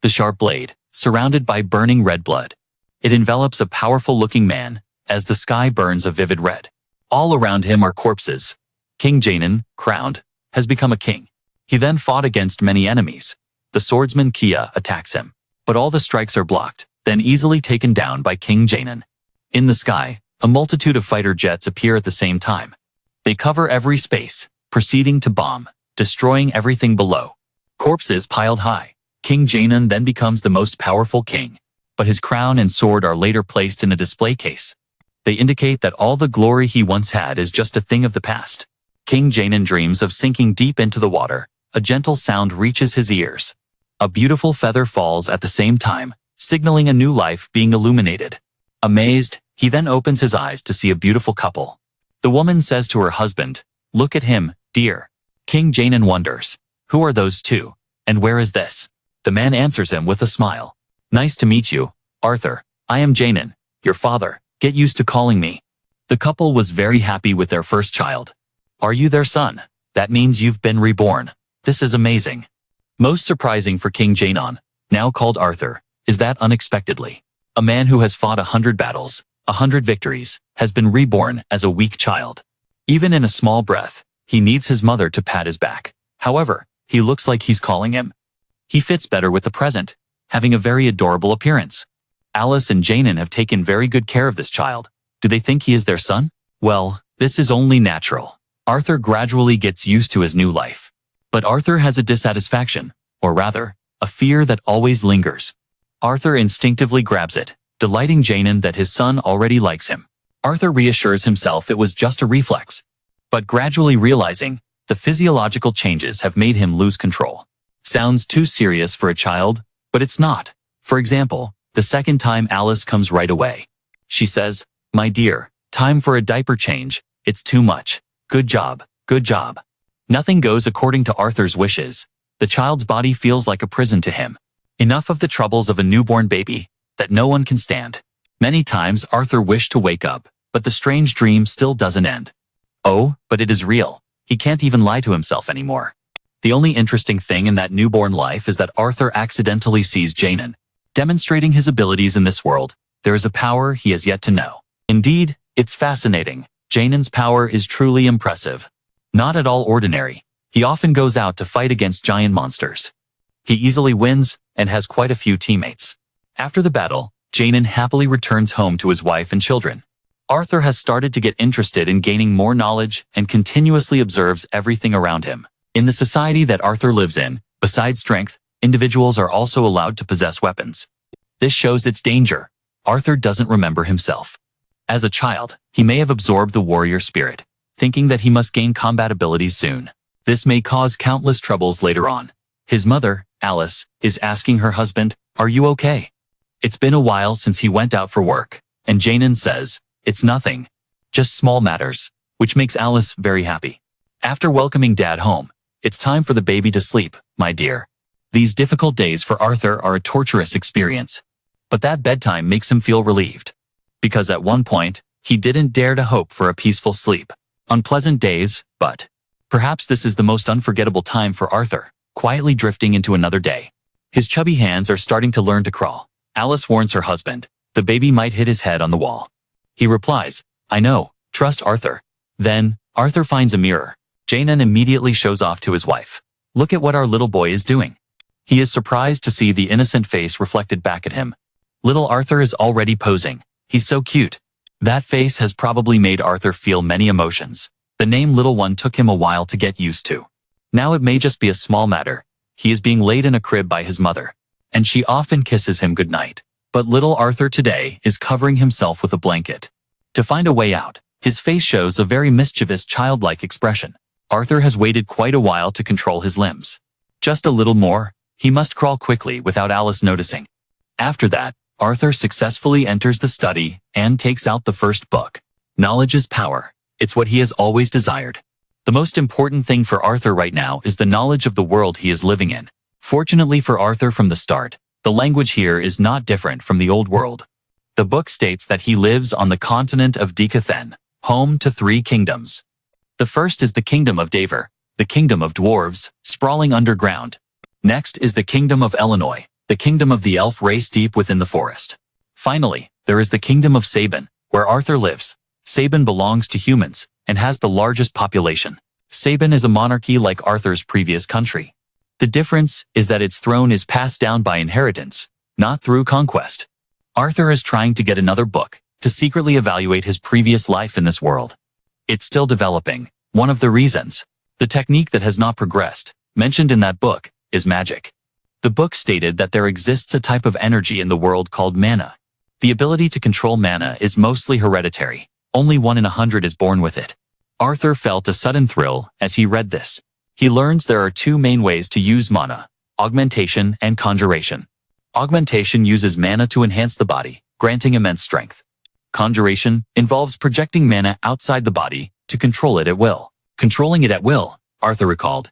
the sharp blade, surrounded by burning red blood. It envelops a powerful-looking man, as the sky burns a vivid red. All around him are corpses. King Jaynon, crowned, has become a king. He then fought against many enemies. The swordsman Kia attacks him, but all the strikes are blocked, then easily taken down by King Jaynon. In the sky, a multitude of fighter jets appear at the same time. They cover every space, proceeding to bomb, destroying everything below. Corpses piled high. King Jaynon then becomes the most powerful king, but his crown and sword are later placed in a display case. They indicate that all the glory he once had is just a thing of the past. King Jaynon dreams of sinking deep into the water. A gentle sound reaches his ears. A beautiful feather falls at the same time, signaling a new life being illuminated. Amazed, he then opens his eyes to see a beautiful couple. The woman says to her husband, "Look at him, dear." King Jaynon wonders, "Who are those two? And where is this?" The man answers him with a smile. "Nice to meet you, Arthur. I am Jaynon, your father. Get used to calling me." The couple was very happy with their first child. "Are you their son? That means you've been reborn. This is amazing." Most surprising for King Jaynon, now called Arthur, is that unexpectedly, a man who has fought 100 battles, 100 victories, has been reborn as a weak child. Even in a small breath, he needs his mother to pat his back. However, he looks like he's calling him. He fits better with the present, having a very adorable appearance. Alice and Jaynon have taken very good care of this child. Do they think he is their son? Well, this is only natural. Arthur gradually gets used to his new life. But Arthur has a dissatisfaction, or rather, a fear that always lingers. Arthur instinctively grabs it, delighting Jaynon that his son already likes him. Arthur reassures himself it was just a reflex, but gradually realizing the physiological changes have made him lose control. Sounds too serious for a child, but it's not. For example, the second time Alice comes right away. She says, "My dear, time for a diaper change. It's too much. Good job, good job." Nothing goes according to Arthur's wishes. The child's body feels like a prison to him. Enough of the troubles of a newborn baby that no one can stand. Many times Arthur wished to wake up, but the strange dream still doesn't end. Oh, but it is real. He can't even lie to himself anymore. The only interesting thing in that newborn life is that Arthur accidentally sees Jaynon. Demonstrating his abilities in this world, there is a power he has yet to know. Indeed, it's fascinating. Jaynon's power is truly impressive. Not at all ordinary. He often goes out to fight against giant monsters. He easily wins, and has quite a few teammates. After the battle, Jaynon happily returns home to his wife and children. Arthur has started to get interested in gaining more knowledge and continuously observes everything around him. In the society that Arthur lives in, besides strength, individuals are also allowed to possess weapons. This shows its danger. Arthur doesn't remember himself. As a child, he may have absorbed the warrior spirit, thinking that he must gain combat abilities soon. This may cause countless troubles later on. His mother, Alice, is asking her husband, "Are you okay?" It's been a while since he went out for work, and Jaynon says, "It's nothing. Just small matters," which makes Alice very happy. After welcoming Dad home, it's time for the baby to sleep, my dear. These difficult days for Arthur are a torturous experience. But that bedtime makes him feel relieved. Because at one point, he didn't dare to hope for a peaceful sleep. Unpleasant days, but perhaps this is the most unforgettable time for Arthur, quietly drifting into another day. His chubby hands are starting to learn to crawl. Alice warns her husband, the baby might hit his head on the wall. He replies, "I know, trust Arthur." Then, Arthur finds a mirror. Jaynon immediately shows off to his wife. "Look at what our little boy is doing." He is surprised to see the innocent face reflected back at him. Little Arthur is already posing. He's so cute. That face has probably made Arthur feel many emotions. The name Little One took him a while to get used to. Now it may just be a small matter. He is being laid in a crib by his mother, and she often kisses him goodnight. But little Arthur today is covering himself with a blanket. To find a way out, his face shows a very mischievous childlike expression. Arthur has waited quite a while to control his limbs. Just a little more, he must crawl quickly without Alice noticing. After that, Arthur successfully enters the study and takes out the first book. Knowledge is power. It's what he has always desired. The most important thing for Arthur right now is the knowledge of the world he is living in. Fortunately for Arthur from the start, the language here is not different from the old world. The book states that he lives on the continent of Decathen, home to 3 kingdoms. The first is the kingdom of Daver, the kingdom of dwarves, sprawling underground. Next is the kingdom of Illinois, the kingdom of the elf race deep within the forest. Finally, there is the kingdom of Sabin, where Arthur lives. Sabin belongs to humans, and has the largest population. Sabin is a monarchy like Arthur's previous country. The difference is that its throne is passed down by inheritance, not through conquest. Arthur is trying to get another book, to secretly evaluate his previous life in this world. It's still developing. One of the reasons, the technique that has not progressed, mentioned in that book, is magic. The book stated that there exists a type of energy in the world called mana. The ability to control mana is mostly hereditary. Only 1 in 100 is born with it. Arthur felt a sudden thrill as he read this. He learns there are 2 main ways to use mana: augmentation and conjuration. Augmentation uses mana to enhance the body, granting immense strength. Conjuration involves projecting mana outside the body to control it at will. Controlling it at will, Arthur recalled.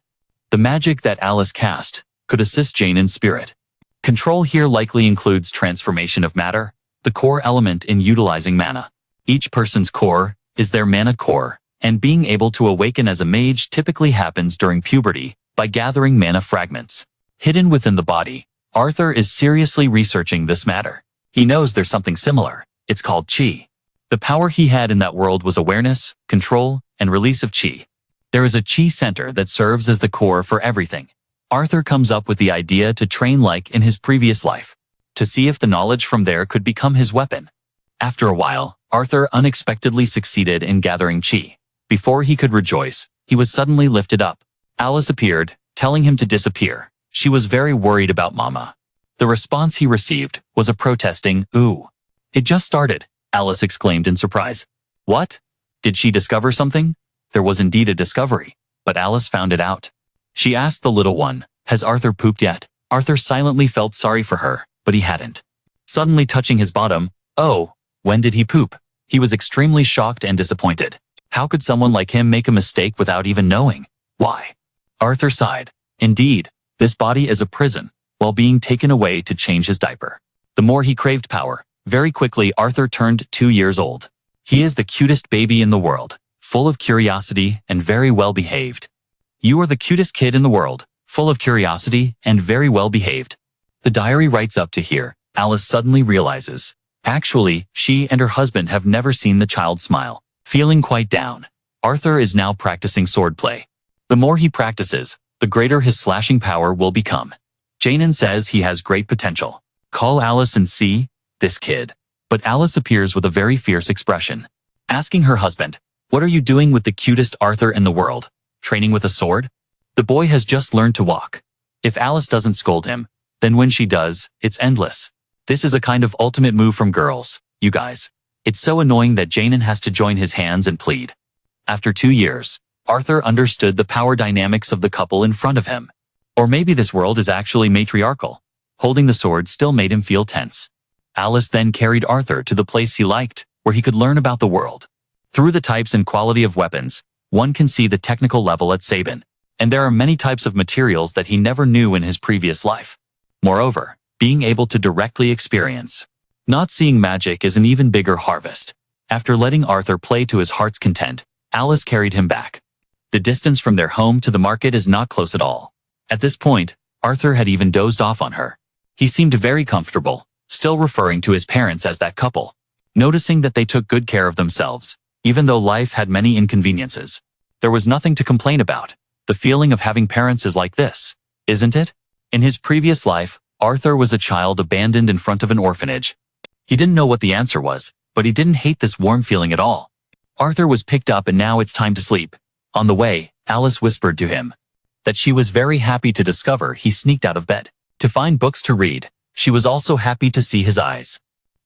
The magic that Alice cast could assist Jaynon's spirit. Control here likely includes transformation of matter, the core element in utilizing mana. Each person's core is their mana core, and being able to awaken as a mage typically happens during puberty by gathering mana fragments. Hidden within the body, Arthur is seriously researching this matter. He knows there's something similar. It's called chi. The power he had in that world was awareness, control, and release of chi. There is a chi center that serves as the core for everything. Arthur comes up with the idea to train like in his previous life, to see if the knowledge from there could become his weapon. After a while, Arthur unexpectedly succeeded in gathering chi. Before he could rejoice, he was suddenly lifted up. Alice appeared, telling him to disappear. She was very worried about Mama. The response he received was a protesting, "Ooh." "It just started," Alice exclaimed in surprise. "What? Did she discover something?" There was indeed a discovery, but Alice found it out. She asked the little one, "Has Arthur pooped yet?" Arthur silently felt sorry for her, but he hadn't. Suddenly touching his bottom, "Oh, when did he poop?" He was extremely shocked and disappointed. How could someone like him make a mistake without even knowing? Why? Arthur sighed. Indeed, this body is a prison, while being taken away to change his diaper. The more he craved power, very quickly Arthur turned 2 years old. He is the cutest baby in the world, full of curiosity and very well behaved. "You are the cutest kid in the world, full of curiosity and very well behaved." The diary writes up to here. Alice suddenly realizes, actually, she and her husband have never seen the child smile. Feeling quite down, Arthur is now practicing swordplay. The more he practices, the greater his slashing power will become. Jaynon says he has great potential. "Call Alice and see this kid." But Alice appears with a very fierce expression, asking her husband, "What are you doing with the cutest Arthur in the world? Training with a sword?" The boy has just learned to walk. If Alice doesn't scold him, then when she does, it's endless. This is a kind of ultimate move from girls, you guys. It's so annoying that Jaynon has to join his hands and plead. After 2 years, Arthur understood the power dynamics of the couple in front of him. Or maybe this world is actually matriarchal. Holding the sword still made him feel tense. Alice then carried Arthur to the place he liked, where he could learn about the world. Through the types and quality of weapons, one can see the technical level at Sabin. And there are many types of materials that he never knew in his previous life. Moreover, being able to directly experience. Not seeing magic is an even bigger harvest. After letting Arthur play to his heart's content, Alice carried him back. The distance from their home to the market is not close at all. At this point, Arthur had even dozed off on her. He seemed very comfortable, still referring to his parents as that couple. Noticing that they took good care of themselves, even though life had many inconveniences. There was nothing to complain about. The feeling of having parents is like this, isn't it? In his previous life, Arthur was a child abandoned in front of an orphanage. He didn't know what the answer was, but he didn't hate this warm feeling at all. Arthur was picked up and now it's time to sleep. On the way, Alice whispered to him that she was very happy to discover he sneaked out of bed to find books to read. She was also happy to see his eyes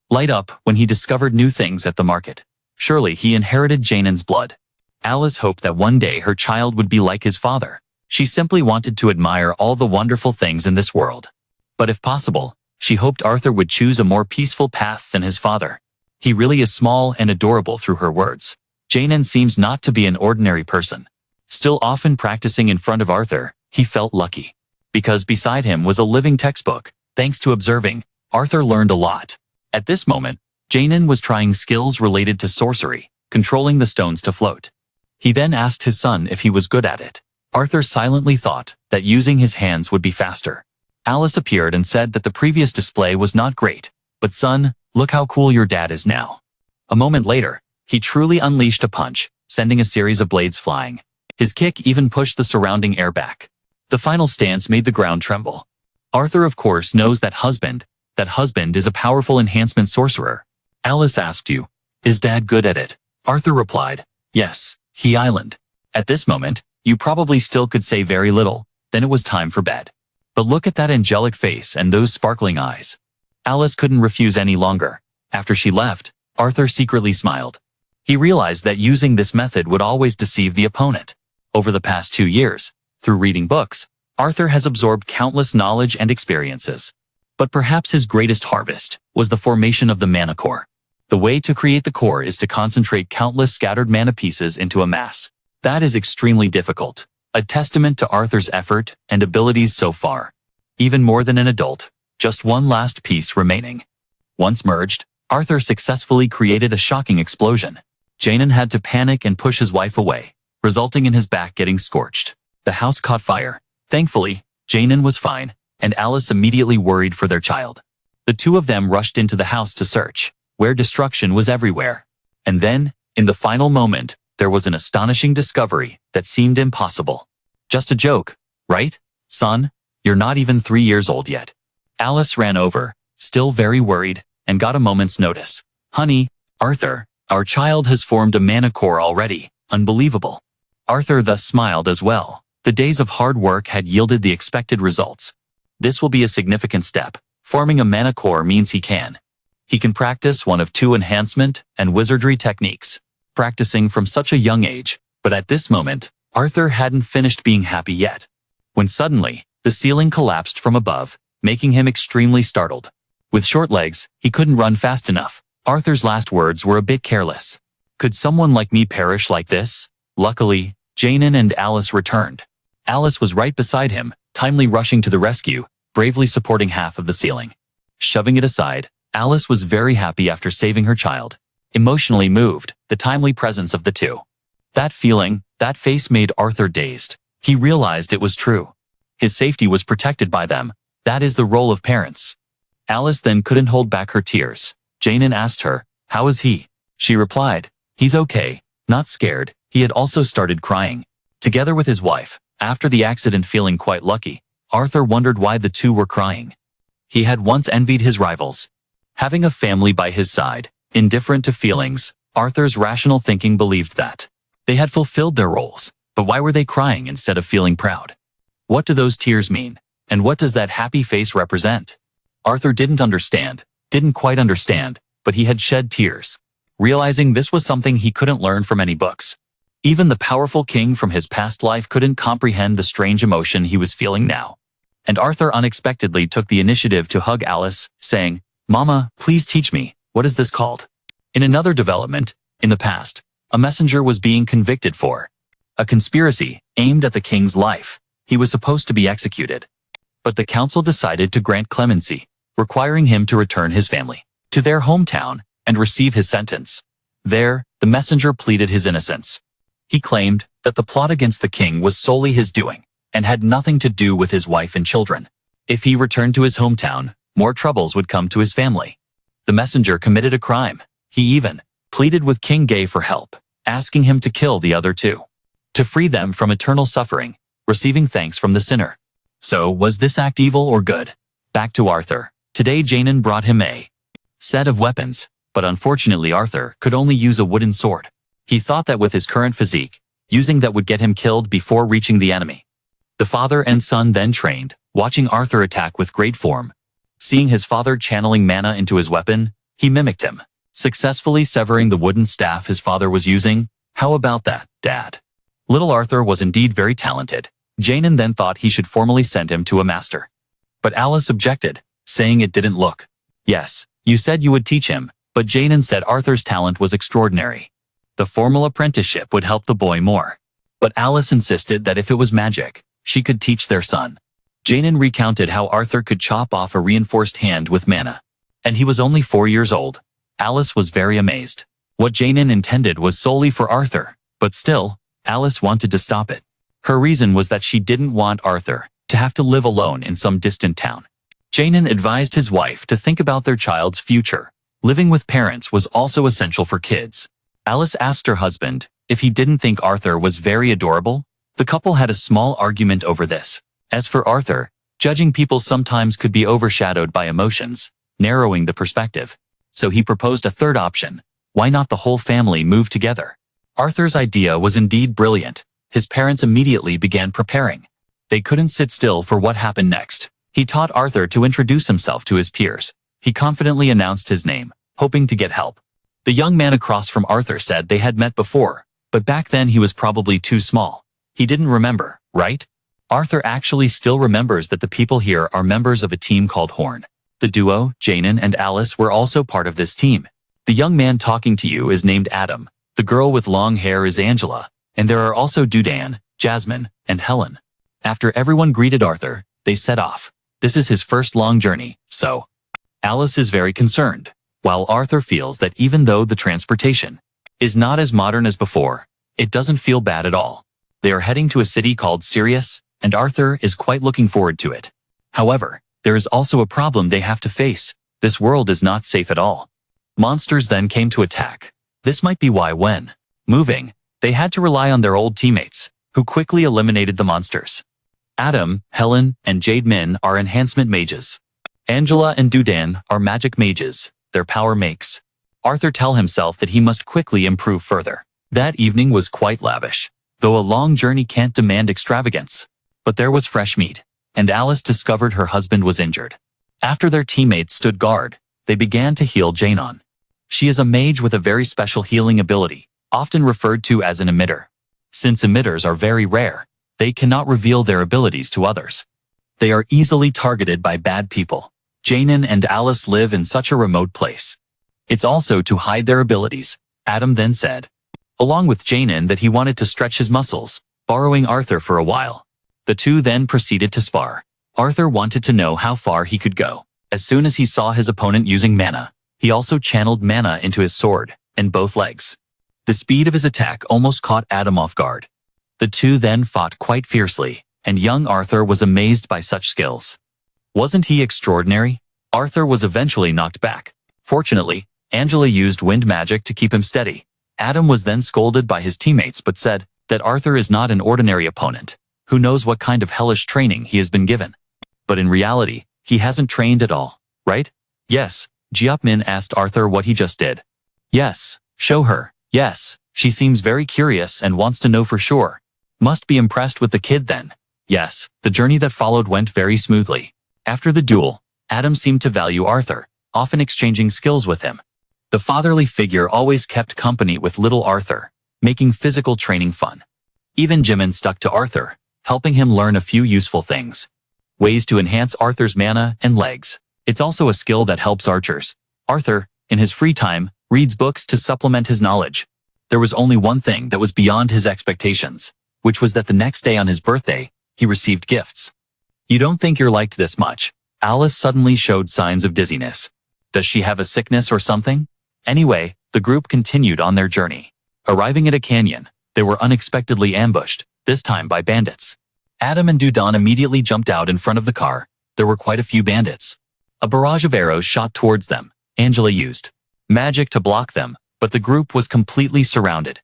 light up when he discovered new things at the market. Surely he inherited Jaynon's blood. Alice hoped that one day her child would be like his father. She simply wanted to admire all the wonderful things in this world. But if possible, she hoped Arthur would choose a more peaceful path than his father. He really is small and adorable through her words. Jaynon seems not to be an ordinary person. Still often practicing in front of Arthur, he felt lucky. Because beside him was a living textbook. Thanks to observing, Arthur learned a lot. At this moment, Jaynon was trying skills related to sorcery, controlling the stones to float. He then asked his son if he was good at it. Arthur silently thought that using his hands would be faster. Alice appeared and said that the previous display was not great, but son, look how cool your dad is now. A moment later, he truly unleashed a punch, sending a series of blades flying. His kick even pushed the surrounding air back. The final stance made the ground tremble. Arthur of course knows that husband is a powerful enhancement sorcerer. Alice asked you, is dad good at it? Arthur replied, yes, he island. At this moment, you probably still could say very little, then it was time for bed. But look at that angelic face and those sparkling eyes. Alice couldn't refuse any longer. After she left, Arthur secretly smiled. He realized that using this method would always deceive the opponent. Over the past 2 years, through reading books, Arthur has absorbed countless knowledge and experiences. But perhaps his greatest harvest was the formation of the mana core. The way to create the core is to concentrate countless scattered mana pieces into a mass. That is extremely difficult, a testament to Arthur's effort and abilities so far. Even more than an adult, just one last piece remaining. Once merged, Arthur successfully created a shocking explosion. Jaynon had to panic and push his wife away, resulting in his back getting scorched. The house caught fire. Thankfully, Jaynon was fine, and Alice immediately worried for their child. The two of them rushed into the house to search, where destruction was everywhere. And then, in the final moment, there was an astonishing discovery that seemed impossible. Just a joke, right? Son, you're not even 3 years old yet. Alice ran over, still very worried, and got a moment's notice. Honey, Arthur, our child has formed a mana core already. Unbelievable. Arthur thus smiled as well. The days of hard work had yielded the expected results. This will be a significant step. Forming a mana core means he can practice one of 2 enhancement and wizardry techniques, practicing from such a young age. But at this moment, Arthur hadn't finished being happy yet, when suddenly, the ceiling collapsed from above, making him extremely startled. With short legs, he couldn't run fast enough. Arthur's last words were a bit careless. Could someone like me perish like this? Luckily, Jaynon and Alice returned. Alice was right beside him, timely rushing to the rescue, bravely supporting half of the ceiling. Shoving it aside, Alice was very happy after saving her child. Emotionally moved, the timely presence of the two. That feeling, that face made Arthur dazed. He realized it was true. His safety was protected by them. That is the role of parents. Alice then couldn't hold back her tears. Jaynon asked her, how is he? She replied, he's okay, not scared. He had also started crying. Together with his wife, after the accident feeling quite lucky, Arthur wondered why the two were crying. He had once envied his rivals. Having a family by his side, indifferent to feelings, Arthur's rational thinking believed that they had fulfilled their roles. But why were they crying instead of feeling proud? What do those tears mean? And what does that happy face represent? Arthur didn't quite understand, but he had shed tears, realizing this was something he couldn't learn from any books. Even the powerful king from his past life couldn't comprehend the strange emotion he was feeling now. And Arthur unexpectedly took the initiative to hug Alice, saying, Mama, please teach me, what is this called? In another development, in the past, a messenger was being convicted for a conspiracy aimed at the king's life. He was supposed to be executed. But the council decided to grant clemency, requiring him to return his family to their hometown and receive his sentence. There, the messenger pleaded his innocence. He claimed that the plot against the king was solely his doing and had nothing to do with his wife and children. If he returned to his hometown, more troubles would come to his family. The messenger committed a crime. He even pleaded with King Jaynon for help, asking him to kill the other two, to free them from eternal suffering, receiving thanks from the sinner. So, was this act evil or good? Back to Arthur. Today Jaynon brought him a set of weapons, but unfortunately Arthur could only use a wooden sword. He thought that with his current physique, using that would get him killed before reaching the enemy. The father and son then trained, watching Arthur attack with great form. Seeing his father channeling mana into his weapon, he mimicked him, successfully severing the wooden staff his father was using. How about that, Dad? Little Arthur was indeed very talented. Jaynon then thought he should formally send him to a master. But Alice objected, saying it didn't look. Yes, you said you would teach him, but Jaynon said Arthur's talent was extraordinary. The formal apprenticeship would help the boy more. But Alice insisted that if it was magic, she could teach their son. Jaynon recounted how Arthur could chop off a reinforced hand with mana. And he was only 4 years old. Alice was very amazed. What Jaynon intended was solely for Arthur, but still, Alice wanted to stop it. Her reason was that she didn't want Arthur to have to live alone in some distant town. Jaynon advised his wife to think about their child's future. Living with parents was also essential for kids. Alice asked her husband if he didn't think Arthur was very adorable. The couple had a small argument over this. As for Arthur, judging people sometimes could be overshadowed by emotions, narrowing the perspective. So he proposed a third option. Why not the whole family move together? Arthur's idea was indeed brilliant. His parents immediately began preparing. They couldn't sit still for what happened next. He taught Arthur to introduce himself to his peers. He confidently announced his name, hoping to get help. The young man across from Arthur said they had met before, but back then he was probably too small. He didn't remember, right? Arthur actually still remembers that the people here are members of a team called Horn. The duo, Jaynon and Alice, were also part of this team. The young man talking to you is named Adam. The girl with long hair is Angela, and there are also Dudan, Jasmine, and Helen. After everyone greeted Arthur, they set off. This is his first long journey, so Alice is very concerned, while Arthur feels that even though the transportation is not as modern as before, it doesn't feel bad at all. They are heading to a city called Sirius, and Arthur is quite looking forward to it. However, there is also a problem they have to face. This world is not safe at all. Monsters then came to attack. This might be why when moving, they had to rely on their old teammates, who quickly eliminated the monsters. Adam, Helen, and Jade Min are enhancement mages. Angela and Dudan are magic mages. Their power makes Arthur tell himself that he must quickly improve further. That evening was quite lavish, though a long journey can't demand extravagance. But there was fresh meat, and Alice discovered her husband was injured. After their teammates stood guard, they began to heal Jaynon. She is a mage with a very special healing ability, often referred to as an emitter. Since emitters are very rare, they cannot reveal their abilities to others. They are easily targeted by bad people. Jaynon and Alice live in such a remote place. It's also to hide their abilities, Adam then said. Along with Jaynon that he wanted to stretch his muscles, borrowing Arthur for a while. The two then proceeded to spar. Arthur wanted to know how far he could go. As soon as he saw his opponent using mana, he also channeled mana into his sword, and both legs. The speed of his attack almost caught Adam off guard. The two then fought quite fiercely, and young Arthur was amazed by such skills. Wasn't he extraordinary? Arthur was eventually knocked back. Fortunately, Angela used wind magic to keep him steady. Adam was then scolded by his teammates but said that Arthur is not an ordinary opponent. Who knows what kind of hellish training he has been given? But in reality, he hasn't trained at all, right? Yes, Jiapmin asked Arthur what he just did. Yes, show her. Yes, she seems very curious and wants to know for sure. Must be impressed with the kid then. Yes, the journey that followed went very smoothly. After the duel, Adam seemed to value Arthur, often exchanging skills with him. The fatherly figure always kept company with little Arthur, making physical training fun. Even Jaynon stuck to Arthur, helping him learn a few useful things. Ways to enhance Arthur's mana and legs. It's also a skill that helps archers. Arthur, in his free time, reads books to supplement his knowledge. There was only one thing that was beyond his expectations, which was that the next day on his birthday, he received gifts. You don't think you're liked this much? Alice suddenly showed signs of dizziness. Does she have a sickness or something? Anyway, the group continued on their journey. Arriving at a canyon, they were unexpectedly ambushed, this time by bandits. Adam and Dudan immediately jumped out in front of the car. There were quite a few bandits. A barrage of arrows shot towards them. Angela used magic to block them, but the group was completely surrounded.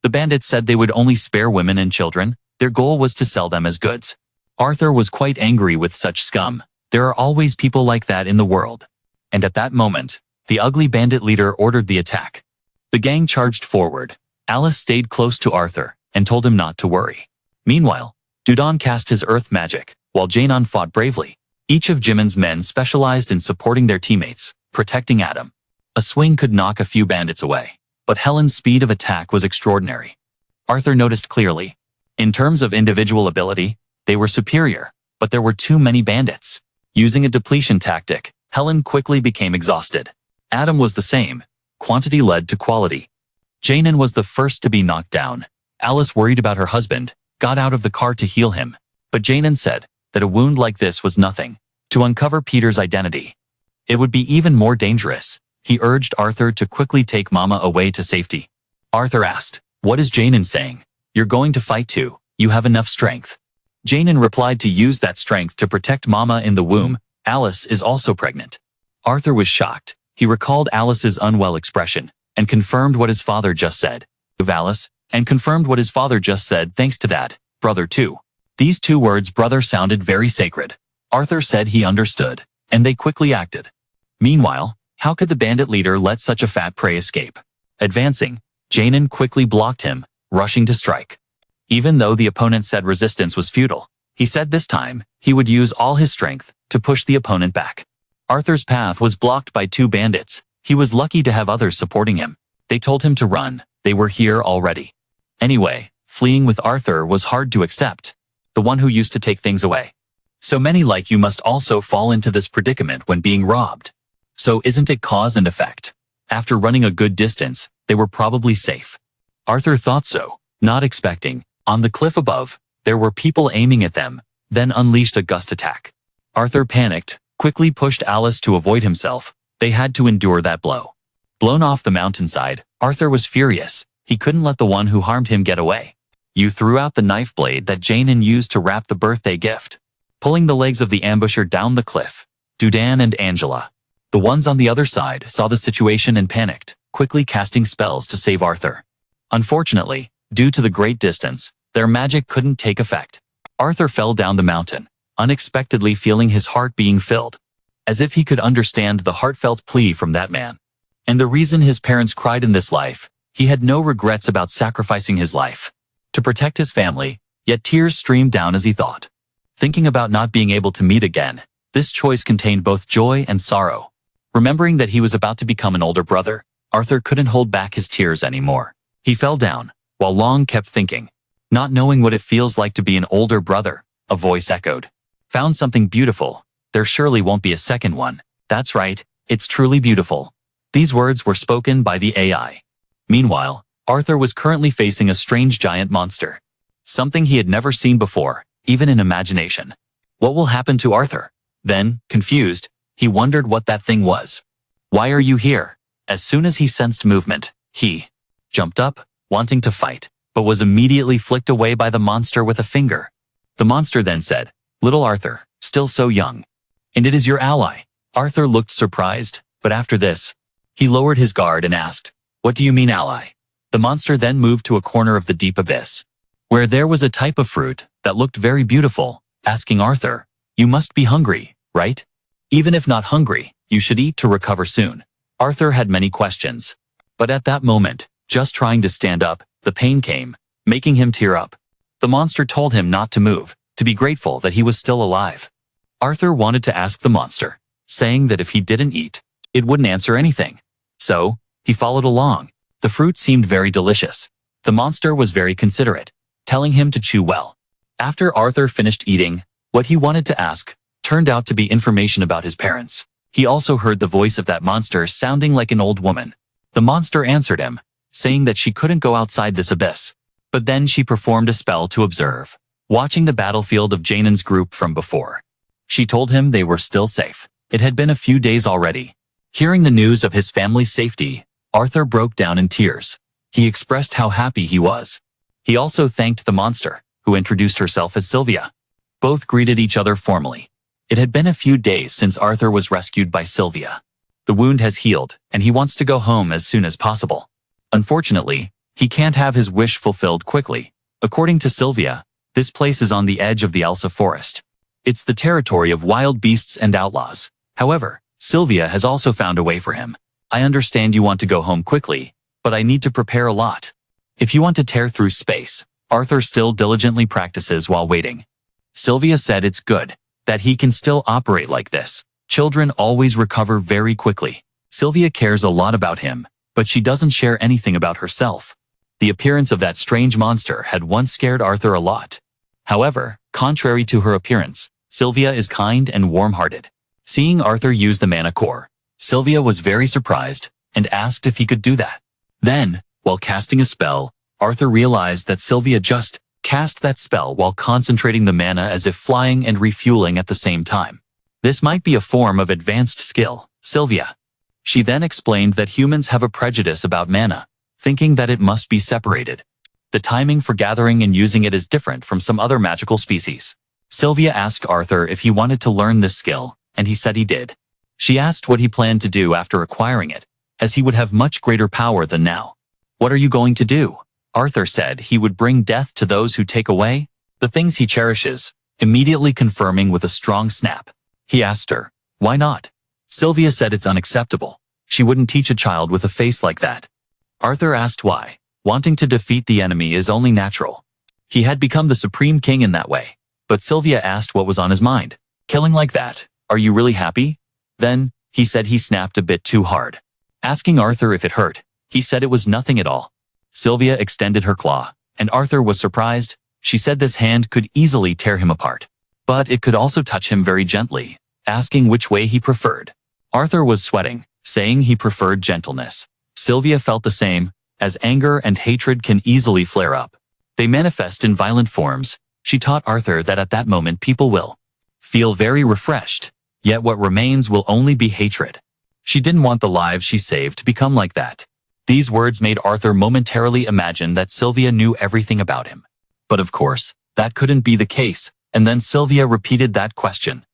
The bandits said they would only spare women and children. Their goal was to sell them as goods. Arthur was quite angry with such scum. There are always people like that in the world. And at that moment, the ugly bandit leader ordered the attack. The gang charged forward. Alice stayed close to Arthur and told him not to worry. Meanwhile, Dudan cast his earth magic, while Jaynon fought bravely. Each of Jimin's men specialized in supporting their teammates, protecting Adam. A swing could knock a few bandits away, but Helen's speed of attack was extraordinary. Arthur noticed clearly. In terms of individual ability, they were superior, but there were too many bandits. Using a depletion tactic, Helen quickly became exhausted. Adam was the same. Quantity led to quality. Jaynon was the first to be knocked down. Alice, worried about her husband, got out of the car to heal him, but Jaynon said that a wound like this was nothing. To uncover Peter's identity, it would be even more dangerous. He urged Arthur to quickly take Mama away to safety. Arthur asked, "What is Jaynon saying? You're going to fight too. You have enough strength." Jaynon replied to use that strength to protect Mama in the womb. Alice is also pregnant. Arthur was shocked. He recalled Alice's unwell expression and confirmed what his father just said. Alice, and confirmed what his father just said. Thanks to that, brother too. These two words, brother, sounded very sacred. Arthur said he understood, and they quickly acted. Meanwhile, how could the bandit leader let such a fat prey escape? Advancing, Jaynon quickly blocked him, rushing to strike. Even though the opponent said resistance was futile, he said this time he would use all his strength to push the opponent back. Arthur's path was blocked by two bandits. He was lucky to have others supporting him. They told him to run. They were here already. Anyway, fleeing with Arthur was hard to accept. The one who used to take things away. So many like you must also fall into this predicament when being robbed. So isn't it cause and effect? After running a good distance, they were probably safe. Arthur thought so, not expecting. On the cliff above, there were people aiming at them, then unleashed a gust attack. Arthur panicked, quickly pushed Alice to avoid himself. They had to endure that blow. Blown off the mountainside, Arthur was furious. He couldn't let the one who harmed him get away. You threw out the knife blade that Jaynon used to wrap the birthday gift. Pulling the legs of the ambusher down the cliff. Dudan and Angela, the ones on the other side, saw the situation and panicked, quickly casting spells to save Arthur. Unfortunately, due to the great distance, their magic couldn't take effect. Arthur fell down the mountain, unexpectedly feeling his heart being filled. As if he could understand the heartfelt plea from that man. And the reason his parents cried in this life, he had no regrets about sacrificing his life to protect his family, yet tears streamed down as he thought. Thinking about not being able to meet again, this choice contained both joy and sorrow. Remembering that he was about to become an older brother, Arthur couldn't hold back his tears anymore. He fell down, while Long kept thinking. Not knowing what it feels like to be an older brother, a voice echoed. Found something beautiful. There surely won't be a second one. That's right, it's truly beautiful. These words were spoken by the AI. Meanwhile, Arthur was currently facing a strange giant monster. Something he had never seen before, even in imagination. What will happen to Arthur? Then, confused, he wondered what that thing was. Why are you here? As soon as he sensed movement, he jumped up, wanting to fight, but was immediately flicked away by the monster with a finger. The monster then said, "Little Arthur, still so young. And it is your ally." Arthur looked surprised, but after this, he lowered his guard and asked, "What do you mean, ally?" The monster then moved to a corner of the deep abyss, where there was a type of fruit that looked very beautiful, asking Arthur, "You must be hungry, right? Even if not hungry, you should eat to recover soon." Arthur had many questions. But at that moment, just trying to stand up, the pain came, making him tear up. The monster told him not to move, to be grateful that he was still alive. Arthur wanted to ask the monster, saying that if he didn't eat, it wouldn't answer anything. So, he followed along. The fruit seemed very delicious. The monster was very considerate, telling him to chew well. After Arthur finished eating, what he wanted to ask turned out to be information about his parents. He also heard the voice of that monster sounding like an old woman. The monster answered him, saying that she couldn't go outside this abyss. But then she performed a spell to observe, watching the battlefield of Jaynon's group from before. She told him they were still safe. It had been a few days already. Hearing the news of his family's safety, Arthur broke down in tears. He expressed how happy he was. He also thanked the monster, who introduced herself as Sylvia. Both greeted each other formally. It had been a few days since Arthur was rescued by Sylvia. The wound has healed, and he wants to go home as soon as possible. Unfortunately, he can't have his wish fulfilled quickly. According to Sylvia, this place is on the edge of the Elsa forest. It's the territory of wild beasts and outlaws. However, Sylvia has also found a way for him. "I understand you want to go home quickly, but I need to prepare a lot. If you want to tear through space," Arthur still diligently practices while waiting. Sylvia said it's good that he can still operate like this. Children always recover very quickly. Sylvia cares a lot about him, but she doesn't share anything about herself. The appearance of that strange monster had once scared Arthur a lot. However, contrary to her appearance, Sylvia is kind and warm-hearted. Seeing Arthur use the mana core, Sylvia was very surprised and asked if he could do that. Then, while casting a spell, Arthur realized that Sylvia just cast that spell while concentrating the mana as if flying and refueling at the same time. This might be a form of advanced skill, Sylvia. She then explained that humans have a prejudice about mana, thinking that it must be separated. The timing for gathering and using it is different from some other magical species. Sylvia asked Arthur if he wanted to learn this skill, and he said he did. She asked what he planned to do after acquiring it, as he would have much greater power than now. What are you going to do? Arthur said he would bring death to those who take away the things he cherishes, immediately confirming with a strong snap. He asked her, why not? Sylvia said it's unacceptable. She wouldn't teach a child with a face like that. Arthur asked why. Wanting to defeat the enemy is only natural. He had become the supreme king in that way. But Sylvia asked what was on his mind. Killing like that, are you really happy? Then, he said he snapped a bit too hard. Asking Arthur if it hurt, he said it was nothing at all. Sylvia extended her claw, and Arthur was surprised. She said this hand could easily tear him apart. But it could also touch him very gently, asking which way he preferred. Arthur was sweating, saying he preferred gentleness. Sylvia felt the same, as anger and hatred can easily flare up. They manifest in violent forms. She taught Arthur that at that moment people will feel very refreshed, yet what remains will only be hatred. She didn't want the lives she saved to become like that. These words made Arthur momentarily imagine that Sylvia knew everything about him. But of course, that couldn't be the case, and then Sylvia repeated that question.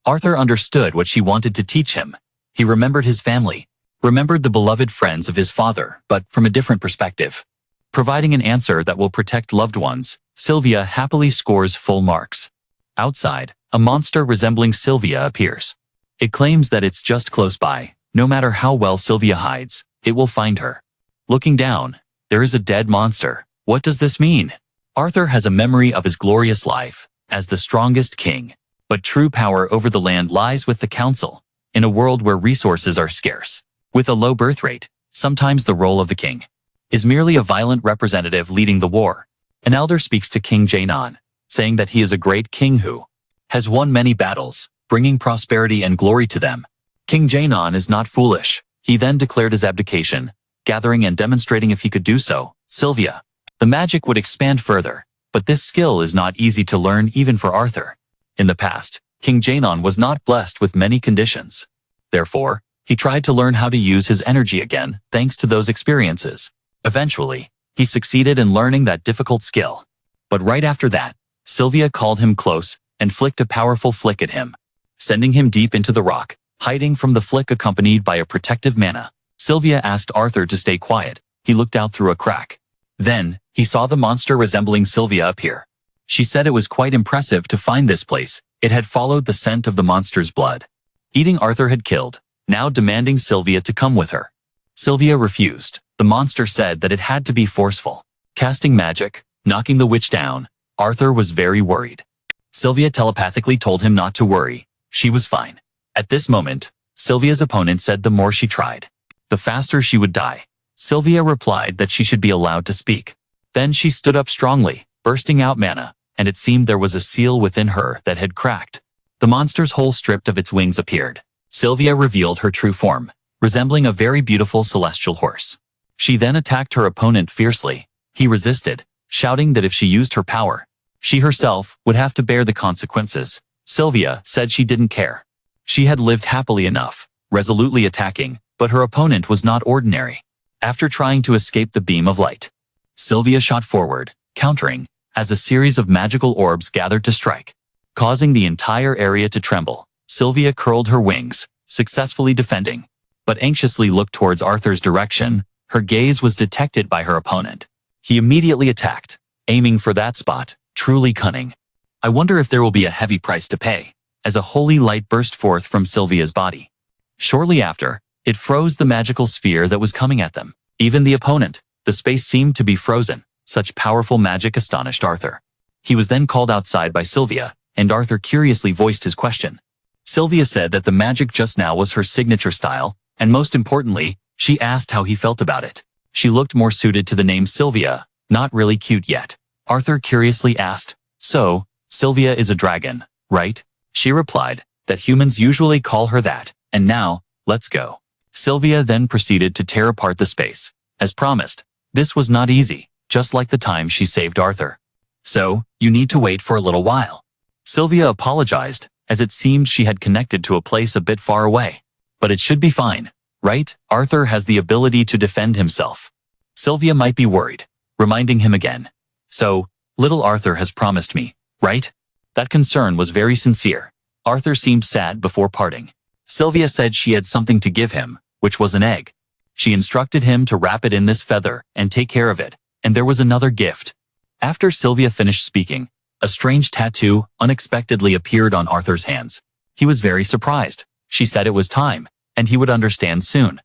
Arthur understood what she wanted to teach him. He remembered his family, remembered the beloved friends of his father, but from a different perspective. Providing an answer that will protect loved ones, Sylvia happily scores full marks. Outside, a monster resembling Sylvia appears. It claims that it's just close by. No matter how well Sylvia hides, it will find her. Looking down, there is a dead monster. What does this mean? Arthur has a memory of his glorious life as the strongest king, but true power over the land lies with the council, in a world where resources are scarce. With a low birth rate, sometimes the role of the king is merely a violent representative leading the war. An elder speaks to King Jaynon, saying that he is a great king who has won many battles, bringing prosperity and glory to them. King Jaynon is not foolish. He then declared his abdication, gathering and demonstrating if he could do so, Sylvia. The magic would expand further, but this skill is not easy to learn even for Arthur. In the past, King Jaynon was not blessed with many conditions. Therefore, he tried to learn how to use his energy again, thanks to those experiences. Eventually, he succeeded in learning that difficult skill. But right after that, Sylvia called him close and flicked a powerful flick at him, sending him deep into the rock, hiding from the flick accompanied by a protective mana. Sylvia asked Arthur to stay quiet. He looked out through a crack. Then, he saw the monster resembling Sylvia appear. She said it was quite impressive to find this place. It had followed the scent of the monster's blood. Eating Arthur had killed, now demanding Sylvia to come with her. Sylvia refused. The monster said that it had to be forceful. Casting magic, knocking the witch down, Arthur was very worried. Sylvia telepathically told him not to worry. She was fine. At this moment, Sylvia's opponent said the more she tried, the faster she would die. Sylvia replied that she should be allowed to speak. Then she stood up strongly, bursting out mana, and it seemed there was a seal within her that had cracked. The monster's whole stripped of its wings appeared. Sylvia revealed her true form, resembling a very beautiful celestial horse. She then attacked her opponent fiercely. He resisted, shouting that if she used her power, she herself would have to bear the consequences. Sylvia said she didn't care. She had lived happily enough, resolutely attacking, but her opponent was not ordinary. After trying to escape the beam of light, Sylvia shot forward, countering, as a series of magical orbs gathered to strike. Causing the entire area to tremble, Sylvia curled her wings, successfully defending, but anxiously looked towards Arthur's direction. Her gaze was detected by her opponent. He immediately attacked, aiming for that spot, truly cunning. I wonder if there will be a heavy price to pay, as a holy light burst forth from Sylvia's body. Shortly after, it froze the magical sphere that was coming at them. Even the opponent, the space seemed to be frozen. Such powerful magic astonished Arthur. He was then called outside by Sylvia, and Arthur curiously voiced his question. Sylvia said that the magic just now was her signature style, and most importantly, she asked how he felt about it. She looked more suited to the name Sylvia, not really cute yet. Arthur curiously asked, "So, Sylvia is a dragon, right?" She replied that humans usually call her that, and now, let's go. Sylvia then proceeded to tear apart the space. As promised, this was not easy, just like the time she saved Arthur. So, you need to wait for a little while. Sylvia apologized, as it seemed she had connected to a place a bit far away. But it should be fine, right? Arthur has the ability to defend himself. Sylvia might be worried, reminding him again. So, little Arthur has promised me, right? That concern was very sincere. Arthur seemed sad before parting. Sylvia said she had something to give him, which was an egg. She instructed him to wrap it in this feather and take care of it, and there was another gift. After Sylvia finished speaking, a strange tattoo unexpectedly appeared on Arthur's hands. He was very surprised. She said it was time, and he would understand soon.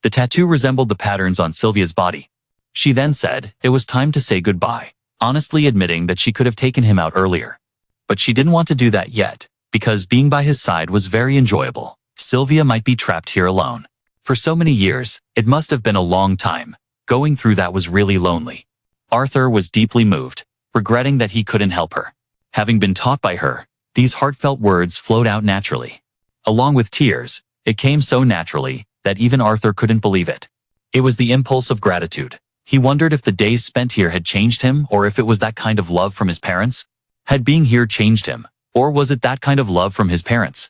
The tattoo resembled the patterns on Sylvia's body. She then said it was time to say goodbye, honestly admitting that she could have taken him out earlier. But she didn't want to do that yet, because being by his side was very enjoyable. Sylvia might be trapped here alone. For so many years, it must have been a long time. Going through that was really lonely. Arthur was deeply moved, regretting that he couldn't help her. Having been taught by her, these heartfelt words flowed out naturally. Along with tears, it came so naturally that even Arthur couldn't believe it. It was the impulse of gratitude. He wondered if the days spent here had changed him, or if it was that kind of love from his parents. Had being here changed him, or was it that kind of love from his parents?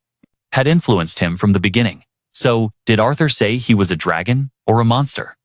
Had influenced him from the beginning. So, did Arthur say he was a dragon, or a monster?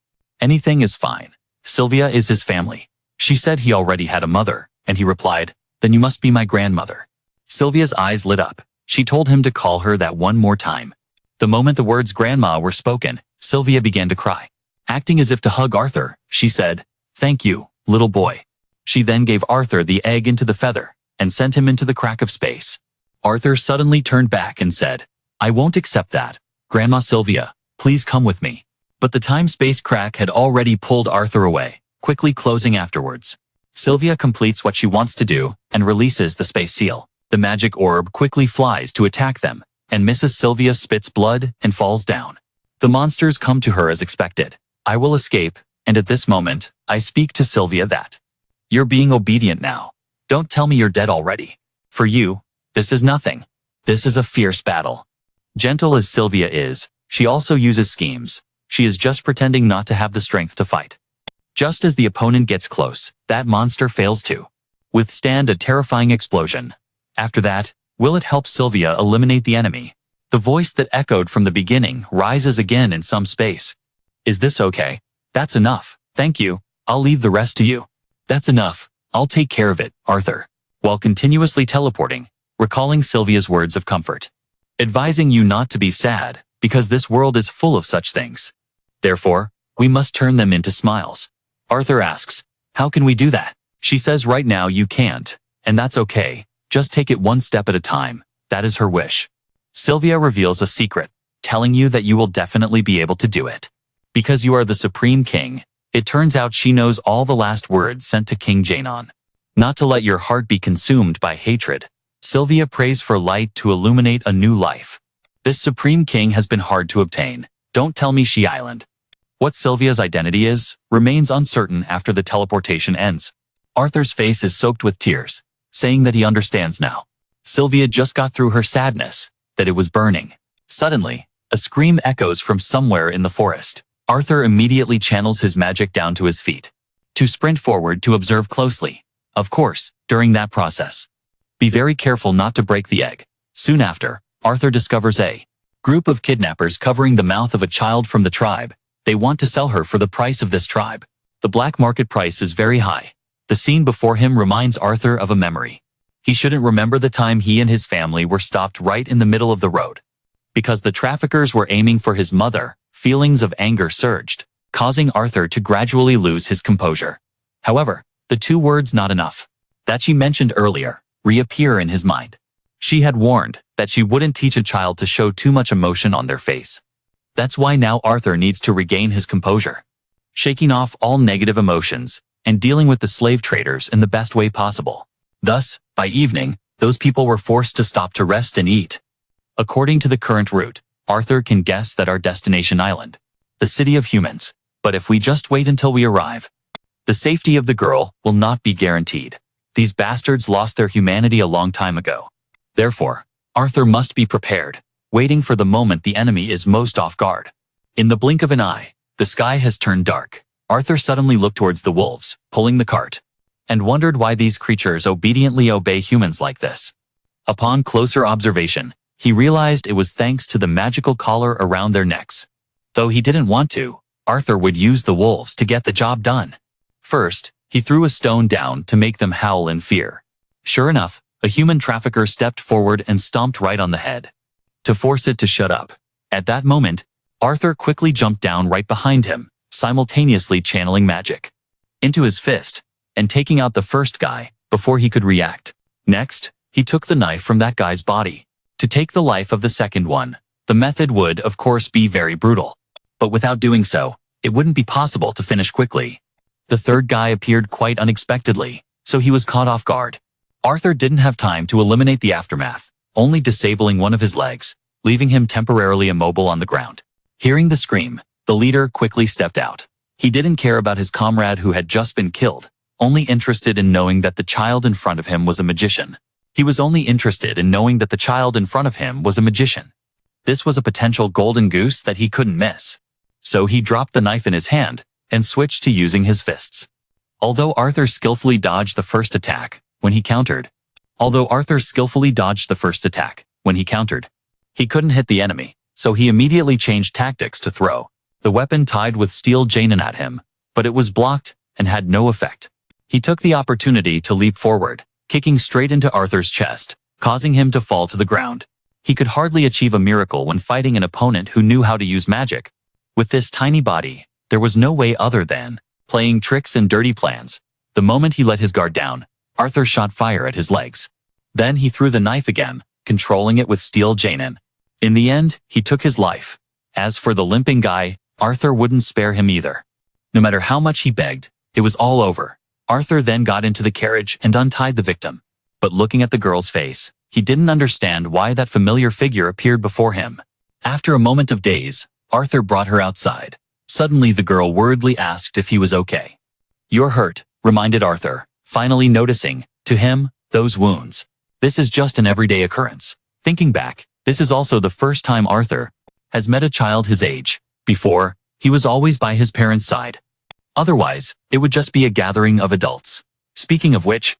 Anything is fine. Sylvia is his family. She said he already had a mother, and he replied, then you must be my grandmother. Sylvia's eyes lit up. She told him to call her that one more time. The moment the words grandma were spoken, Sylvia began to cry. Acting as if to hug Arthur, she said, thank you, little boy. She then gave Arthur the egg into the feather, and sent him into the crack of space. Arthur suddenly turned back and said, I won't accept that. Grandma Sylvia, please come with me. But the time-space crack had already pulled Arthur away, quickly closing afterwards. Sylvia completes what she wants to do, and releases the space seal. The magic orb quickly flies to attack them, and Mrs. Sylvia spits blood and falls down. The monsters come to her as expected. I will escape, and at this moment, I speak to Sylvia that. You're being obedient now. Don't tell me you're dead already. For you, this is nothing. This is a fierce battle. Gentle as Sylvia is, she also uses schemes. She is just pretending not to have the strength to fight. Just as the opponent gets close, that monster fails to withstand a terrifying explosion. After that, will it help Sylvia eliminate the enemy? The voice that echoed from the beginning rises again in some space. Is this okay? That's enough. Thank you. I'll leave the rest to you. That's enough. I'll take care of it, Arthur. While continuously teleporting, recalling Sylvia's words of comfort. Advising you not to be sad, because this world is full of such things. Therefore, we must turn them into smiles. Arthur asks, how can we do that? She says right now you can't, and that's okay. Just take it one step at a time. That is her wish. Sylvia reveals a secret, telling you that you will definitely be able to do it. Because you are the Supreme King, it turns out she knows all the last words sent to King Jaynon. Not to let your heart be consumed by hatred. Sylvia prays for light to illuminate a new life. This Supreme King has been hard to obtain. Don't tell me She Island. What Sylvia's identity is, remains uncertain after the teleportation ends. Arthur's face is soaked with tears, saying that he understands now. Sylvia just got through her sadness, that it was burning. Suddenly, a scream echoes from somewhere in the forest. Arthur immediately channels his magic down to his feet. To sprint forward to observe closely. Of course, during that process. Be very careful not to break the egg. Soon after, Arthur discovers a group of kidnappers covering the mouth of a child from the tribe. They want to sell her for the price of this tribe. The black market price is very high. The scene before him reminds Arthur of a memory. He shouldn't remember the time he and his family were stopped right in the middle of the road. Because the traffickers were aiming for his mother, feelings of anger surged, causing Arthur to gradually lose his composure. However, the two words not enough, that she mentioned earlier, reappear in his mind. She had warned that she wouldn't teach a child to show too much emotion on their face. That's why now Arthur needs to regain his composure. Shaking off all negative emotions, and dealing with the slave traders in the best way possible. Thus, by evening, those people were forced to stop to rest and eat. According to the current route, Arthur can guess that our destination island, the city of humans, but if we just wait until we arrive, the safety of the girl will not be guaranteed. These bastards lost their humanity a long time ago. Therefore, Arthur must be prepared, waiting for the moment the enemy is most off guard. In the blink of an eye, the sky has turned dark. Arthur suddenly looked towards the wolves, pulling the cart, and wondered why these creatures obediently obey humans like this. Upon closer observation, he realized it was thanks to the magical collar around their necks. Though he didn't want to, Arthur would use the wolves to get the job done. First, He threw a stone down to make them howl in fear. Sure enough, a human trafficker stepped forward and stomped right on the head to force it to shut up. At that moment, Arthur quickly jumped down right behind him, simultaneously channeling magic into his fist and taking out the first guy before he could react. Next, he took the knife from that guy's body to take the life of the second one. The method would, of course, be very brutal, but without doing so, it wouldn't be possible to finish quickly. The third guy appeared quite unexpectedly, so he was caught off guard. Arthur didn't have time to eliminate the aftermath, only disabling one of his legs, leaving him temporarily immobile on the ground. Hearing the scream, the leader quickly stepped out. He didn't care about his comrade who had just been killed, only interested in knowing that the child in front of him was a magician. He was only interested in knowing that the child in front of him was a magician. This was a potential golden goose that he couldn't miss. So he dropped the knife in his hand and switched to using his fists. Although Arthur skillfully dodged the first attack, when he countered, he couldn't hit the enemy, so he immediately changed tactics to throw the weapon tied with steel Jaynon at him, but it was blocked and had no effect. He took the opportunity to leap forward, kicking straight into Arthur's chest, causing him to fall to the ground. He could hardly achieve a miracle when fighting an opponent who knew how to use magic. With this tiny body, there was no way other than playing tricks and dirty plans. The moment he let his guard down, Arthur shot fire at his legs. Then he threw the knife again, controlling it with steel Jaynon. In the end, he took his life. As for the limping guy, Arthur wouldn't spare him either. No matter how much he begged, it was all over. Arthur then got into the carriage and untied the victim. But looking at the girl's face, he didn't understand why that familiar figure appeared before him. After a moment of daze, Arthur brought her outside. Suddenly the girl worriedly asked if he was okay. "You're hurt," reminded Arthur, finally noticing, to him, those wounds. This is just an everyday occurrence. Thinking back, this is also the first time Arthur has met a child his age. Before, he was always by his parents' side. Otherwise, it would just be a gathering of adults. Speaking of which,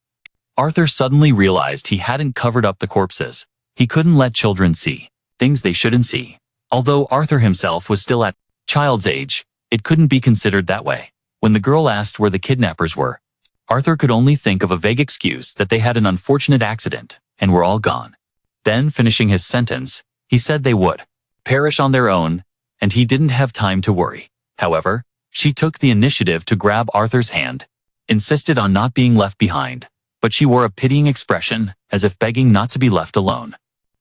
Arthur suddenly realized he hadn't covered up the corpses. He couldn't let children see things they shouldn't see. Although Arthur himself was still at child's age, it couldn't be considered that way. When the girl asked where the kidnappers were, Arthur could only think of a vague excuse that they had an unfortunate accident and were all gone. Then, finishing his sentence, he said they would perish on their own, and he didn't have time to worry. However, she took the initiative to grab Arthur's hand, insisted on not being left behind, but she wore a pitying expression, as if begging not to be left alone.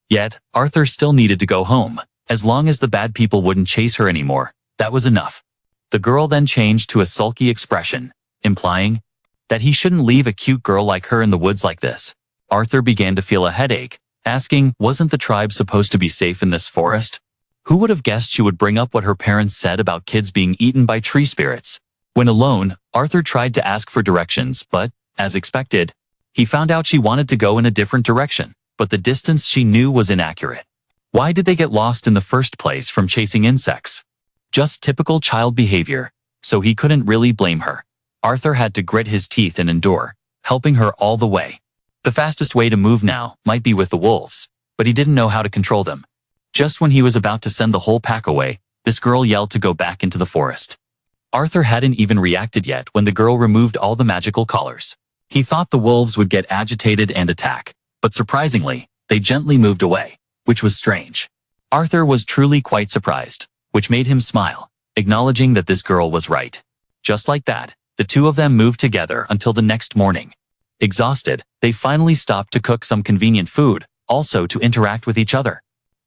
Yet, Arthur still needed to go home. As long as the bad people wouldn't chase her anymore, that was enough. The girl then changed to a sulky expression, implying that he shouldn't leave a cute girl like her in the woods like this. Arthur began to feel a headache, asking, wasn't the tribe supposed to be safe in this forest? Who would have guessed she would bring up what her parents said about kids being eaten by tree spirits? When alone, Arthur tried to ask for directions, but, as expected, he found out she wanted to go in a different direction, but the distance she knew was inaccurate. Why did they get lost in the first place from chasing insects? Just typical child behavior, so he couldn't really blame her. Arthur had to grit his teeth and endure, helping her all the way. The fastest way to move now might be with the wolves, but he didn't know how to control them. Just when he was about to send the whole pack away, this girl yelled to go back into the forest. Arthur hadn't even reacted yet when the girl removed all the magical collars. He thought the wolves would get agitated and attack, but surprisingly, they gently moved away, which was strange. Arthur was truly quite surprised, which made him smile, acknowledging that this girl was right. Just like that, the two of them moved together until the next morning. Exhausted, they finally stopped to cook some convenient food, also to interact with each other.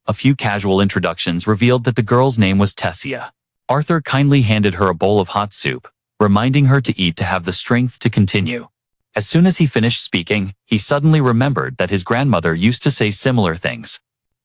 A few casual introductions revealed that the girl's name was Tessia. Arthur kindly handed her a bowl of hot soup, reminding her to eat to have the strength to continue. As soon as he finished speaking, he suddenly remembered that his grandmother used to say similar things.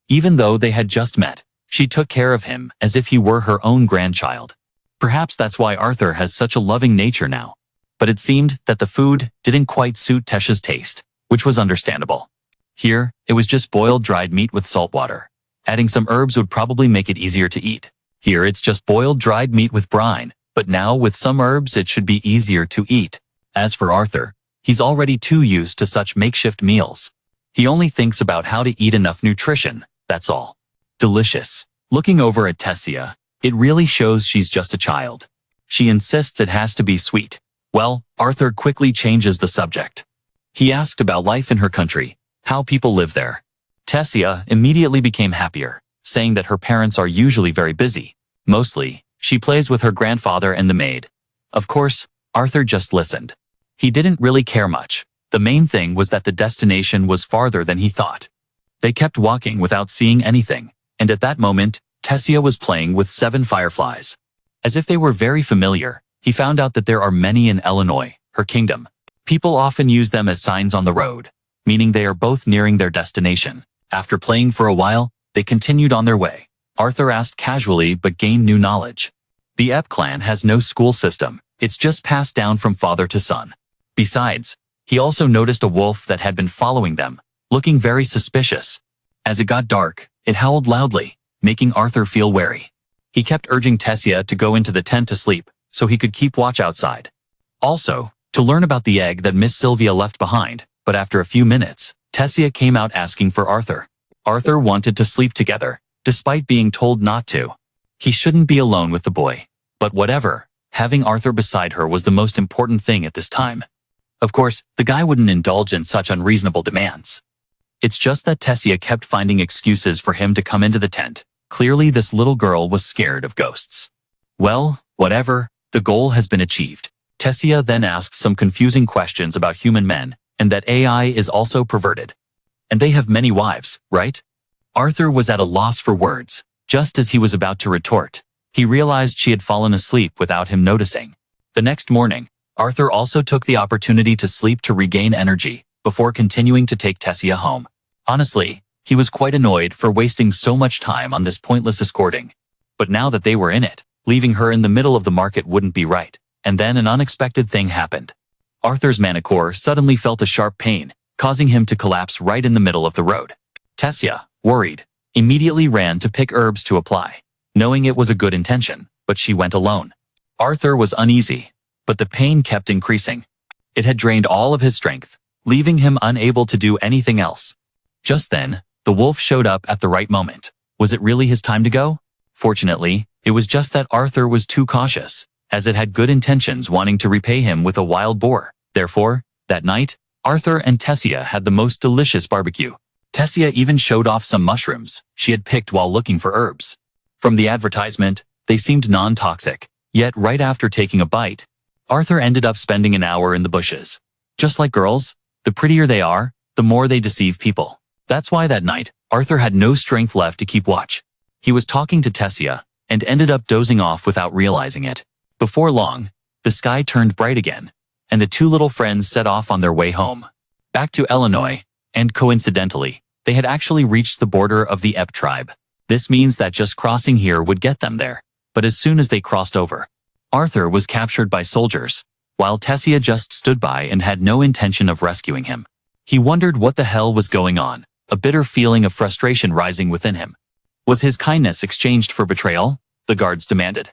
Even though they had just met, she took care of him as if he were her own grandchild. Perhaps that's why Arthur has such a loving nature now. But it seemed that the food didn't quite suit Tessia's taste, which was understandable. Here, it was just boiled dried meat with salt water. Adding some herbs would probably make it easier to eat. Here it's just boiled dried meat with brine, but now with some herbs it should be easier to eat. As for Arthur, he's already too used to such makeshift meals. He only thinks about how to eat enough nutrition, that's all. Delicious. Looking over at Tessia, it really shows she's just a child. She insists it has to be sweet. Well, Arthur quickly changes the subject. He asked about life in her country, how people live there. Tessia immediately became happier, saying that her parents are usually very busy. Mostly, she plays with her grandfather and the maid. Of course, Arthur just listened. He didn't really care much. The main thing was that the destination was farther than he thought. They kept walking without seeing anything, and at that moment, Tessia was playing with 7 fireflies. As if they were very familiar, he found out that there are many in Illinois, her kingdom. People often use them as signs on the road, meaning they are both nearing their destination. After playing for a while, they continued on their way. Arthur asked casually but gained new knowledge. The Ep clan has no school system, it's just passed down from father to son. Besides, he also noticed a wolf that had been following them, looking very suspicious. As it got dark, it howled loudly, making Arthur feel wary. He kept urging Tessia to go into the tent to sleep, so he could keep watch outside. Also, to learn about the egg that Miss Sylvia left behind, but after a few minutes, Tessia came out asking for Arthur. Arthur wanted to sleep together, despite being told not to. He shouldn't be alone with the boy. But whatever, having Arthur beside her was the most important thing at this time. Of course, the guy wouldn't indulge in such unreasonable demands. It's just that Tessia kept finding excuses for him to come into the tent. Clearly this little girl was scared of ghosts. Well, whatever, the goal has been achieved. Tessia then asked some confusing questions about human men, and that AI is also perverted. And they have many wives, right? Arthur was at a loss for words. Just as he was about to retort, he realized she had fallen asleep without him noticing. The next morning, Arthur also took the opportunity to sleep to regain energy, before continuing to take Tessia home. Honestly, he was quite annoyed for wasting so much time on this pointless escorting. But now that they were in it, leaving her in the middle of the market wouldn't be right. And then an unexpected thing happened. Arthur's manicure suddenly felt a sharp pain, causing him to collapse right in the middle of the road. Tessia, worried, immediately ran to pick herbs to apply, knowing it was a good intention, but she went alone. Arthur was uneasy, but the pain kept increasing. It had drained all of his strength, leaving him unable to do anything else. Just then, the wolf showed up at the right moment. Was it really his time to go? Fortunately, it was just that Arthur was too cautious, as it had good intentions wanting to repay him with a wild boar. Therefore, that night, Arthur and Tessia had the most delicious barbecue. Tessia even showed off some mushrooms she had picked while looking for herbs. From the advertisement, they seemed non-toxic, yet right after taking a bite, Arthur ended up spending an hour in the bushes. Just like girls, the prettier they are, the more they deceive people. That's why that night, Arthur had no strength left to keep watch. He was talking to Tessia, and ended up dozing off without realizing it. Before long, the sky turned bright again, and the two little friends set off on their way home. Back to Illinois, and coincidentally, they had actually reached the border of the Ep tribe. This means that just crossing here would get them there. But as soon as they crossed over, Arthur was captured by soldiers, while Tessia just stood by and had no intention of rescuing him. He wondered what the hell was going on, a bitter feeling of frustration rising within him. Was his kindness exchanged for betrayal? The guards demanded.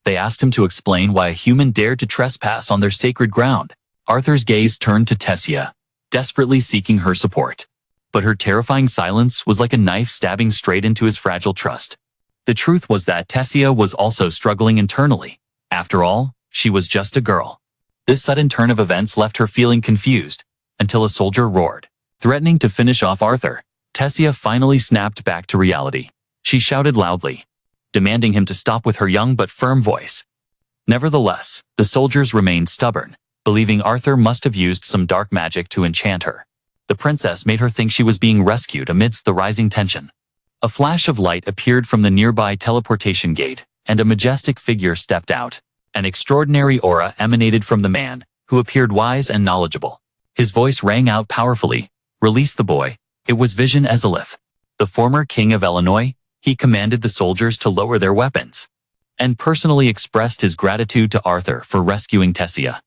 They asked him to explain why a human dared to trespass on their sacred ground. Arthur's gaze turned to Tessia, desperately seeking her support. But her terrifying silence was like a knife stabbing straight into his fragile trust. The truth was that Tessia was also struggling internally. After all, she was just a girl. This sudden turn of events left her feeling confused, until a soldier roared, threatening to finish off Arthur. Tessia finally snapped back to reality. She shouted loudly, demanding him to stop with her young but firm voice. Nevertheless, the soldiers remained stubborn, believing Arthur must have used some dark magic to enchant her. The princess made her think she was being rescued amidst the rising tension. A flash of light appeared from the nearby teleportation gate, and a majestic figure stepped out. An extraordinary aura emanated from the man, who appeared wise and knowledgeable. His voice rang out powerfully. Release the boy. It was Vision Ezzelith, the former king of Illinois. He commanded the soldiers to lower their weapons, and personally expressed his gratitude to Arthur for rescuing Tessia.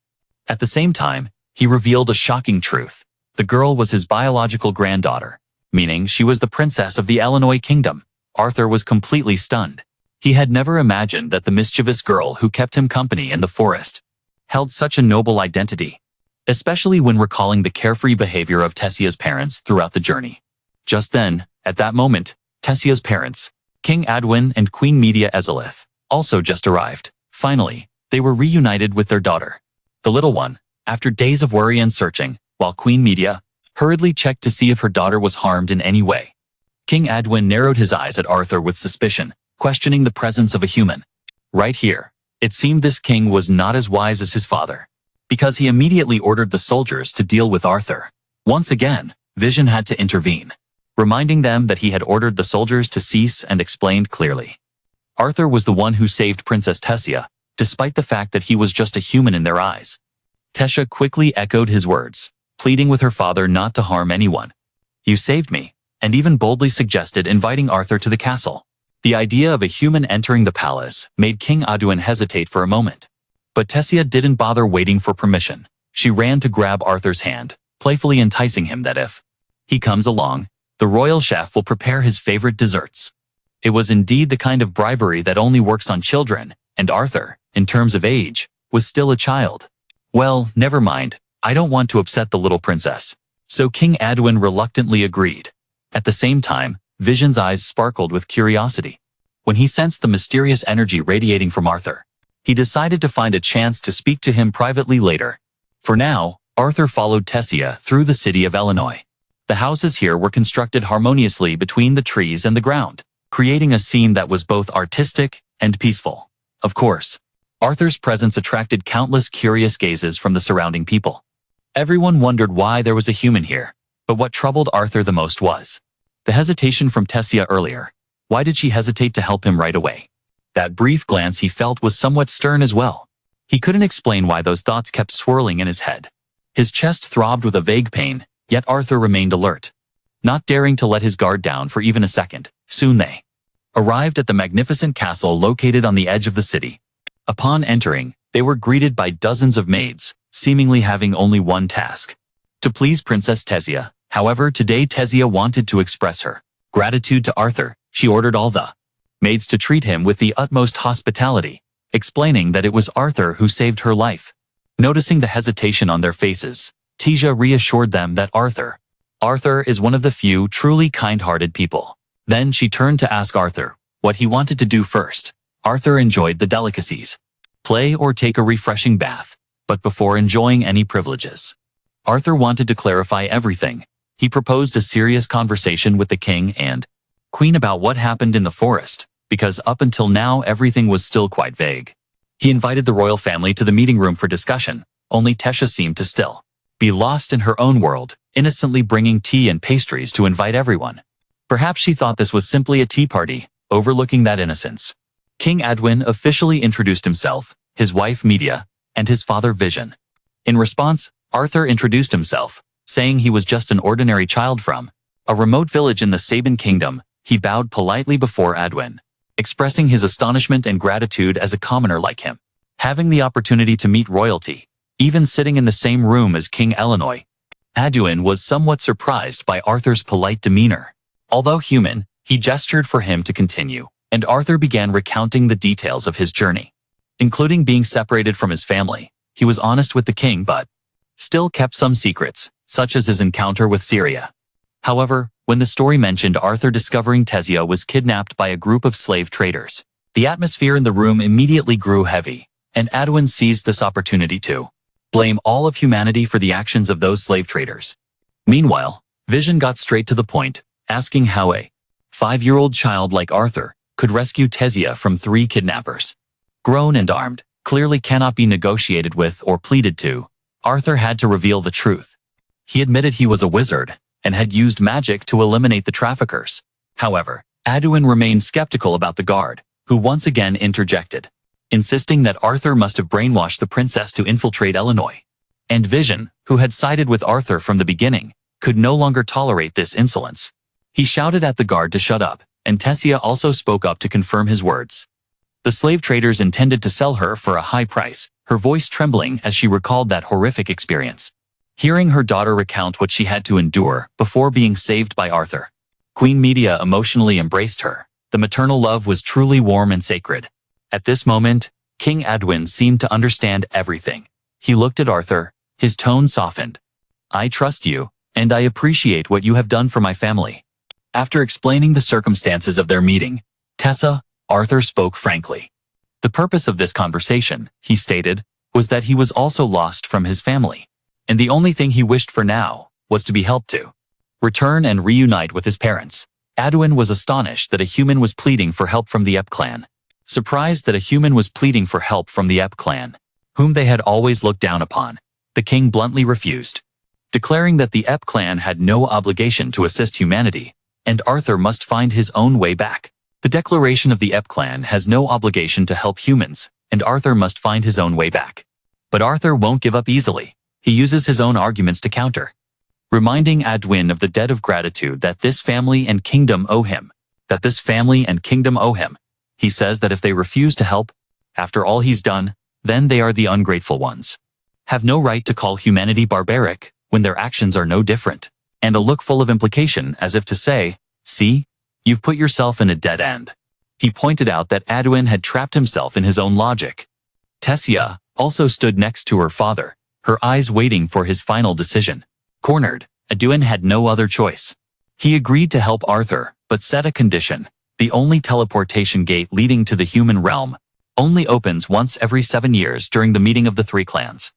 At the same time, he revealed a shocking truth. The girl was his biological granddaughter, meaning she was the princess of the Illinois kingdom. Arthur was completely stunned. He had never imagined that the mischievous girl who kept him company in the forest held such a noble identity, especially when recalling the carefree behavior of Tessia's parents throughout the journey. Just then, at that moment, Tessia's parents, King Adwin and Queen Media Ezzelith, also just arrived. Finally, they were reunited with their daughter. The little one, after days of worry and searching, while Queen Media hurriedly checked to see if her daughter was harmed in any way. King Adwin narrowed his eyes at Arthur with suspicion, questioning the presence of a human. Right here, it seemed this king was not as wise as his father, because he immediately ordered the soldiers to deal with Arthur. Once again, Vision had to intervene, reminding them that he had ordered the soldiers to cease and explained clearly. Arthur was the one who saved Princess Tessia, despite the fact that he was just a human in their eyes. Tessia quickly echoed his words, pleading with her father not to harm anyone. "You saved me," and even boldly suggested inviting Arthur to the castle. The idea of a human entering the palace made King Adwin hesitate for a moment. But Tessia didn't bother waiting for permission. She ran to grab Arthur's hand, playfully enticing him that if he comes along, the royal chef will prepare his favorite desserts. It was indeed the kind of bribery that only works on children, and Arthur, in terms of age, was still a child. "Well, never mind, I don't want to upset the little princess." So King Adwin reluctantly agreed. At the same time, Vision's eyes sparkled with curiosity. When he sensed the mysterious energy radiating from Arthur, he decided to find a chance to speak to him privately later. For now, Arthur followed Tessia through the city of Illinois. The houses here were constructed harmoniously between the trees and the ground, creating a scene that was both artistic and peaceful. Of course, Arthur's presence attracted countless curious gazes from the surrounding people. Everyone wondered why there was a human here, but what troubled Arthur the most was the hesitation from Tessia earlier. Why did she hesitate to help him right away? That brief glance he felt was somewhat stern as well. He couldn't explain why those thoughts kept swirling in his head. His chest throbbed with a vague pain, yet Arthur remained alert, not daring to let his guard down for even a second. Soon they arrived at the magnificent castle located on the edge of the city. Upon entering, they were greeted by dozens of maids, seemingly having only one task: to please Princess Tessia. However, today Tessia wanted to express her gratitude to Arthur. She ordered all the maids to treat him with the utmost hospitality, explaining that it was Arthur who saved her life. Noticing the hesitation on their faces, Tessia reassured them that Arthur is one of the few truly kind-hearted people. Then she turned to ask Arthur what he wanted to do first. Arthur enjoyed the delicacies, play or take a refreshing bath, but before enjoying any privileges, Arthur wanted to clarify everything. He proposed a serious conversation with the king and queen about what happened in the forest, because up until now everything was still quite vague. He invited the royal family to the meeting room for discussion, only Tessia seemed to still be lost in her own world, innocently bringing tea and pastries to invite everyone. Perhaps she thought this was simply a tea party, overlooking that innocence. King Adwin officially introduced himself, his wife Media, and his father Vision. In response, Arthur introduced himself, saying he was just an ordinary child from a remote village in the Sabin kingdom. He bowed politely before Adwin, expressing his astonishment and gratitude as a commoner like him, having the opportunity to meet royalty, even sitting in the same room as King Illinois. Adwin was somewhat surprised by Arthur's polite demeanor. Although human, he gestured for him to continue, and Arthur began recounting the details of his journey, including being separated from his family. He was honest with the king but still kept some secrets, such as his encounter with Syria. However, when the story mentioned Arthur discovering Tessia was kidnapped by a group of slave traders, the atmosphere in the room immediately grew heavy, and Adwin seized this opportunity to blame all of humanity for the actions of those slave traders. Meanwhile, Vision got straight to the point, asking how a 5-year-old child like Arthur could rescue Tessia from 3 kidnappers. Grown and armed, clearly cannot be negotiated with or pleaded to. Arthur had to reveal the truth. He admitted he was a wizard and had used magic to eliminate the traffickers. However, Adwin remained skeptical about the guard, who once again interjected, insisting that Arthur must have brainwashed the princess to infiltrate Illinois. And Vision, who had sided with Arthur from the beginning, could no longer tolerate this insolence. He shouted at the guard to shut up, and Tessia also spoke up to confirm his words. The slave traders intended to sell her for a high price, her voice trembling as she recalled that horrific experience. Hearing her daughter recount what she had to endure before being saved by Arthur, Queen Media emotionally embraced her. The maternal love was truly warm and sacred. At this moment, King Adwin seemed to understand everything. He looked at Arthur, his tone softened. "I trust you, and I appreciate what you have done for my family." After explaining the circumstances of their meeting, Arthur spoke frankly. The purpose of this conversation, he stated, was that he was also lost from his family. And the only thing he wished for now was to be helped to return and reunite with his parents. Aduin was astonished that a human was pleading for help from the Ep clan. Surprised that a human was pleading for help from the Ep clan, whom they had always looked down upon, the king bluntly refused, declaring that the Ep clan had no obligation to assist humanity, and Arthur must find his own way back. The declaration of the Ep clan has no obligation to help humans, and Arthur must find his own way back. But Arthur won't give up easily. He uses his own arguments to counter, reminding Aduin of the debt of gratitude that this family and kingdom owe him. He says that if they refuse to help, after all he's done, then they are the ungrateful ones. Have no right to call humanity barbaric when their actions are no different, and a look full of implication as if to say, see, you've put yourself in a dead end. He pointed out that Aduin had trapped himself in his own logic. Tessia also stood next to her father, her eyes waiting for his final decision. Cornered, Aduin had no other choice. He agreed to help Arthur, but set a condition. The only teleportation gate leading to the human realm only opens once every 7 years during the meeting of the 3 clans.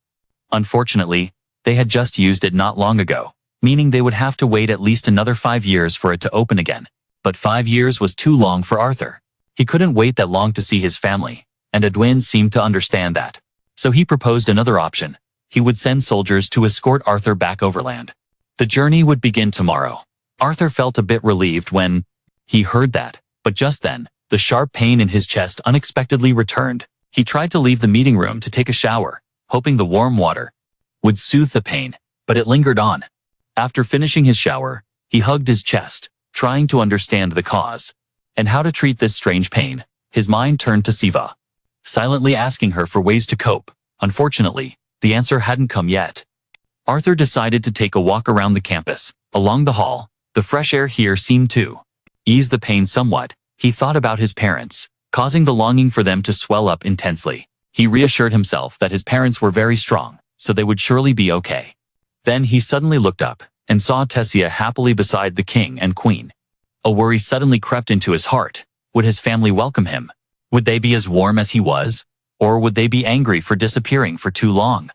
Unfortunately, they had just used it not long ago, meaning they would have to wait at least another 5 years for it to open again. But 5 years was too long for Arthur. He couldn't wait that long to see his family, and Aduin seemed to understand that. So he proposed another option. He would send soldiers to escort Arthur back overland. The journey would begin tomorrow. Arthur felt a bit relieved when he heard that, but just then, the sharp pain in his chest unexpectedly returned. He tried to leave the meeting room to take a shower, hoping the warm water would soothe the pain, but it lingered on. After finishing his shower, he hugged his chest, trying to understand the cause and how to treat this strange pain. His mind turned to Siva, silently asking her for ways to cope. Unfortunately, the answer hadn't come yet. Arthur decided to take a walk around the campus. Along the hall, the fresh air here seemed to ease the pain somewhat. He thought about his parents, causing the longing for them to swell up intensely. He reassured himself that his parents were very strong, so they would surely be okay. Then he suddenly looked up and saw Tessia happily beside the king and queen. A worry suddenly crept into his heart. Would his family welcome him? Would they be as warm as he was? Or would they be angry for disappearing for too long?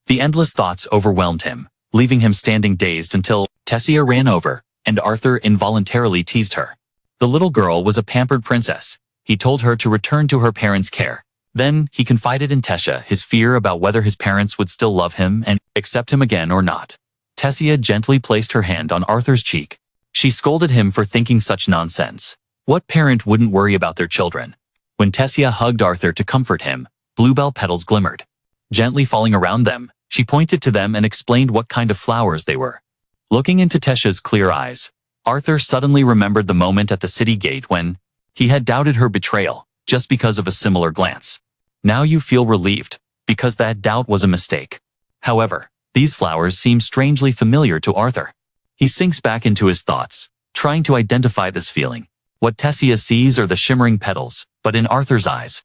The endless thoughts overwhelmed him, leaving him standing dazed until Tessia ran over, and Arthur involuntarily teased her. The little girl was a pampered princess. He told her to return to her parents' care. Then, he confided in Tessia his fear about whether his parents would still love him and accept him again or not. Tessia gently placed her hand on Arthur's cheek. She scolded him for thinking such nonsense. What parent wouldn't worry about their children? When Tessia hugged Arthur to comfort him, bluebell petals glimmered. Gently falling around them, she pointed to them and explained what kind of flowers they were. Looking into Tessia's clear eyes, Arthur suddenly remembered the moment at the city gate when he had doubted her betrayal, just because of a similar glance. Now you feel relieved, because that doubt was a mistake. However, these flowers seem strangely familiar to Arthur. He sinks back into his thoughts, trying to identify this feeling. What Tessia sees are the shimmering petals, but in Arthur's eyes,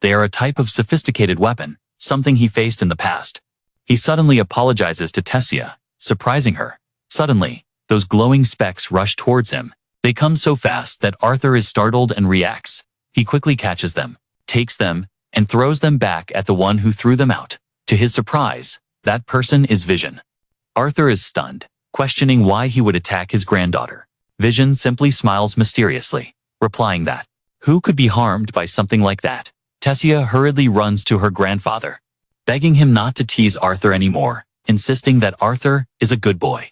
they are a type of sophisticated weapon, something he faced in the past. He suddenly apologizes to Tessia, surprising her. Suddenly, those glowing specks rush towards him. They come so fast that Arthur is startled and reacts. He quickly catches them, takes them, and throws them back at the one who threw them out. To his surprise, that person is Vision. Arthur is stunned, questioning why he would attack his granddaughter. Vision simply smiles mysteriously, replying that, who could be harmed by something like that? Tessia hurriedly runs to her grandfather, begging him not to tease Arthur anymore, insisting that Arthur is a good boy.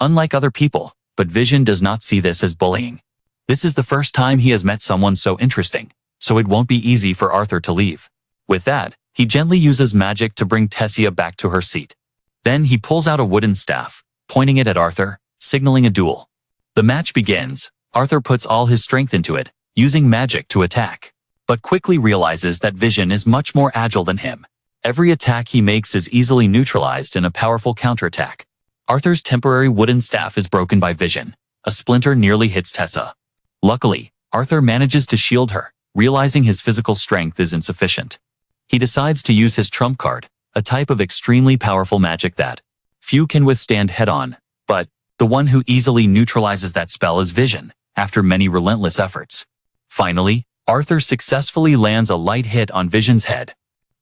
Unlike other people, but Vision does not see this as bullying. This is the first time he has met someone so interesting, so it won't be easy for Arthur to leave. With that, he gently uses magic to bring Tessia back to her seat. Then he pulls out a wooden staff, pointing it at Arthur, signaling a duel. The match begins. Arthur puts all his strength into it, using magic to attack, but quickly realizes that Vision is much more agile than him. Every attack he makes is easily neutralized in a powerful counterattack. Arthur's temporary wooden staff is broken by Vision. A splinter nearly hits Tessa. Luckily, Arthur manages to shield her, realizing his physical strength is insufficient. He decides to use his trump card, a type of extremely powerful magic that few can withstand head-on, but the one who easily neutralizes that spell is Vision, after many relentless efforts. Finally, Arthur successfully lands a light hit on Vision's head.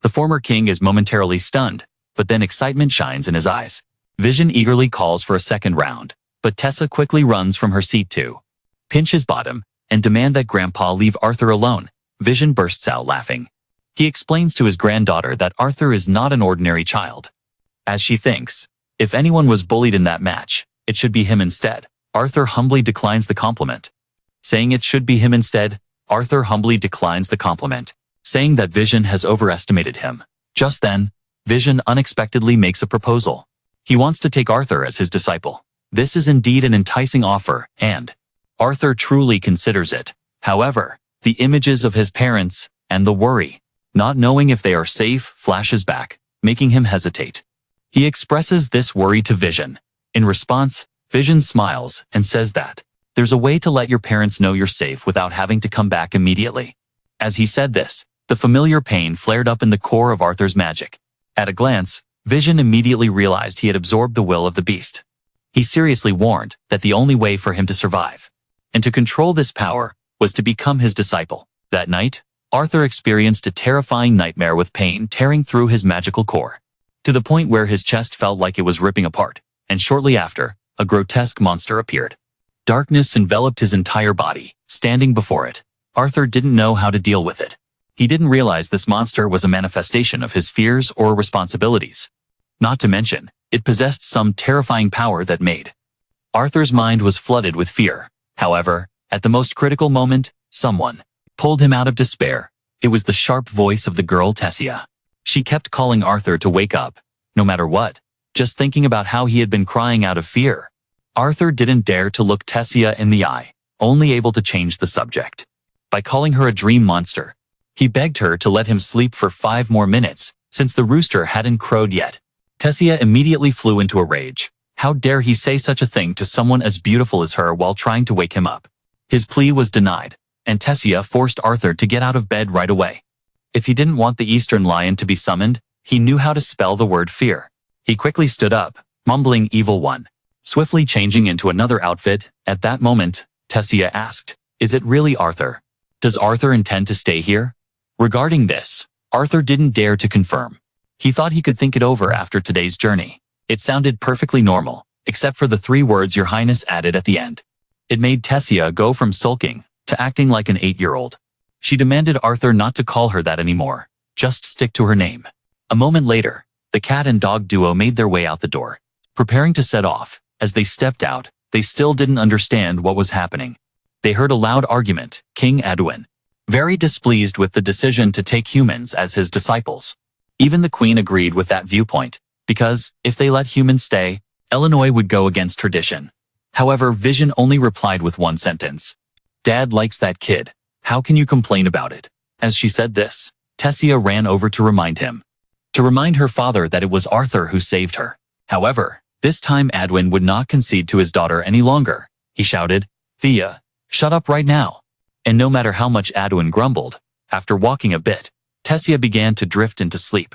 The former king is momentarily stunned, but then excitement shines in his eyes. Vision eagerly calls for a second round, but Tessa quickly runs from her seat to pinch his bottom and demand that Grandpa leave Arthur alone. Vision bursts out laughing. He explains to his granddaughter that Arthur is not an ordinary child. As she thinks, if anyone was bullied in that match, it should be him instead. Arthur humbly declines the compliment. Saying it should be him instead, Arthur humbly declines the compliment, saying that Vision has overestimated him. Just then, Vision unexpectedly makes a proposal. He wants to take Arthur as his disciple. This is indeed an enticing offer, and Arthur truly considers it. However, the images of his parents and the worry, not knowing if they are safe, flashes back, making him hesitate. He expresses this worry to Vision. In response, Vision smiles and says that there's a way to let your parents know you're safe without having to come back immediately. As he said this, the familiar pain flared up in the core of Arthur's magic. At a glance, Vision immediately realized he had absorbed the will of the beast. He seriously warned that the only way for him to survive and to control this power was to become his disciple. That night, Arthur experienced a terrifying nightmare with pain tearing through his magical core, to the point where his chest felt like it was ripping apart, and shortly after, a grotesque monster appeared. Darkness enveloped his entire body. Standing before it, Arthur didn't know how to deal with it. He didn't realize this monster was a manifestation of his fears or responsibilities. Not to mention, it possessed some terrifying power that made Arthur's mind was flooded with fear. However, at the most critical moment, someone pulled him out of despair. It was the sharp voice of the girl Tessia. She kept calling Arthur to wake up, no matter what, just thinking about how he had been crying out of fear. Arthur didn't dare to look Tessia in the eye, only able to change the subject by calling her a dream monster. He begged her to let him sleep for 5 more minutes, since the rooster hadn't crowed yet. Tessia immediately flew into a rage. How dare he say such a thing to someone as beautiful as her while trying to wake him up? His plea was denied, and Tessia forced Arthur to get out of bed right away. If he didn't want the Eastern Lion to be summoned, he knew how to spell the word fear. He quickly stood up, mumbling Evil One, swiftly changing into another outfit. At that moment, Tessia asked, "Is it really Arthur? Does Arthur intend to stay here?" Regarding this, Arthur didn't dare to confirm. He thought he could think it over after today's journey. It sounded perfectly normal, except for the 3 words Your Highness added at the end. It made Tessia go from sulking to acting like an 8-year-old. She demanded Arthur not to call her that anymore, just stick to her name. A moment later, the cat and dog duo made their way out the door, preparing to set off. As they stepped out, they still didn't understand what was happening. They heard a loud argument. King Edwin, very displeased with the decision to take humans as his disciples. Even the queen agreed with that viewpoint, because, if they let humans stay, Illinois would go against tradition. However, Vision only replied with one sentence. "Dad likes that kid. How can you complain about it?" As she said this, Tessia ran over to remind her father that it was Arthur who saved her. However, this time Edwin would not concede to his daughter any longer. He shouted, "Thea, shut up right now." And no matter how much Edwin grumbled, after walking a bit, Tessia began to drift into sleep.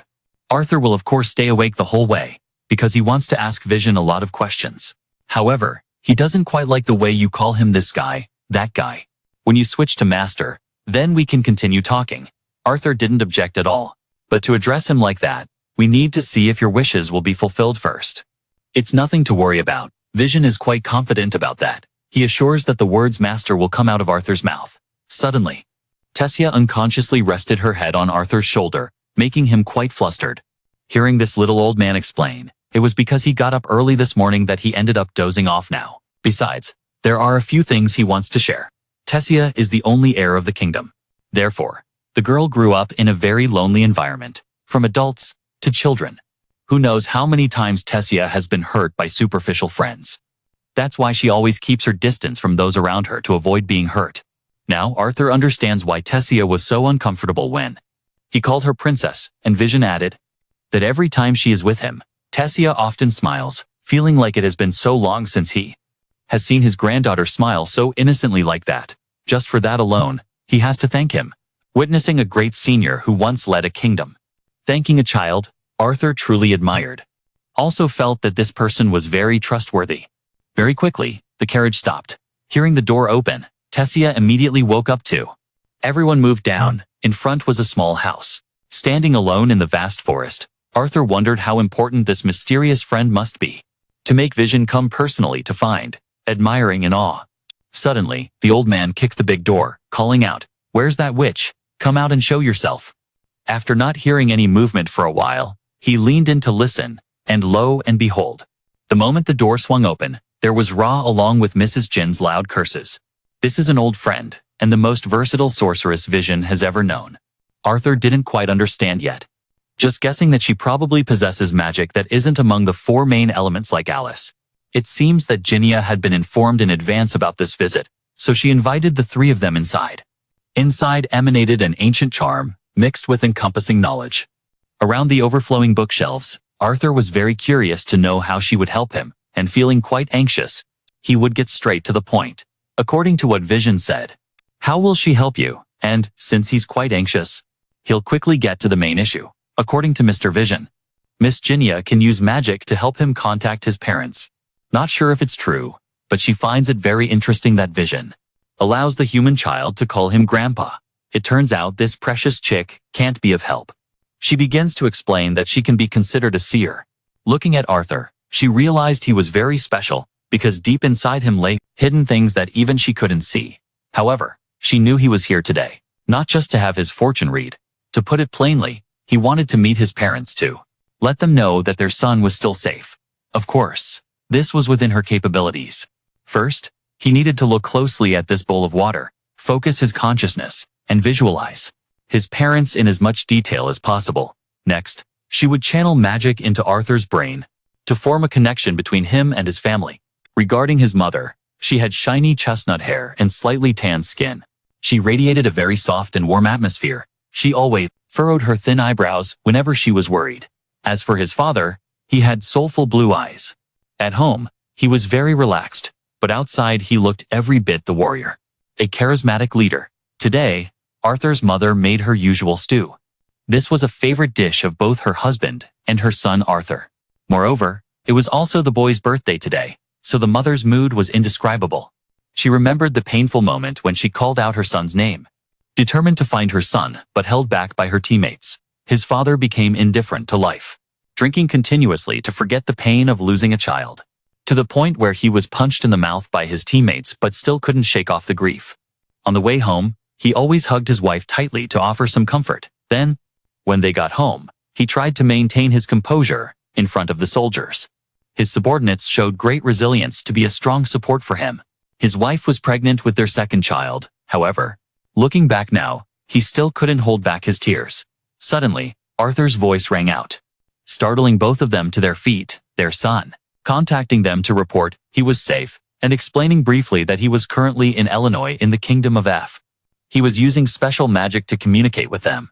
Arthur will of course stay awake the whole way, because he wants to ask Vision a lot of questions. However, he doesn't quite like the way you call him this guy, that guy. When you switch to master, then we can continue talking. Arthur didn't object at all. But to address him like that, we need to see if your wishes will be fulfilled first. It's nothing to worry about. Vision is quite confident about that. He assures that the words master will come out of Arthur's mouth. Suddenly, Tessia unconsciously rested her head on Arthur's shoulder, making him quite flustered. Hearing this little old man explain, it was because he got up early this morning that he ended up dozing off now. Besides, there are a few things he wants to share. Tessia is the only heir of the kingdom. Therefore, the girl grew up in a very lonely environment, from adults to children. Who knows how many times Tessia has been hurt by superficial friends. That's why she always keeps her distance from those around her to avoid being hurt. Now Arthur understands why Tessia was so uncomfortable when he called her princess, and Vision added that every time she is with him, Tessia often smiles, feeling like it has been so long since he has seen his granddaughter smile so innocently like that. Just for that alone, he has to thank him. Witnessing a great senior who once led a kingdom, thanking a child, Arthur truly admired. Also felt that this person was very trustworthy. Very quickly, the carriage stopped. Hearing the door open, Tessia immediately woke up too. Everyone moved down. In front was a small house. Standing alone in the vast forest, Arthur wondered how important this mysterious friend must be. To make Vision come personally to find, admiring in awe. Suddenly, the old man kicked the big door, calling out, "Where's that witch? Come out and show yourself." After not hearing any movement for a while, he leaned in to listen, and lo and behold. The moment the door swung open, there was Ra along with Mrs. Jin's loud curses. This is an old friend, and the most versatile sorceress Vision has ever known. Arthur didn't quite understand yet. Just guessing that she probably possesses magic that isn't among the 4 main elements like Alice. It seems that Jinia had been informed in advance about this visit, so she invited the 3 of them inside. Inside emanated an ancient charm, mixed with encompassing knowledge. Around the overflowing bookshelves, Arthur was very curious to know how she would help him, and feeling quite anxious, he would get straight to the point. According to what Vision said, how will she help you? And, since he's quite anxious, he'll quickly get to the main issue. According to Mr. Vision, Miss Jinia can use magic to help him contact his parents. Not sure if it's true, but she finds it very interesting that Vision allows the human child to call him Grandpa. It turns out this precious chick can't be of help. She begins to explain that she can be considered a seer. Looking at Arthur, she realized he was very special, because deep inside him lay hidden things that even she couldn't see. However, she knew he was here today, not just to have his fortune read. To put it plainly, he wanted to meet his parents too. Let them know that their son was still safe. Of course, this was within her capabilities. First, he needed to look closely at this bowl of water, focus his consciousness, and visualize his parents in as much detail as possible. Next, she would channel magic into Arthur's brain to form a connection between him and his family. Regarding his mother, she had shiny chestnut hair and slightly tanned skin. She radiated a very soft and warm atmosphere. She always furrowed her thin eyebrows whenever she was worried. As for his father, he had soulful blue eyes. At home, he was very relaxed, but outside he looked every bit the warrior. A charismatic leader. Today, Arthur's mother made her usual stew. This was a favorite dish of both her husband and her son Arthur. Moreover, it was also the boy's birthday today, so the mother's mood was indescribable. She remembered the painful moment when she called out her son's name. Determined to find her son, but held back by her teammates, his father became indifferent to life, drinking continuously to forget the pain of losing a child. To the point where he was punched in the mouth by his teammates but still couldn't shake off the grief. On the way home, he always hugged his wife tightly to offer some comfort. Then, when they got home, he tried to maintain his composure in front of the soldiers. His subordinates showed great resilience to be a strong support for him. His wife was pregnant with their second child, however. Looking back now, he still couldn't hold back his tears. Suddenly, Arthur's voice rang out, startling both of them to their feet, their son, contacting them to report he was safe, and explaining briefly that he was currently in Illinois in the Kingdom of F. He was using special magic to communicate with them.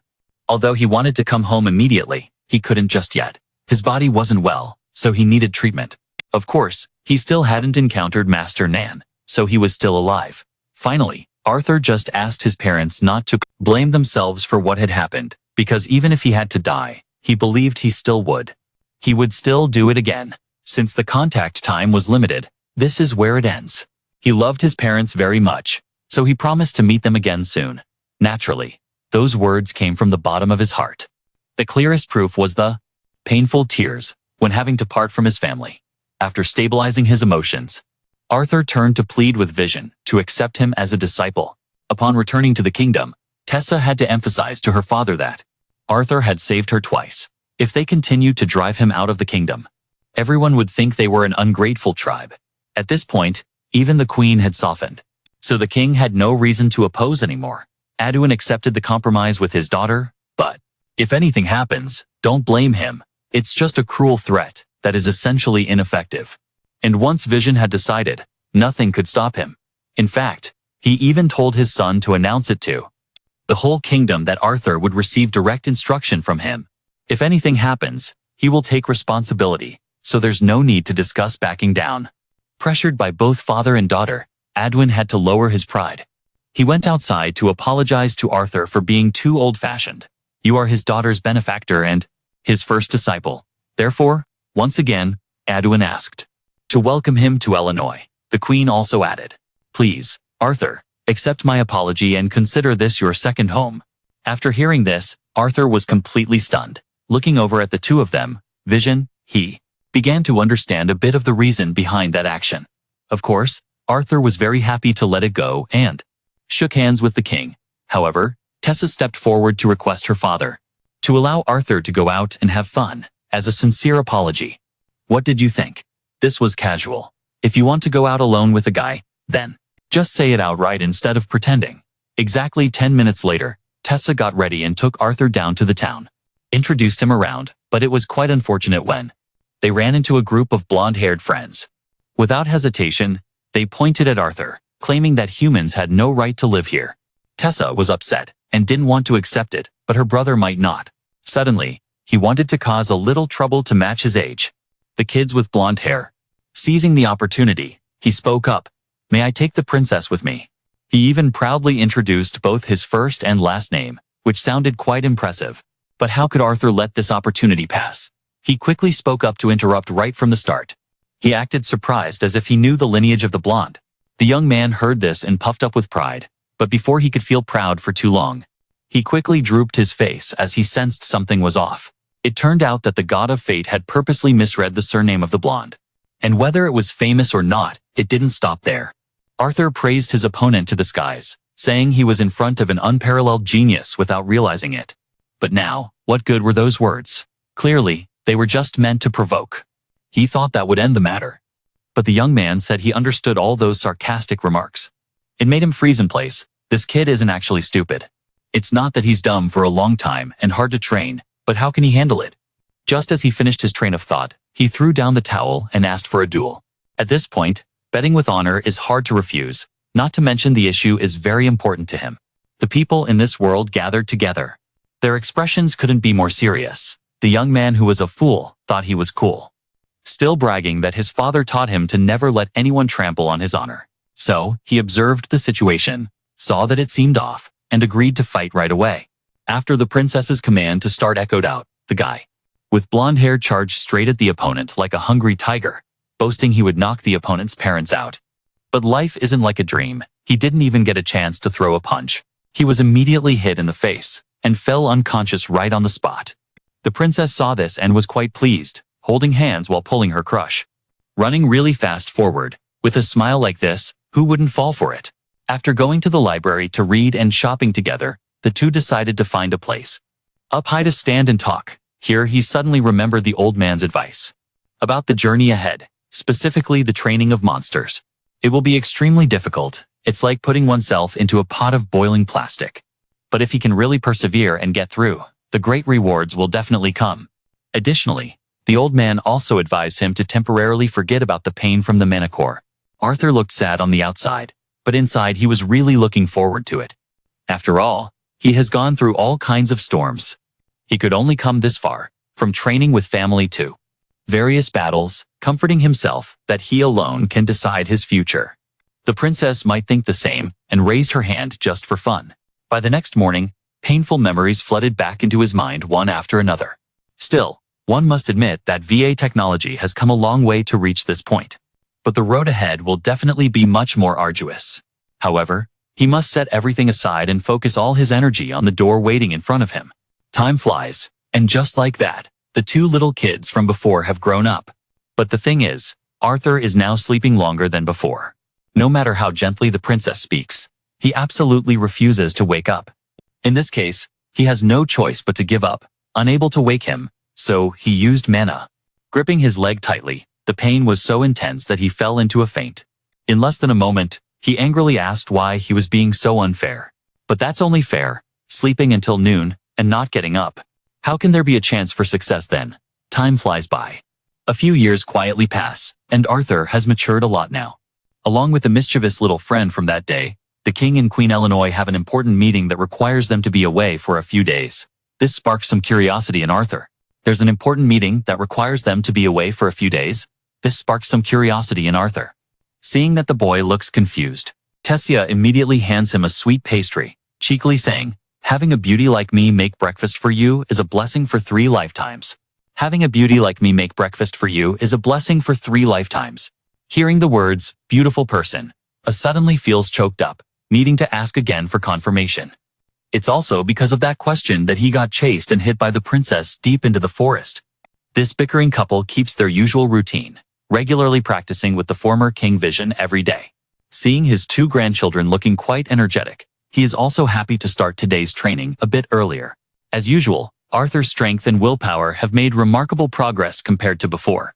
Although he wanted to come home immediately, he couldn't just yet. His body wasn't well, so he needed treatment. Of course, he still hadn't encountered Master Nan, so he was still alive. Finally, Arthur just asked his parents not to blame themselves for what had happened, because even if he had to die, he believed he still would. He would still do it again. Since the contact time was limited, this is where it ends. He loved his parents very much, so he promised to meet them again soon. Naturally, those words came from the bottom of his heart. The clearest proof was the painful tears when having to part from his family. After stabilizing his emotions, Arthur turned to plead with Vision to accept him as a disciple. Upon returning to the kingdom, Tessa had to emphasize to her father that Arthur had saved her twice. If they continued to drive him out of the kingdom, everyone would think they were an ungrateful tribe. At this point, even the queen had softened. So the king had no reason to oppose anymore. Aduin accepted the compromise with his daughter, but if anything happens, don't blame him. It's just a cruel threat that is essentially ineffective. And once Vision had decided, nothing could stop him. In fact, he even told his son to announce it to the whole kingdom that Arthur would receive direct instruction from him. If anything happens, he will take responsibility, so there's no need to discuss backing down. Pressured by both father and daughter, Aduin had to lower his pride. He went outside to apologize to Arthur for being too old-fashioned. You are his daughter's benefactor and his first disciple. Therefore, once again, Aduin asked to welcome him to Illinois. The queen also added, "Please, Arthur, accept my apology and consider this your second home." After hearing this, Arthur was completely stunned. Looking over at the two of them, Vision, he began to understand a bit of the reason behind that action. Of course, Arthur was very happy to let it go and shook hands with the king. However, Tessa stepped forward to request her father to allow Arthur to go out and have fun, as a sincere apology. What did you think? This was casual. If you want to go out alone with a guy, then just say it outright instead of pretending. Exactly 10 minutes later, Tessa got ready and took Arthur down to the town. Introduced him around, but it was quite unfortunate when they ran into a group of blonde-haired friends. Without hesitation, they pointed at Arthur, claiming that humans had no right to live here. Tessa was upset and didn't want to accept it, but her brother might not. Suddenly, he wanted to cause a little trouble to match his age. The kids with blonde hair. Seizing the opportunity, he spoke up. May I take the princess with me? He even proudly introduced both his first and last name, which sounded quite impressive. But how could Arthur let this opportunity pass? He quickly spoke up to interrupt right from the start. He acted surprised as if he knew the lineage of the blonde. The young man heard this and puffed up with pride, but before he could feel proud for too long, he quickly drooped his face as he sensed something was off. It turned out that the god of fate had purposely misread the surname of the blonde. And whether it was famous or not, it didn't stop there. Arthur praised his opponent to the skies, saying he was in front of an unparalleled genius without realizing it. But now, what good were those words? Clearly, they were just meant to provoke. He thought that would end the matter. But the young man said he understood all those sarcastic remarks. It made him freeze in place. This kid isn't actually stupid. It's not that he's dumb for a long time and hard to train, but how can he handle it? Just as he finished his train of thought, he threw down the towel and asked for a duel. At this point, betting with honor is hard to refuse, not to mention the issue is very important to him. The people in this world gathered together. Their expressions couldn't be more serious. The young man who was a fool thought he was cool, still bragging that his father taught him to never let anyone trample on his honor. So, he observed the situation, saw that it seemed off, and agreed to fight right away. After the princess's command to start echoed out, the guy with blonde hair charged straight at the opponent like a hungry tiger, boasting he would knock the opponent's parents out. But life isn't like a dream. He didn't even get a chance to throw a punch. He was immediately hit in the face and fell unconscious right on the spot. The princess saw this and was quite pleased, holding hands while pulling her crush. Running really fast forward, with a smile like this, who wouldn't fall for it? After going to the library to read and shopping together, the two decided to find a place up high to stand and talk. Here he suddenly remembered the old man's advice about the journey ahead, specifically the training of monsters. It will be extremely difficult. It's like putting oneself into a pot of boiling plastic. But if he can really persevere and get through, the great rewards will definitely come. Additionally, the old man also advised him to temporarily forget about the pain from the manicure. Arthur looked sad on the outside, but inside he was really looking forward to it. After all, he has gone through all kinds of storms. He could only come this far, from training with family to various battles, comforting himself that he alone can decide his future. The princess might think the same and raised her hand just for fun. By the next morning, painful memories flooded back into his mind one after another. Still, one must admit that VA technology has come a long way to reach this point. But the road ahead will definitely be much more arduous. However, he must set everything aside and focus all his energy on the door waiting in front of him. Time flies, and just like that, the two little kids from before have grown up. But the thing is, Arthur is now sleeping longer than before. No matter how gently the princess speaks, he absolutely refuses to wake up. In this case, he has no choice but to give up, unable to wake him, so he used mana. Gripping his leg tightly, the pain was so intense that he fell into a faint. In less than a moment, he angrily asked why he was being so unfair. But that's only fair, sleeping until noon, and not getting up. How can there be a chance for success then? Time flies by. A few years quietly pass, and Arthur has matured a lot now. Along with the mischievous little friend from that day, the King and Queen Illinois have an important meeting that requires them to be away for a few days. This sparks some curiosity in Arthur. There's an important meeting that requires them to be away for a few days. This sparks some curiosity in Arthur. Seeing that the boy looks confused, Tessia immediately hands him a sweet pastry, cheekily saying, "Having a beauty like me make breakfast for you is a blessing for 3 lifetimes. Having a beauty like me make breakfast for you is a blessing for 3 lifetimes." Hearing the words, beautiful person, suddenly feels choked up, needing to ask again for confirmation. It's also because of that question that he got chased and hit by the princess deep into the forest. This bickering couple keeps their usual routine, regularly practicing with the former King Vision every day. Seeing his 2 grandchildren looking quite energetic, he is also happy to start today's training a bit earlier. As usual, Arthur's strength and willpower have made remarkable progress compared to before.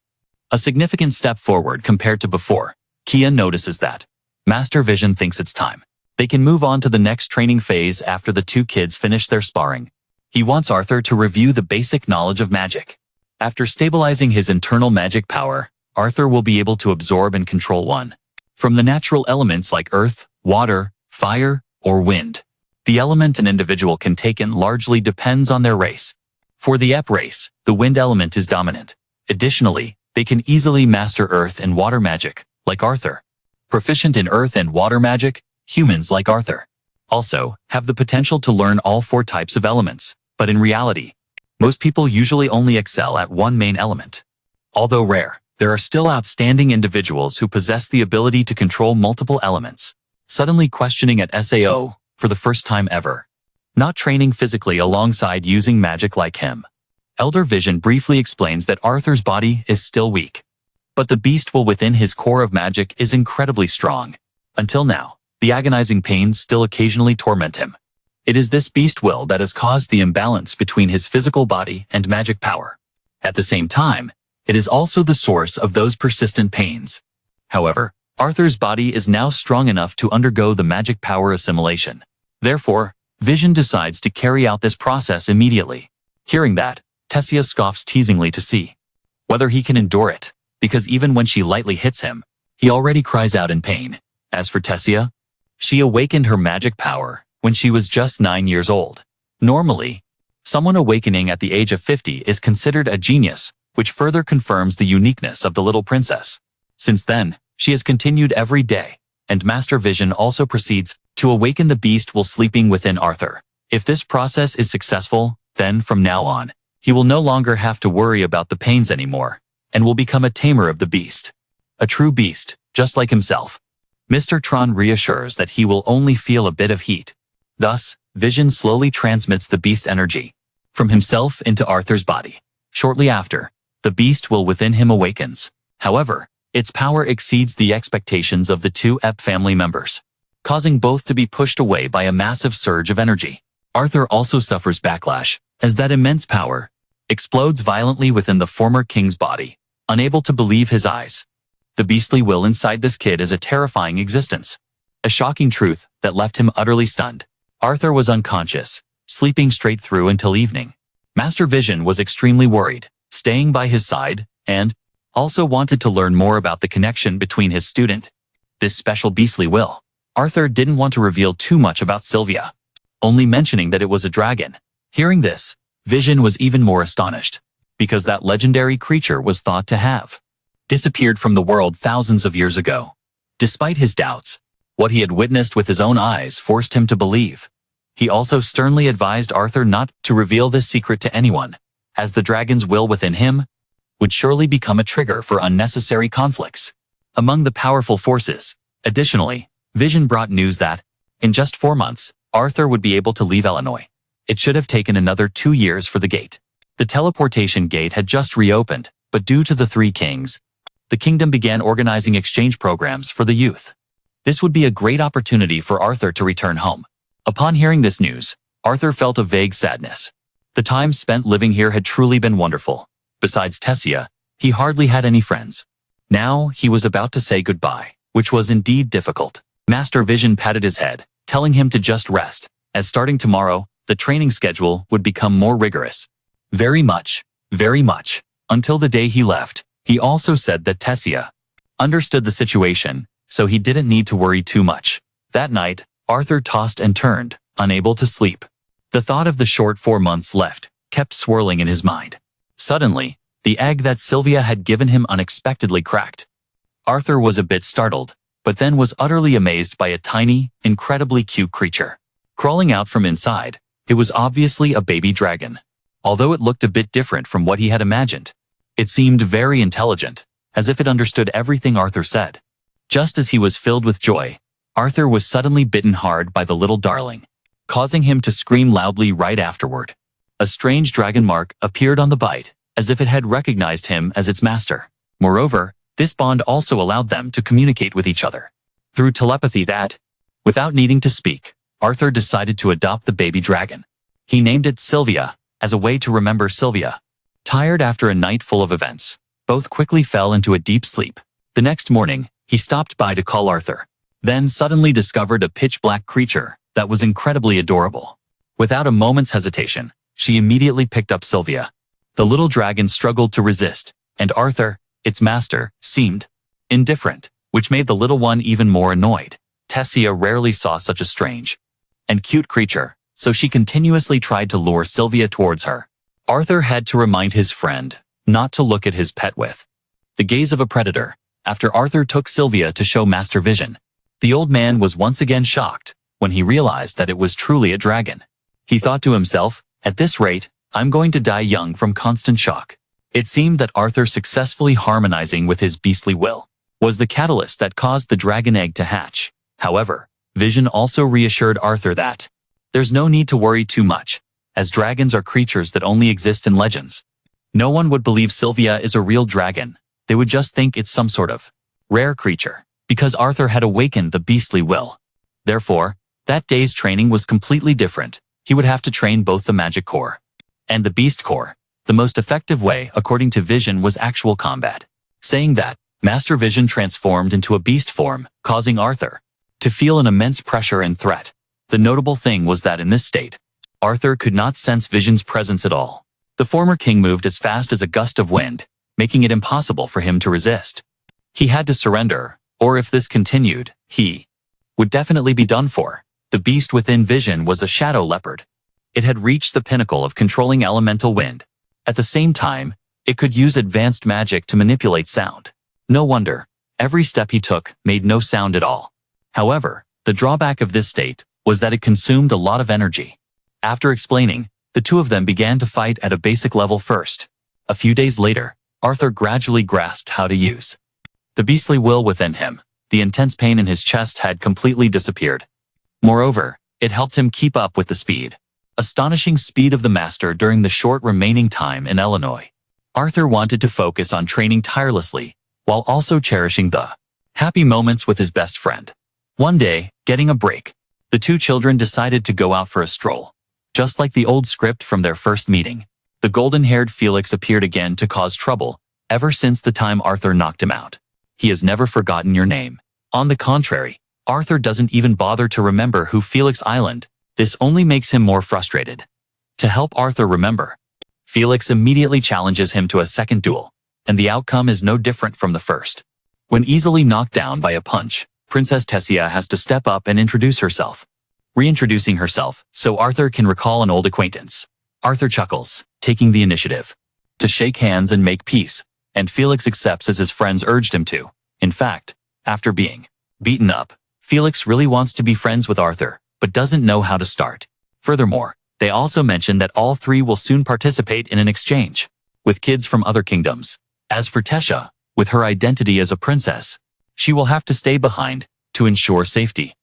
A significant step forward compared to before, Kia notices that Master Vision thinks it's time. They can move on to the next training phase after the 2 kids finish their sparring. He wants Arthur to review the basic knowledge of magic. After stabilizing his internal magic power, Arthur will be able to absorb and control one from the natural elements like earth, water, fire, or wind. The element an individual can take in largely depends on their race. For the Ep race, the wind element is dominant. Additionally, they can easily master earth and water magic, like Arthur. Proficient in earth and water magic, humans like Arthur also have the potential to learn all 4 types of elements, but in reality, most people usually only excel at one main element. Although rare, there are still outstanding individuals who possess the ability to control multiple elements. Suddenly questioning at SAO, for the first time ever. Not training physically alongside using magic like him. Elder Vision briefly explains that Arthur's body is still weak. But the beast will within his core of magic is incredibly strong. Until now, the agonizing pains still occasionally torment him. It is this beast will that has caused the imbalance between his physical body and magic power. At the same time, it is also the source of those persistent pains. However, Arthur's body is now strong enough to undergo the magic power assimilation. Therefore, Vision decides to carry out this process immediately. Hearing that, Tessia scoffs teasingly to see whether he can endure it, because even when she lightly hits him, he already cries out in pain. As for Tessia, she awakened her magic power when she was just 9 years old. Normally, someone awakening at the age of 50 is considered a genius, which further confirms the uniqueness of the little princess. Since then, she has continued every day, and Master Vision also proceeds to awaken the beast while sleeping within Arthur. If this process is successful, then from now on, he will no longer have to worry about the pains anymore, and will become a tamer of the beast. A true beast, just like himself. Mr. Tron reassures that he will only feel a bit of heat. Thus, Vision slowly transmits the beast energy from himself into Arthur's body. Shortly after, the beast will within him awakens. However, its power exceeds the expectations of the 2 Ep family members, causing both to be pushed away by a massive surge of energy. Arthur also suffers backlash, as that immense power explodes violently within the former king's body, unable to believe his eyes. The beastly will inside this kid is a terrifying existence. A shocking truth that left him utterly stunned. Arthur was unconscious, sleeping straight through until evening. Master Vision was extremely worried, staying by his side, and also wanted to learn more about the connection between his student, this special beastly will. Arthur didn't want to reveal too much about Sylvia, only mentioning that it was a dragon. Hearing this, Vision was even more astonished, because that legendary creature was thought to have disappeared from the world thousands of years ago. Despite his doubts, what he had witnessed with his own eyes forced him to believe. He also sternly advised Arthur not to reveal this secret to anyone, as the dragon's will within him would surely become a trigger for unnecessary conflicts among the powerful forces. Additionally, Vision brought news that, in just 4 months, Arthur would be able to leave Illinois. It should have taken another 2 years for the gate. The teleportation gate had just reopened, but due to the 3 kings, the kingdom began organizing exchange programs for the youth. This would be a great opportunity for Arthur to return home. Upon hearing this news, Arthur felt a vague sadness. The time spent living here had truly been wonderful. Besides Tessia, he hardly had any friends. Now, he was about to say goodbye, which was indeed difficult. Master Vision patted his head, telling him to just rest, as starting tomorrow, the training schedule would become more rigorous. Very much. Until the day he left, he also said that Tessia understood the situation, so he didn't need to worry too much. That night, Arthur tossed and turned, unable to sleep. The thought of the short 4 months left kept swirling in his mind. Suddenly, the egg that Sylvia had given him unexpectedly cracked. Arthur was a bit startled, but then was utterly amazed by a tiny, incredibly cute creature. Crawling out from inside, it was obviously a baby dragon. Although it looked a bit different from what he had imagined, it seemed very intelligent, as if it understood everything Arthur said. Just as he was filled with joy, Arthur was suddenly bitten hard by the little darling. causing him to scream loudly right afterward. A strange dragon mark appeared on the bite, as if it had recognized him as its master. Moreover, this bond also allowed them to communicate with each other through telepathy that, without needing to speak, Arthur decided to adopt the baby dragon. He named it Sylvia, as a way to remember Sylvia. Tired after a night full of events, both quickly fell into a deep sleep. The next morning, he stopped by to call Arthur, then suddenly discovered a pitch-black creature that was incredibly adorable. Without a moment's hesitation, she immediately picked up Sylvia. The little dragon struggled to resist, and Arthur, its master, seemed indifferent, which made the little one even more annoyed. Tessia rarely saw such a strange and cute creature, so she continuously tried to lure Sylvia towards her. Arthur had to remind his friend not to look at his pet with the gaze of a predator. After Arthur took Sylvia to show Master Vision, the old man was once again shocked when he realized that it was truly a dragon. He thought to himself, at this rate, I'm going to die young from constant shock. It seemed that Arthur successfully harmonizing with his beastly will was the catalyst that caused the dragon egg to hatch. However, Vision also reassured Arthur that there's no need to worry too much, as dragons are creatures that only exist in legends. No one would believe Sylvia is a real dragon. They would just think it's some sort of rare creature, because Arthur had awakened the beastly will. Therefore, that day's training was completely different. He would have to train both the magic core and the beast core. The most effective way, according to Vision, was actual combat. Saying that, Master Vision transformed into a beast form, causing Arthur to feel an immense pressure and threat. The notable thing was that in this state, Arthur could not sense Vision's presence at all. The former king moved as fast as a gust of wind, making it impossible for him to resist. He had to surrender, or if this continued, he would definitely be done for. The beast within Vision was a shadow leopard. It had reached the pinnacle of controlling elemental wind. At the same time, it could use advanced magic to manipulate sound. No wonder, every step he took made no sound at all. However, the drawback of this state was that it consumed a lot of energy. After explaining, the two of them began to fight at a basic level first. A few days later, Arthur gradually grasped how to use the beastly will within him. The intense pain in his chest had completely disappeared. Moreover, it helped him keep up with the astonishing speed of the master during the short remaining time in Illinois. Arthur wanted to focus on training tirelessly, while also cherishing the happy moments with his best friend. One day, getting a break, the two children decided to go out for a stroll. Just like the old script from their first meeting, the golden-haired Felix appeared again to cause trouble. Ever since the time Arthur knocked him out, he has never forgotten your name. On the contrary, Arthur doesn't even bother to remember who Felix Island. This only makes him more frustrated. To help Arthur remember, Felix immediately challenges him to a second duel, and the outcome is no different from the first. When easily knocked down by a punch, Princess Tessia has to step up and introduce herself. Reintroducing herself, so Arthur can recall an old acquaintance. Arthur chuckles, taking the initiative to shake hands and make peace, and Felix accepts as his friends urged him to. In fact, after being beaten up, Felix really wants to be friends with Arthur, but doesn't know how to start. Furthermore, they also mention that all three will soon participate in an exchange with kids from other kingdoms. As for Tessia, with her identity as a princess, she will have to stay behind to ensure safety.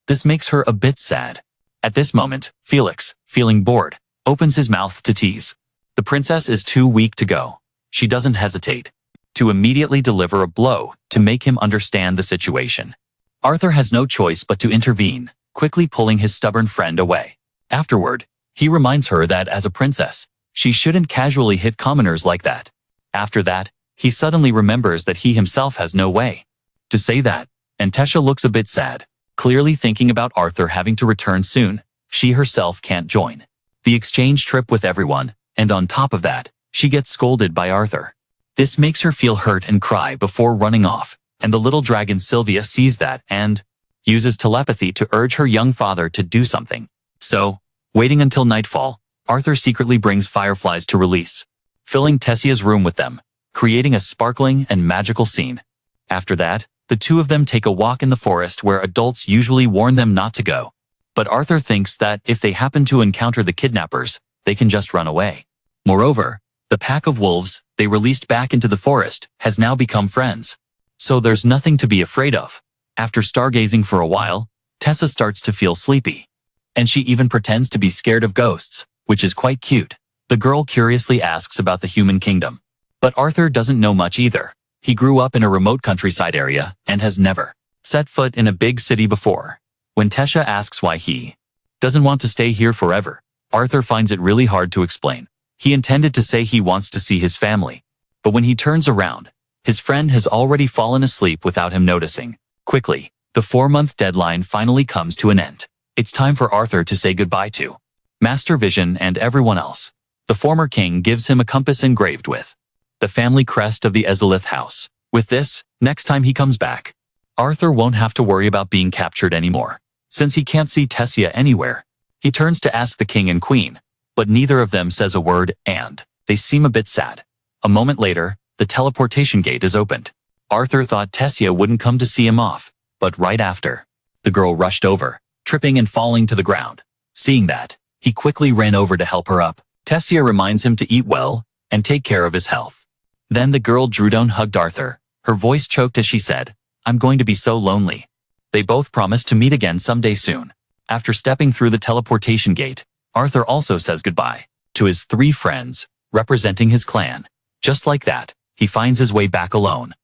This makes her a bit sad. At this moment, Felix, feeling bored, opens his mouth to tease. The princess is too weak to go. She doesn't hesitate to immediately deliver a blow to make him understand the situation. Arthur has no choice but to intervene, quickly pulling his stubborn friend away. Afterward, he reminds her that as a princess, she shouldn't casually hit commoners like that. After that, he suddenly remembers that he himself has no way to say that, and Tessia looks a bit sad, clearly thinking about Arthur having to return soon. She herself can't join the exchange trip with everyone, and on top of that, she gets scolded by Arthur. This makes her feel hurt and cry before running off, and the little dragon Sylvia sees that and uses telepathy to urge her young father to do something. So, waiting until nightfall, Arthur secretly brings fireflies to release, filling Tessia's room with them, creating a sparkling and magical scene. After that, the two of them take a walk in the forest where adults usually warn them not to go. But Arthur thinks that if they happen to encounter the kidnappers, they can just run away. Moreover, the pack of wolves they released back into the forest has now become friends. So there's nothing to be afraid of. After stargazing for a while, Tessa starts to feel sleepy. And she even pretends to be scared of ghosts, which is quite cute. The girl curiously asks about the human kingdom. But Arthur doesn't know much either. He grew up in a remote countryside area and has never set foot in a big city before. When Tessia asks why he doesn't want to stay here forever, Arthur finds it really hard to explain. He intended to say he wants to see his family. But when he turns around, his friend has already fallen asleep without him noticing. Quickly, the 4-month deadline finally comes to an end. It's time for Arthur to say goodbye to Master Vision and everyone else. The former king gives him a compass engraved with the family crest of the Ezzelith house. With this, next time he comes back, Arthur won't have to worry about being captured anymore. Since he can't see Tessia anywhere, he turns to ask the king and queen, but neither of them says a word and they seem a bit sad. A moment later, the teleportation gate is opened. Arthur thought Tessia wouldn't come to see him off, but right after, the girl rushed over, tripping and falling to the ground. Seeing that, he quickly ran over to help her up. Tessia reminds him to eat well and take care of his health. Then the girl drew down hugged Arthur. Her voice choked as she said, "I'm going to be so lonely." They both promised to meet again someday soon. After stepping through the teleportation gate, Arthur also says goodbye to his 3 friends, representing his clan. Just like that, he finds his way back alone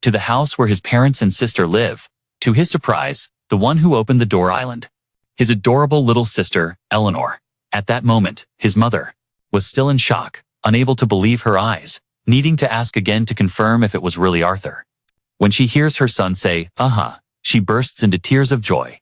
to the house where his parents and sister live. To his surprise, the one who opened the door island, his adorable little sister, Eleanor. At that moment, his mother was still in shock, unable to believe her eyes, needing to ask again to confirm if it was really Arthur. When she hears her son say, she bursts into tears of joy,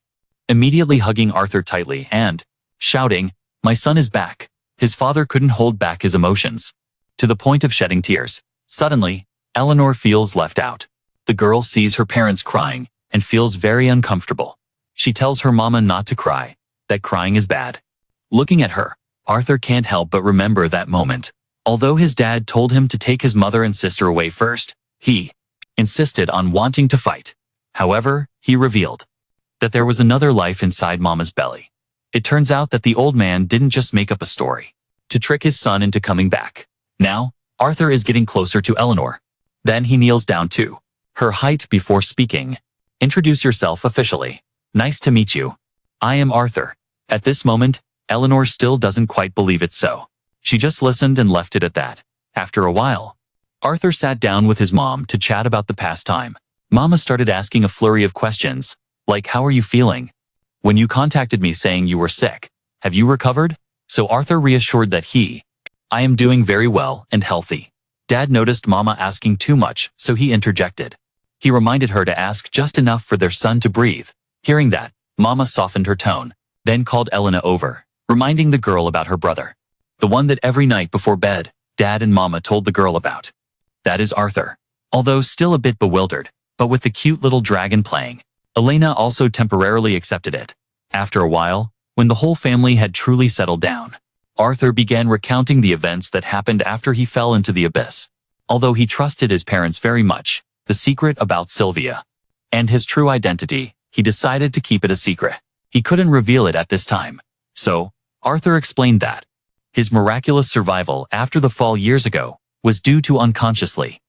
immediately hugging Arthur tightly and shouting, "My son is back." His father couldn't hold back his emotions, to the point of shedding tears. Suddenly, Eleanor feels left out. The girl sees her parents crying and feels very uncomfortable. She tells her mama not to cry, that crying is bad. Looking at her, Arthur can't help but remember that moment. Although his dad told him to take his mother and sister away first, he insisted on wanting to fight. However, he revealed that there was another life inside Mama's belly. It turns out that the old man didn't just make up a story to trick his son into coming back. Now, Arthur is getting closer to Eleanor. Then he kneels down to her height before speaking. "Introduce yourself officially." "Nice to meet you. I am Arthur." At this moment, Eleanor still doesn't quite believe it, so she just listened and left it at that. After a while, Arthur sat down with his mom to chat about the past time. Mama started asking a flurry of questions, like, "How are you feeling? When you contacted me saying you were sick, have you recovered?" So Arthur reassured that I am doing very well and healthy. Dad noticed Mama asking too much, so he interjected. He reminded her to ask just enough for their son to breathe. Hearing that, Mama softened her tone, then called Elena over, reminding the girl about her brother. The one that every night before bed, Dad and Mama told the girl about. That is Arthur. Although still a bit bewildered, but with the cute little dragon playing, Elena also temporarily accepted it. After a while, when the whole family had truly settled down, Arthur began recounting the events that happened after he fell into the abyss. Although he trusted his parents very much, the secret about Sylvia and his true identity, he decided to keep it a secret. He couldn't reveal it at this time. So, Arthur explained that his miraculous survival after the fall years ago was due to unconsciously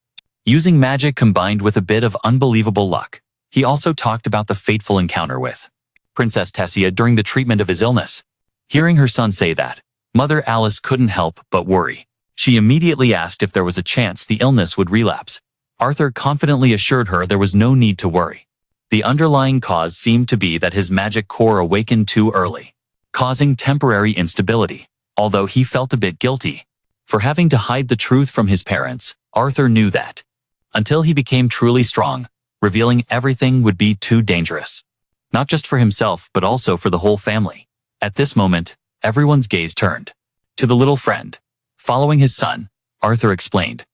using magic combined with a bit of unbelievable luck. He also talked about the fateful encounter with Princess Tessia during the treatment of his illness. Hearing her son say that, Mother Alice couldn't help but worry. She immediately asked if there was a chance the illness would relapse. Arthur confidently assured her there was no need to worry. The underlying cause seemed to be that his magic core awakened too early, causing temporary instability. Although he felt a bit guilty for having to hide the truth from his parents, Arthur knew that until he became truly strong, revealing everything would be too dangerous. Not just for himself but also for the whole family. At this moment, everyone's gaze turned to the little friend. Following his son, Arthur explained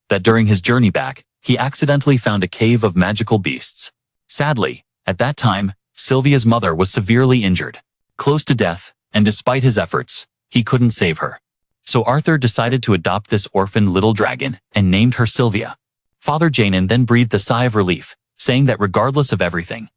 that during his journey back, he accidentally found a cave of magical beasts. Sadly, at that time, Sylvia's mother was severely injured, close to death, and despite his efforts, he couldn't save her. So Arthur decided to adopt this orphaned little dragon and named her Sylvia. Father Jaynon then breathed a sigh of relief, saying that regardless of everything,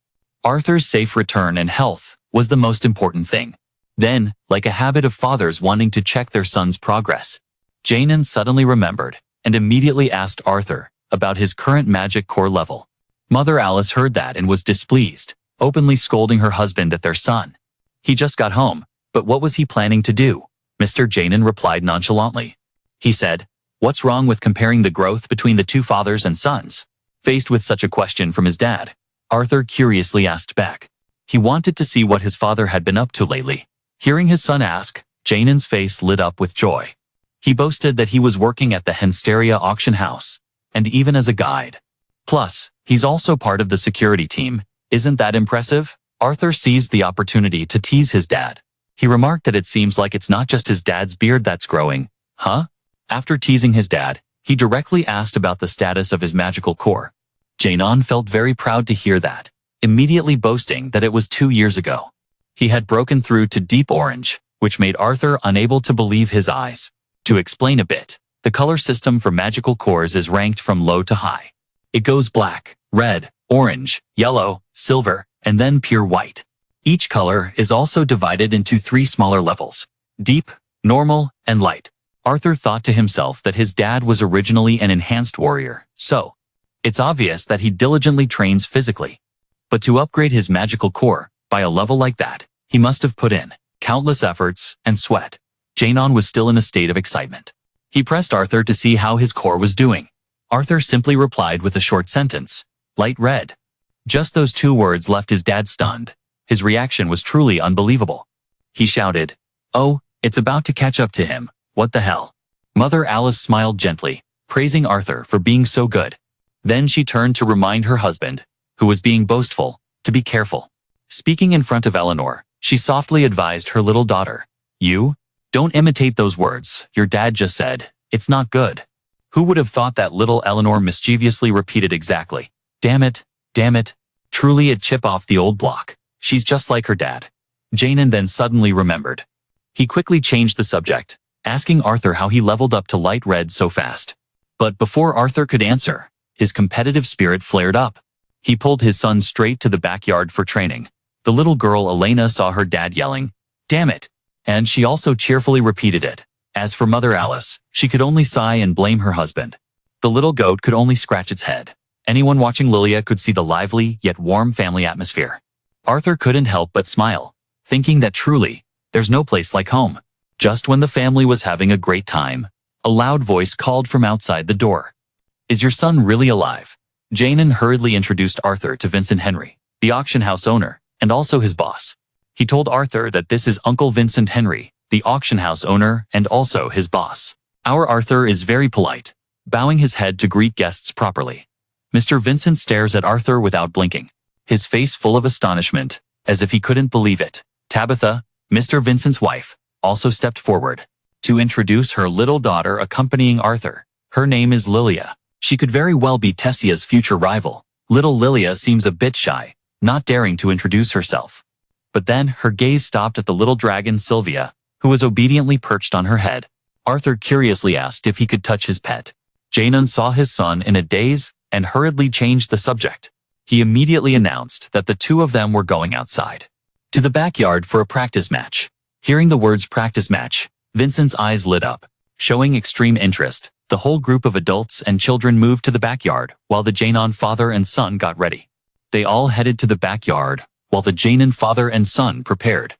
Arthur's safe return and health was the most important thing. Then, like a habit of fathers wanting to check their son's progress, Jaynon suddenly remembered and immediately asked Arthur about his current magic core level. Mother Alice heard that and was displeased, openly scolding her husband at their son. He just got home, but what was he planning to do? Mr. Jaynon replied nonchalantly. He said, "What's wrong with comparing the growth between the two fathers and sons?" Faced with such a question from his dad, Arthur curiously asked back. He wanted to see what his father had been up to lately. Hearing his son ask, Jaynon's face lit up with joy. He boasted that he was working at the Hensteria auction house, and even as a guide. Plus, he's also part of the security team. Isn't that impressive? Arthur seized the opportunity to tease his dad. He remarked that it seems like it's not just his dad's beard that's growing. Huh? After teasing his dad, he directly asked about the status of his magical core. Jaynon felt very proud to hear that, immediately boasting that it was 2 years ago. He had broken through to deep orange, which made Arthur unable to believe his eyes. To explain a bit, the color system for magical cores is ranked from low to high. It goes black, red, orange, yellow, silver, and then pure white. Each color is also divided into 3 smaller levels: deep, normal, and light. Arthur thought to himself that his dad was originally an enhanced warrior, so it's obvious that he diligently trains physically. But to upgrade his magical core by a level like that, he must have put in countless efforts and sweat. Jaynon was still in a state of excitement. He pressed Arthur to see how his core was doing. Arthur simply replied with a short sentence, "Light red." Just those 2 words left his dad stunned. His reaction was truly unbelievable. He shouted, "Oh, it's about to catch up to him. What the hell?" Mother Alice smiled gently, praising Arthur for being so good. Then she turned to remind her husband, who was being boastful, to be careful. Speaking in front of Eleanor, she softly advised her little daughter, "You, don't imitate those words your dad just said. It's not good." Who would have thought that little Eleanor mischievously repeated exactly, damn it, truly a chip off the old block. She's just like her dad." Jaynon then suddenly remembered. He quickly changed the subject, asking Arthur how he leveled up to light red so fast. But before Arthur could answer, his competitive spirit flared up. He pulled his son straight to the backyard for training. The little girl Elena saw her dad yelling, "Damn it!" and she also cheerfully repeated it. As for Mother Alice, she could only sigh and blame her husband. The little goat could only scratch its head. Anyone watching Lilia could see the lively yet warm family atmosphere. Arthur couldn't help but smile, thinking that truly, there's no place like home. Just when the family was having a great time, a loud voice called from outside the door. "Is your son really alive?" Jaynon hurriedly introduced Arthur to Vincent Henry, the auction house owner, and also his boss. He told Arthur that this is Uncle Vincent Henry, the auction house owner and also his boss. Our Arthur is very polite, bowing his head to greet guests properly. Mr. Vincent stares at Arthur without blinking, his face full of astonishment, as if he couldn't believe it. Tabitha, Mr. Vincent's wife, also stepped forward to introduce her little daughter accompanying Arthur. Her name is Lilia. She could very well be Tessia's future rival. Little Lilia seems a bit shy, not daring to introduce herself. But then her gaze stopped at the little dragon Sylvia, who was obediently perched on her head. Arthur curiously asked if he could touch his pet. Jaynon saw his son in a daze and hurriedly changed the subject. He immediately announced that the 2 of them were going outside to the backyard for a practice match. Hearing the words practice match, Vincent's eyes lit up, showing extreme interest. The whole group of adults and children moved to the backyard while the Jaynon father and son got ready. They all headed to the backyard while the Jaynon father and son prepared.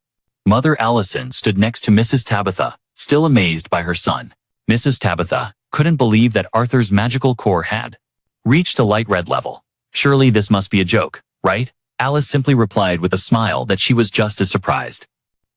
Mother Allison stood next to Mrs. Tabitha, still amazed by her son. Mrs. Tabitha couldn't believe that Arthur's magical core had reached a light red level. "Surely this must be a joke, right?" Alice simply replied with a smile that she was just as surprised.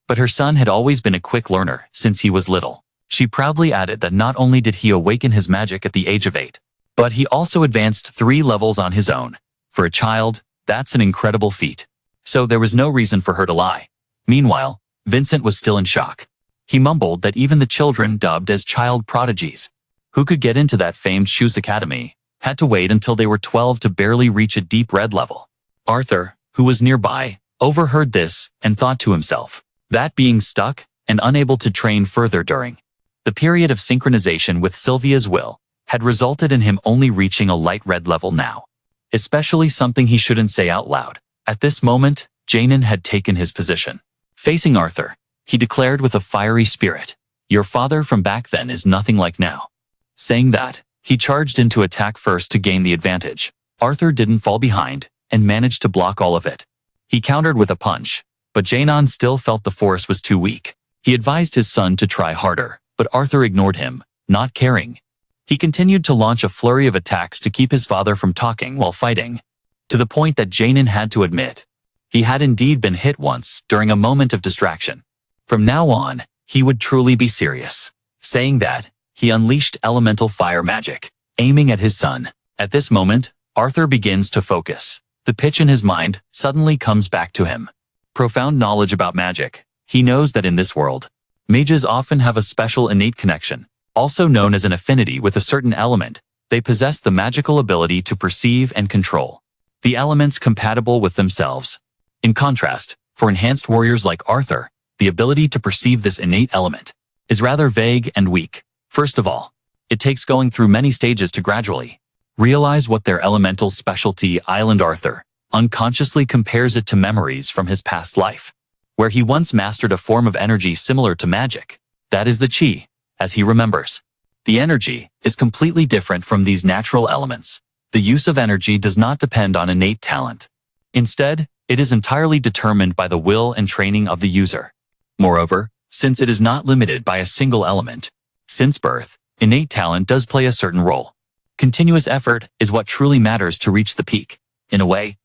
But her son had always been a quick learner since he was little. She proudly added that not only did he awaken his magic at the age of 8, but he also advanced 3 levels on his own. For a child, that's an incredible feat. So there was no reason for her to lie. Meanwhile, Vincent was still in shock. He mumbled that even the children dubbed as child prodigies, who could get into that famed Shoes Academy, had to wait until they were 12 to barely reach a deep red level. Arthur, who was nearby, overheard this and thought to himself, that being stuck and unable to train further during the period of synchronization with Sylvia's will had resulted in him only reaching a light red level now. Especially something he shouldn't say out loud. At this moment, Jaynon had taken his position. Facing Arthur, he declared with a fiery spirit, "Your father from back then is nothing like now." Saying that, he charged into attack first to gain the advantage. Arthur didn't fall behind and managed to block all of it. He countered with a punch, But Jaynon still felt the force was too weak. He advised his son to try harder, but Arthur ignored him, not caring. He continued to launch a flurry of attacks to keep his father from talking while fighting, to the point that Jaynon had to admit he had indeed been hit once during a moment of distraction. From now on, he would truly be serious. Saying that, he unleashed elemental fire magic, aiming at his son. At this moment, Arthur begins to focus. The pitch in his mind suddenly comes back to him. Profound knowledge about magic. He knows that in this world, mages often have a special innate connection, also known as an affinity with a certain element. They possess the magical ability to perceive and control the elements compatible with themselves. In contrast, for enhanced warriors like Arthur, the ability to perceive this innate element is rather vague and weak. First of all, it takes going through many stages to gradually realize what their elemental specialty. Island Arthur unconsciously compares it to memories from his past life, where he once mastered a form of energy similar to magic. That is the chi, as he remembers. The energy is completely different from these natural elements. The use of energy does not depend on innate talent. Instead, it is entirely determined by the will and training of the user. Moreover, since it is not limited by a single element, since birth, innate talent does play a certain role. Continuous effort is what truly matters to reach the peak. In a way,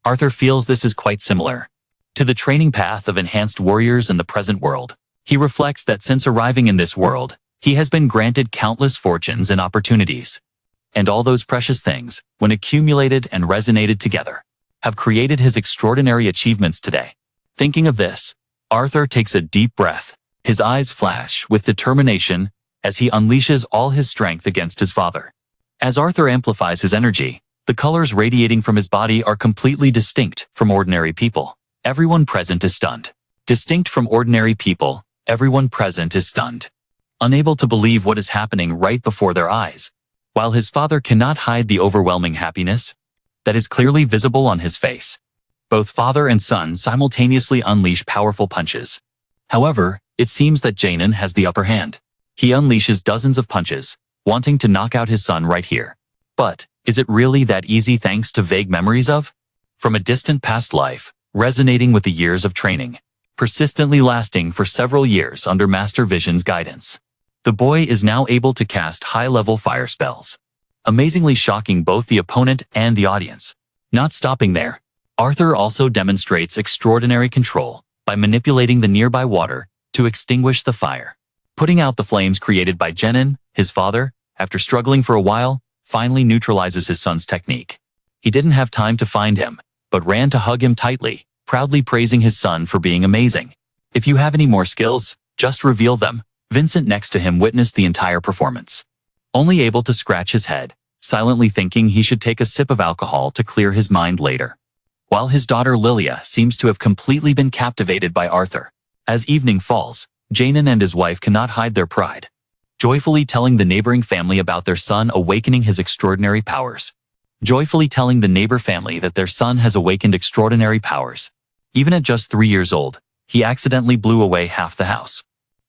Arthur feels this is quite similar to the training path of enhanced warriors in the present world. He reflects that since arriving in this world, he has been granted countless fortunes and opportunities. And all those precious things, when accumulated and resonated together, have created his extraordinary achievements today. Thinking of this, Arthur takes a deep breath. His eyes flash with determination as he unleashes all his strength against his father. As Arthur amplifies his energy, the colors radiating from his body are completely distinct from ordinary people. Everyone present is stunned. Distinct from ordinary people, everyone present is stunned, unable to believe what is happening right before their eyes. While his father cannot hide the overwhelming happiness that is clearly visible on his face, both father and son simultaneously unleash powerful punches. However, it seems that Jaynon has the upper hand. He unleashes dozens of punches, wanting to knock out his son right here. But, is it really that easy thanks to vague memories from a distant past life, resonating with the years of training, persistently lasting for several years under Master Vision's guidance? The boy is now able to cast high-level fire spells, amazingly shocking both the opponent and the audience. Not stopping there, Arthur also demonstrates extraordinary control by manipulating the nearby water to extinguish the fire. Putting out the flames created by Jaynon, his father, after struggling for a while, finally neutralizes his son's technique. He didn't have time to find him, but ran to hug him tightly, proudly praising his son for being amazing. If you have any more skills, just reveal them. Vincent next to him witnessed the entire performance, only able to scratch his head, silently thinking he should take a sip of alcohol to clear his mind later. While his daughter Lilia seems to have completely been captivated by Arthur. As evening falls, Jaynon and his wife cannot hide their pride, joyfully telling the neighboring family about their son awakening his extraordinary powers. Joyfully telling the neighbor family that their son has awakened extraordinary powers. Even at just 3 years old, he accidentally blew away half the house.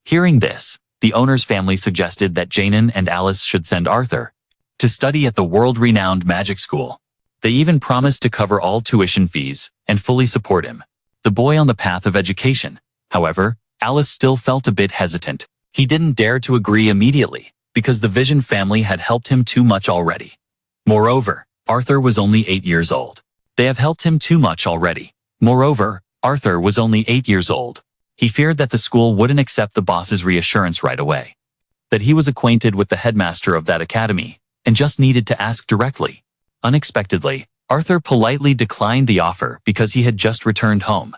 Hearing this, the owner's family suggested that Jaynon and Alice should send Arthur to study at the world-renowned magic school. They even promised to cover all tuition fees and fully support him, the boy on the path of education. However, Alice still felt a bit hesitant. He didn't dare to agree immediately, because the Vision family had helped him too much already. Moreover, Arthur was only 8 years old. They have helped him too much already. Moreover, Arthur was only 8 years old. He feared that the school wouldn't accept the boss's reassurance right away, that he was acquainted with the headmaster of that academy, and just needed to ask directly. Unexpectedly, Arthur politely declined the offer because he had just returned home.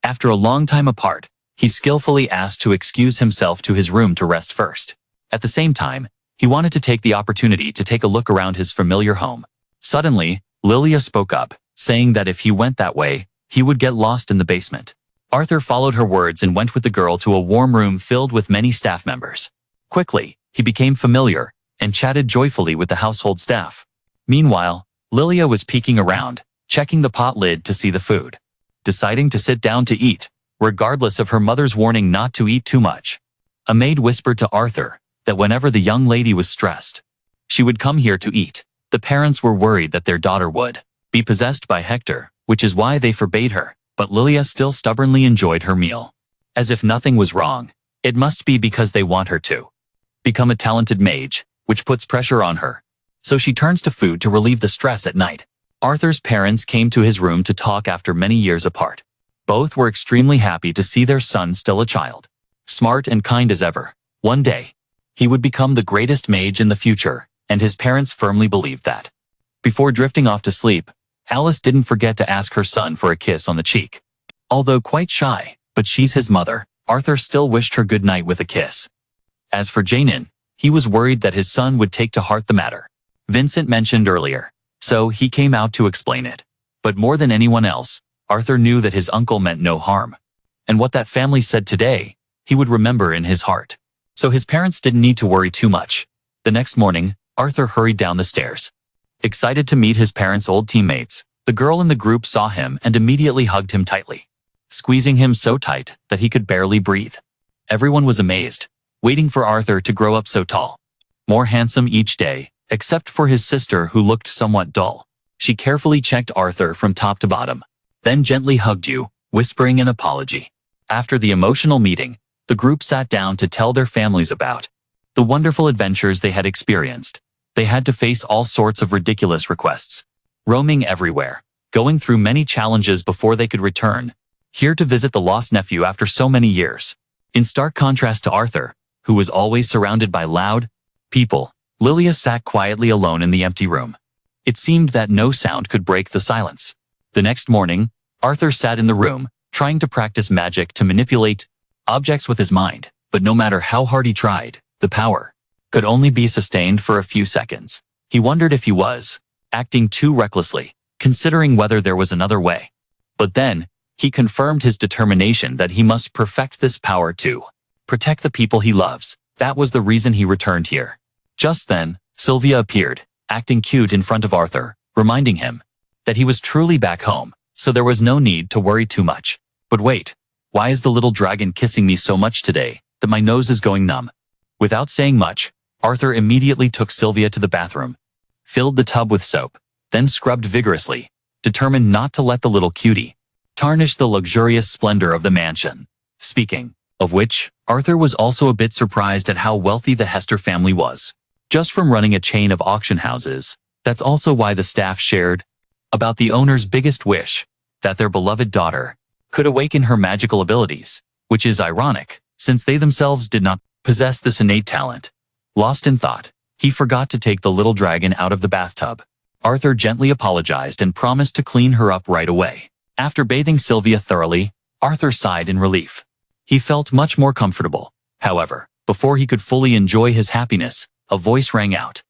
After a long time apart, he skillfully asked to excuse himself to his room to rest first. At the same time, he wanted to take the opportunity to take a look around his familiar home. Suddenly, Lilia spoke up, saying that if he went that way, he would get lost in the basement. Arthur followed her words and went with the girl to a warm room filled with many staff members. Quickly, he became familiar and chatted joyfully with the household staff. Meanwhile, Lilia was peeking around, checking the pot lid to see the food. Deciding to sit down to eat, regardless of her mother's warning not to eat too much. A maid whispered to Arthur that whenever the young lady was stressed, she would come here to eat. The parents were worried that their daughter would be possessed by Hector, which is why they forbade her but Lilia still stubbornly enjoyed her meal. As if nothing was wrong. It must be because they want her to become a talented mage, which puts pressure on her. So she turns to food to relieve the stress at night. Arthur's parents came to his room to talk after many years apart. Both were extremely happy to see their son still a child. Smart and kind as ever. One day, he would become the greatest mage in the future, and his parents firmly believed that. Before drifting off to sleep, Alice didn't forget to ask her son for a kiss on the cheek. Although quite shy, but she's his mother, Arthur still wished her good night with a kiss. As for Jaynon, he was worried that his son would take to heart the matter Vincent mentioned earlier, so he came out to explain it. But more than anyone else, Arthur knew that his uncle meant no harm. And what that family said today, he would remember in his heart. So his parents didn't need to worry too much. The next morning, Arthur hurried down the stairs. Excited to meet his parents' old teammates, the girl in the group saw him and immediately hugged him tightly, squeezing him so tight that he could barely breathe. Everyone was amazed, waiting for Arthur to grow up so tall, more handsome each day, except for his sister who looked somewhat dull. She carefully checked Arthur from top to bottom, then gently hugged you, whispering an apology. After the emotional meeting, the group sat down to tell their families about the wonderful adventures they had experienced. They had to face all sorts of ridiculous requests, roaming everywhere, going through many challenges before they could return here to visit the lost nephew after so many years. In stark contrast to Arthur, who was always surrounded by loud people, Lilia sat quietly alone in the empty room. It seemed that no sound could break the silence. The next morning, Arthur sat in the room, trying to practice magic to manipulate objects with his mind, but no matter how hard he tried, the power could only be sustained for a few seconds. He wondered if he was acting too recklessly, considering whether there was another way. But then, he confirmed his determination that he must perfect this power to protect the people he loves. That was the reason he returned here. Just then, Sylvia appeared, acting cute in front of Arthur, reminding him that he was truly back home, so there was no need to worry too much. But wait, why is the little dragon kissing me so much today that my nose is going numb? Without saying much, Arthur immediately took Sylvia to the bathroom, filled the tub with soap, then scrubbed vigorously, determined not to let the little cutie tarnish the luxurious splendor of the mansion. Speaking of which, Arthur was also a bit surprised at how wealthy the Hester family was. Just from running a chain of auction houses, that's also why the staff shared about the owner's biggest wish, that their beloved daughter could awaken her magical abilities, which is ironic, since they themselves did not possess this innate talent. Lost in thought, he forgot to take the little dragon out of the bathtub. Arthur gently apologized and promised to clean her up right away. After bathing Sylvia thoroughly, Arthur sighed in relief. He felt much more comfortable. However, before he could fully enjoy his happiness, a voice rang out,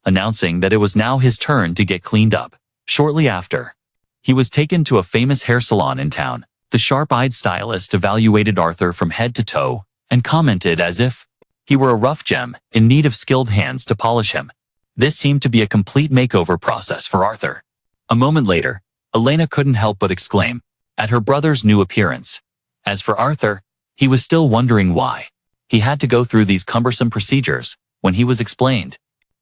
announcing that it was now his turn to get cleaned up. Shortly after, he was taken to a famous hair salon in town. The sharp-eyed stylist evaluated Arthur from head to toe and commented as if he were a rough gem in need of skilled hands to polish him. This seemed to be a complete makeover process for Arthur. A moment later, Elena couldn't help but exclaim at her brother's new appearance. As for Arthur, he was still wondering why he had to go through these cumbersome procedures when he was explained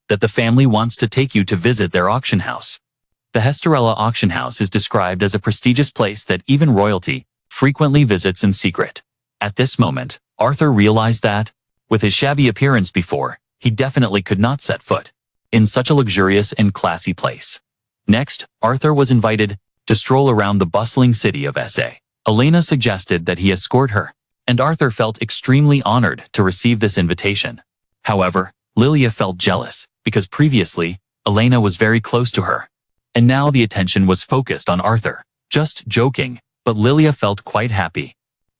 that the family wants to take you to visit their auction house. The Hesterella auction house is described as a prestigious place that even royalty frequently visits in secret. At this moment, Arthur realized that, with his shabby appearance before, he definitely could not set foot in such a luxurious and classy place. Next, Arthur was invited to stroll around the bustling city of SA. Elena suggested that he escort her, and Arthur felt extremely honored to receive this invitation. However, Lilia felt jealous, because previously, Elena was very close to her, and now the attention was focused on Arthur. Just joking, but Lilia felt quite happy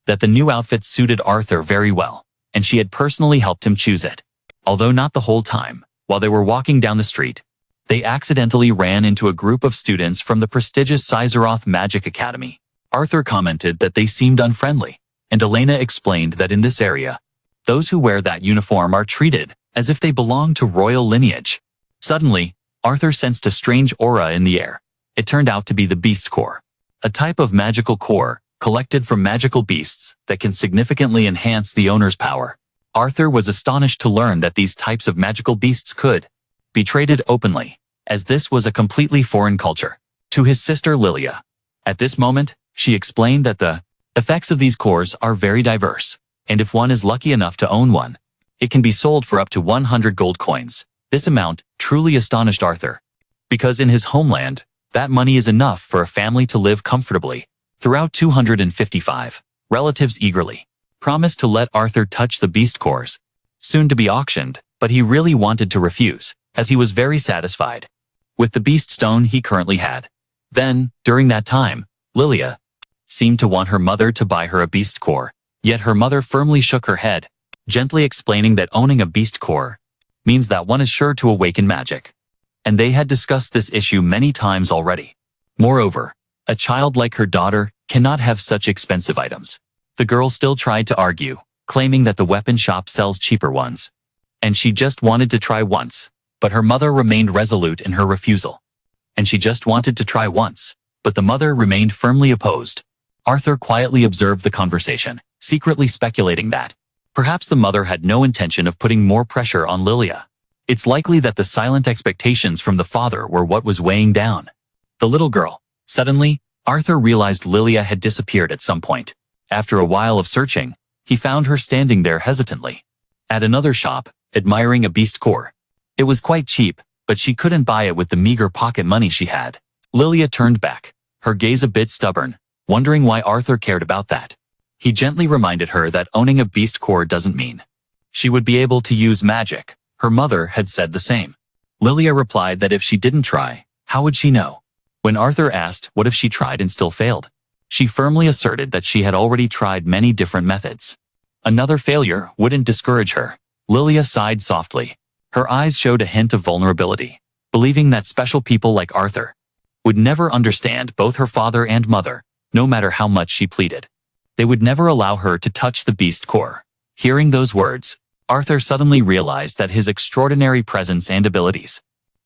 that the new outfit suited Arthur very well, and she had personally helped him choose it. Although not the whole time, while they were walking down the street, they accidentally ran into a group of students from the prestigious Sizeroth Magic Academy. Arthur commented that they seemed unfriendly, and Elena explained that in this area, those who wear that uniform are treated as if they belong to royal lineage. Suddenly, Arthur sensed a strange aura in the air. It turned out to be the beast core, a type of magical core collected from magical beasts that can significantly enhance the owner's power. Arthur was astonished to learn that these types of magical beasts could be traded openly, as this was a completely foreign culture to his sister Lilia. At this moment, She explained that the effects of these cores are very diverse, and if one is lucky enough to own one, it can be sold for up to 100 gold coins. This amount truly astonished Arthur, because in his homeland, that money is enough for a family to live comfortably. Throughout 255, relatives eagerly promised to let Arthur touch the beast cores, soon to be auctioned, but he really wanted to refuse, as he was very satisfied with the beast stone he currently had. Then, during that time, Lilia seemed to want her mother to buy her a beast core, yet her mother firmly shook her head, gently explaining that owning a beast core means that one is sure to awaken magic. And they had discussed this issue many times already. Moreover, a child like her daughter cannot have such expensive items. The girl still tried to argue, claiming that the weapon shop sells cheaper ones, and she just wanted to try once, but her mother remained resolute in her refusal. And she just wanted to try once, but the mother remained firmly opposed. Arthur quietly observed the conversation, secretly speculating that perhaps the mother had no intention of putting more pressure on Lilia. It's likely that the silent expectations from the father were what was weighing down the little girl. Suddenly, Arthur realized Lilia had disappeared at some point. After a while of searching, he found her standing there hesitantly at another shop, admiring a beast core. It was quite cheap, but she couldn't buy it with the meager pocket money she had. Lilia turned back, her gaze a bit stubborn, wondering why Arthur cared about that. He gently reminded her that owning a beast core doesn't mean she would be able to use magic. Her mother had said the same. Lilia replied that if she didn't try, how would she know? When Arthur asked what if she tried and still failed, she firmly asserted that she had already tried many different methods. Another failure wouldn't discourage her. Lilia sighed softly. Her eyes showed a hint of vulnerability, believing that special people like Arthur would never understand both her father and mother, no matter how much she pleaded. They would never allow her to touch the beast core. Hearing those words, Arthur suddenly realized that his extraordinary presence and abilities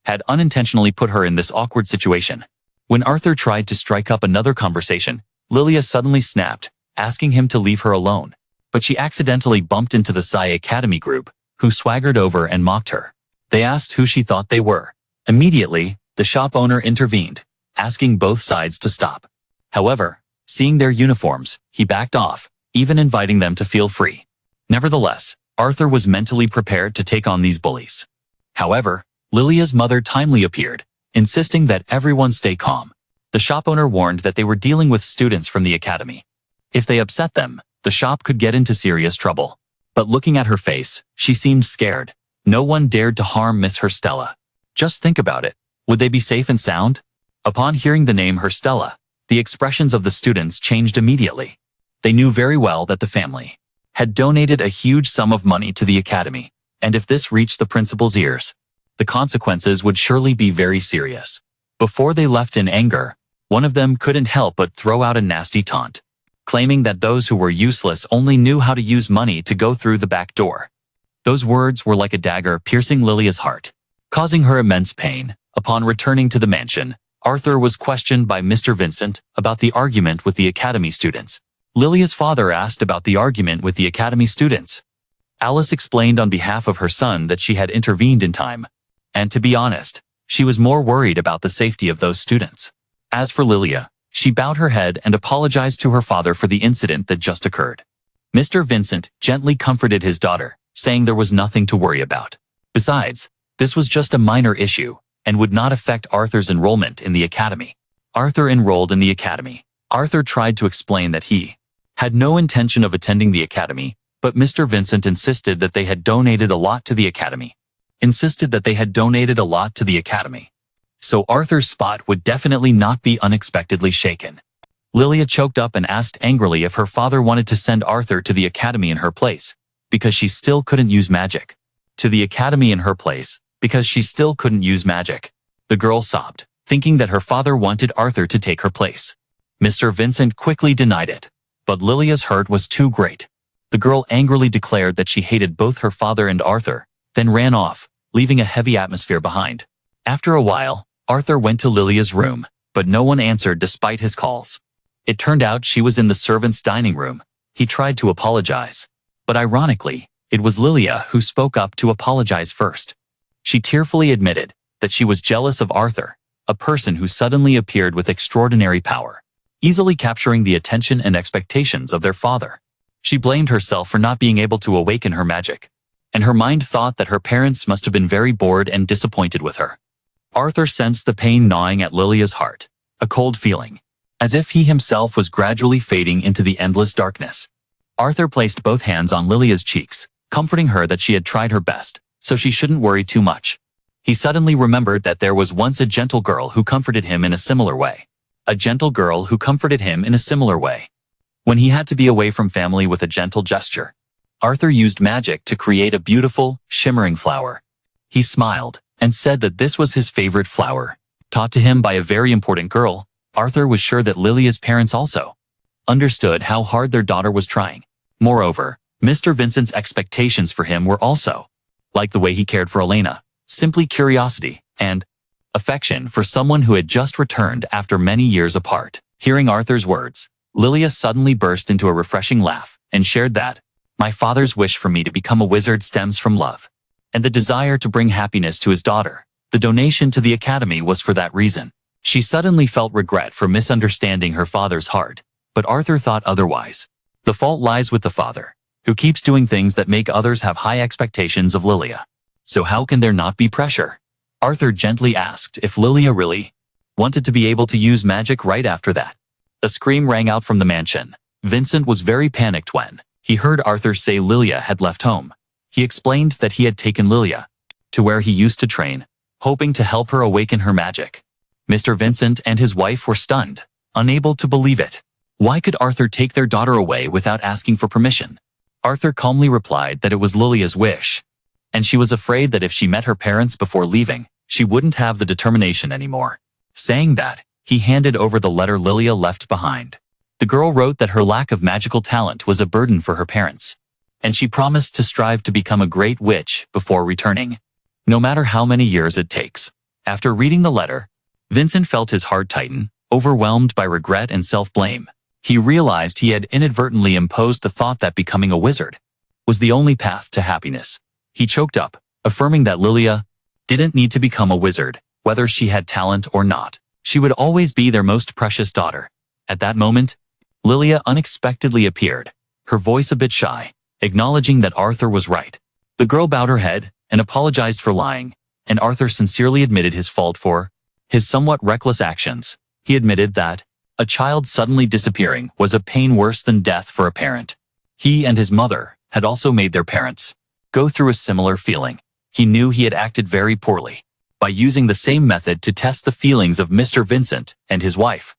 had unintentionally put her in this awkward situation. When Arthur tried to strike up another conversation, Lilia suddenly snapped, asking him to leave her alone. But she accidentally bumped into the Psy Academy group, who swaggered over and mocked her. They asked who she thought they were. Immediately, the shop owner intervened, asking both sides to stop. However, seeing their uniforms, he backed off, even inviting them to feel free. Nevertheless, Arthur was mentally prepared to take on these bullies. However, Lilia's mother timely appeared, insisting that everyone stay calm. The shop owner warned that they were dealing with students from the academy. If they upset them, the shop could get into serious trouble. But looking at her face, she seemed scared. No one dared to harm Miss Herstella. Just think about it. Would they be safe and sound? Upon hearing the name Herstella, the expressions of the students changed immediately. They knew very well that the family had donated a huge sum of money to the academy, and if this reached the principal's ears, the consequences would surely be very serious. Before they left in anger, one of them couldn't help but throw out a nasty taunt, claiming that those who were useless only knew how to use money to go through the back door. Those words were like a dagger piercing Lilia's heart, causing her immense pain. Upon returning to the mansion, Arthur was questioned by Mr. Vincent about the argument with the academy students. Lilia's father asked about the argument with the academy students. Alice explained on behalf of her son that she had intervened in time, and to be honest, she was more worried about the safety of those students. As for Lilia, she bowed her head and apologized to her father for the incident that just occurred. Mr. Vincent gently comforted his daughter, saying there was nothing to worry about. Besides, this was just a minor issue, and would not affect Arthur's enrollment in the academy. Arthur enrolled in the academy. Arthur tried to explain that he had no intention of attending the academy, but Mr. Vincent insisted that they had donated a lot to the academy. So Arthur's spot would definitely not be unexpectedly shaken. Lilia choked up and asked angrily if her father wanted to send Arthur to the academy in her place, because she still couldn't use magic. The girl sobbed, thinking that her father wanted Arthur to take her place. Mr. Vincent quickly denied it, but Lilia's hurt was too great. The girl angrily declared that she hated both her father and Arthur, then ran off, leaving a heavy atmosphere behind. After a while, Arthur went to Lilia's room, but no one answered despite his calls. It turned out she was in the servants' dining room. He tried to apologize, but ironically, it was Lilia who spoke up to apologize first. She tearfully admitted that she was jealous of Arthur, a person who suddenly appeared with extraordinary power. easily capturing the attention and expectations of their father. She blamed herself for not being able to awaken her magic, and her mind thought that her parents must have been very bored and disappointed with her. Arthur sensed the pain gnawing at Lilia's heart, a cold feeling, as if he himself was gradually fading into the endless darkness. Arthur placed both hands on Lilia's cheeks, comforting her that she had tried her best, so she shouldn't worry too much. He suddenly remembered that there was once a gentle girl who comforted him in a similar way. A gentle girl who comforted him in a similar way. When he had to be away from family with a gentle gesture, Arthur used magic to create a beautiful, shimmering flower. He smiled and said that this was his favorite flower. Taught to him by a very important girl, Arthur was sure that Lilia's parents also understood how hard their daughter was trying. Moreover, Mr. Vincent's expectations for him were also, like the way he cared for Elena, simply curiosity and affection for someone who had just returned after many years apart. Hearing Arthur's words, Lilia suddenly burst into a refreshing laugh and shared that, "My father's wish for me to become a wizard stems from love, and the desire to bring happiness to his daughter. The donation to the academy was for that reason." She suddenly felt regret for misunderstanding her father's heart, but Arthur thought otherwise. The fault lies with the father, who keeps doing things that make others have high expectations of Lilia. So how can there not be pressure? Arthur gently asked if Lilia really wanted to be able to use magic right after that. A scream rang out from the mansion. Vincent was very panicked when he heard Arthur say Lilia had left home. He explained that he had taken Lilia to where he used to train, hoping to help her awaken her magic. Mr. Vincent and his wife were stunned, unable to believe it. Why could Arthur take their daughter away without asking for permission? Arthur calmly replied that it was Lilia's wish, and she was afraid that if she met her parents before leaving, she wouldn't have the determination anymore. Saying that, he handed over the letter Lilia left behind. The girl wrote that her lack of magical talent was a burden for her parents, and she promised to strive to become a great witch before returning, no matter how many years it takes. After reading the letter, Vincent felt his heart tighten, overwhelmed by regret and self-blame. He realized he had inadvertently imposed the thought that becoming a wizard was the only path to happiness. He choked up, affirming that Lilia didn't need to become a wizard, whether she had talent or not. She would always be their most precious daughter. At that moment, Lilia unexpectedly appeared, her voice a bit shy, acknowledging that Arthur was right. The girl bowed her head and apologized for lying, and Arthur sincerely admitted his fault for his somewhat reckless actions. He admitted that a child suddenly disappearing was a pain worse than death for a parent. He and his mother had also made their parents go through a similar feeling. He knew he had acted very poorly by using the same method to test the feelings of Mr. Vincent and his wife.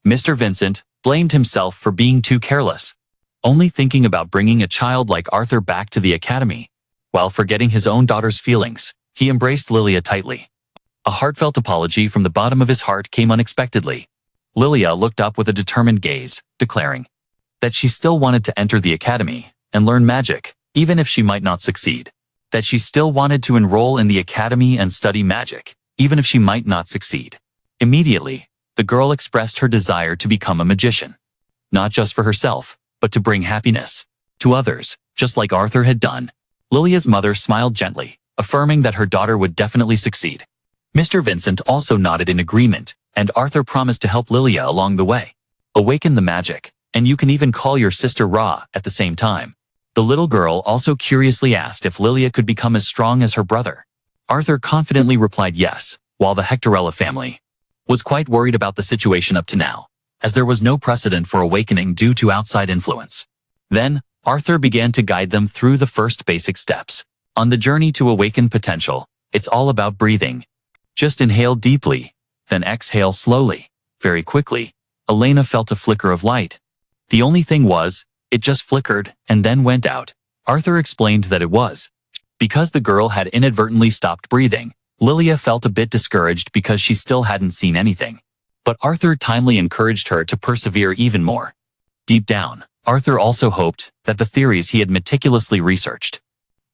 Mr. Vincent blamed himself for being too careless, only thinking about bringing a child like Arthur back to the academy. While forgetting his own daughter's feelings, he embraced Lilia tightly. A heartfelt apology from the bottom of his heart came unexpectedly. Lilia looked up with a determined gaze, declaring that she still wanted to enter the academy and learn magic, even if she might not succeed. That she still wanted to enroll in the academy and study magic, even if she might not succeed. Immediately, the girl expressed her desire to become a magician. Not just for herself, but to bring happiness to others, just like Arthur had done. Lilia's mother smiled gently, affirming that her daughter would definitely succeed. Mr. Vincent also nodded in agreement, and Arthur promised to help Lilia along the way. Awaken the magic, and you can even call your sister Ra at the same time. The little girl also curiously asked if Lilia could become as strong as her brother. Arthur confidently replied yes, while the Hectorella family was quite worried about the situation up to now, as there was no precedent for awakening due to outside influence. Then, Arthur began to guide them through the first basic steps. On the journey to awaken potential, it's all about breathing. Just inhale deeply, then exhale slowly. Very quickly, Elena felt a flicker of light. The only thing was, it just flickered and then went out. Arthur explained that it was because the girl had inadvertently stopped breathing. Lilia felt a bit discouraged because she still hadn't seen anything. But Arthur timely encouraged her to persevere even more. Deep down, Arthur also hoped that the theories he had meticulously researched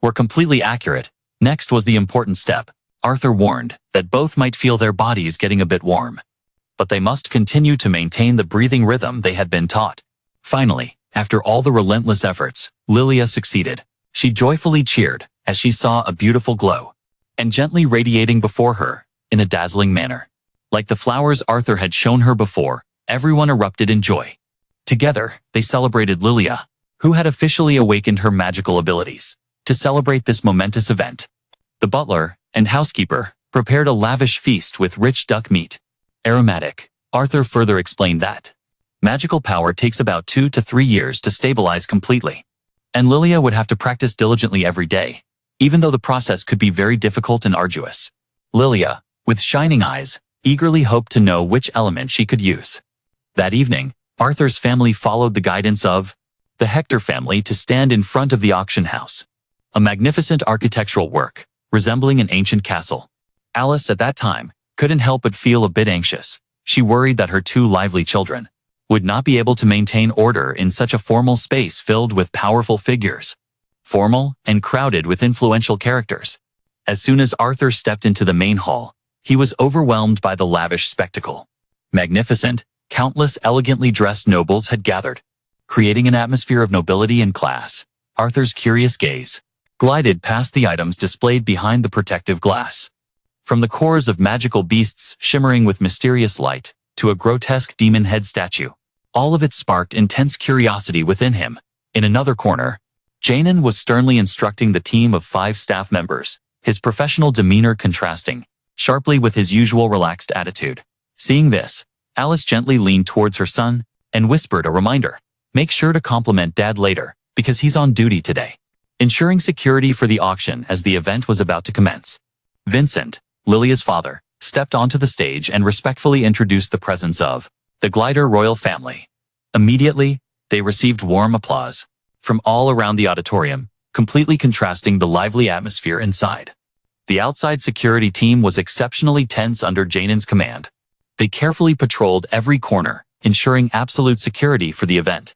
were completely accurate. Next was the important step. Arthur warned that both might feel their bodies getting a bit warm, but they must continue to maintain the breathing rhythm they had been taught. Finally, after all the relentless efforts, Lilia succeeded. She joyfully cheered as she saw a beautiful glow, and gently radiating before her, in a dazzling manner. Like the flowers Arthur had shown her before, Everyone erupted in joy. Together, they celebrated Lilia, who had officially awakened her magical abilities. To celebrate this momentous event, the butler and housekeeper prepared a lavish feast with rich duck meat. Aromatic. Arthur further explained that magical power takes about 2 to 3 years to stabilize completely, and Lilia would have to practice diligently every day, even though the process could be very difficult and arduous. Lilia, with shining eyes, eagerly hoped to know which element she could use. That evening, Arthur's family followed the guidance of the Hector family to stand in front of the auction house, a magnificent architectural work, resembling an ancient castle. Alice, at that time, couldn't help but feel a bit anxious. She worried that her 2 lively children would not be able to maintain order in such a formal space filled with powerful figures, formal and crowded with influential characters. As soon as Arthur stepped into the main hall, he was overwhelmed by the lavish spectacle. Magnificent, countless elegantly dressed nobles had gathered, creating an atmosphere of nobility and class. Arthur's curious gaze glided past the items displayed behind the protective glass. From the cores of magical beasts shimmering with mysterious light, to a grotesque demon head statue, all of it sparked intense curiosity within him. In another corner, Jaynon was sternly instructing the team of 5 staff members, his professional demeanor contrasting sharply with his usual relaxed attitude. Seeing this, Alice gently leaned towards her son and whispered a reminder. Make sure to compliment Dad later, because he's on duty today. Ensuring security for the auction as the event was about to commence. Vincent, Lilia's father, stepped onto the stage and respectfully introduced the presence of the Glider royal family. Immediately, they received warm applause from all around the auditorium, completely contrasting the lively atmosphere inside. The outside security team was exceptionally tense under Jaynon's command. They carefully patrolled every corner, ensuring absolute security for the event.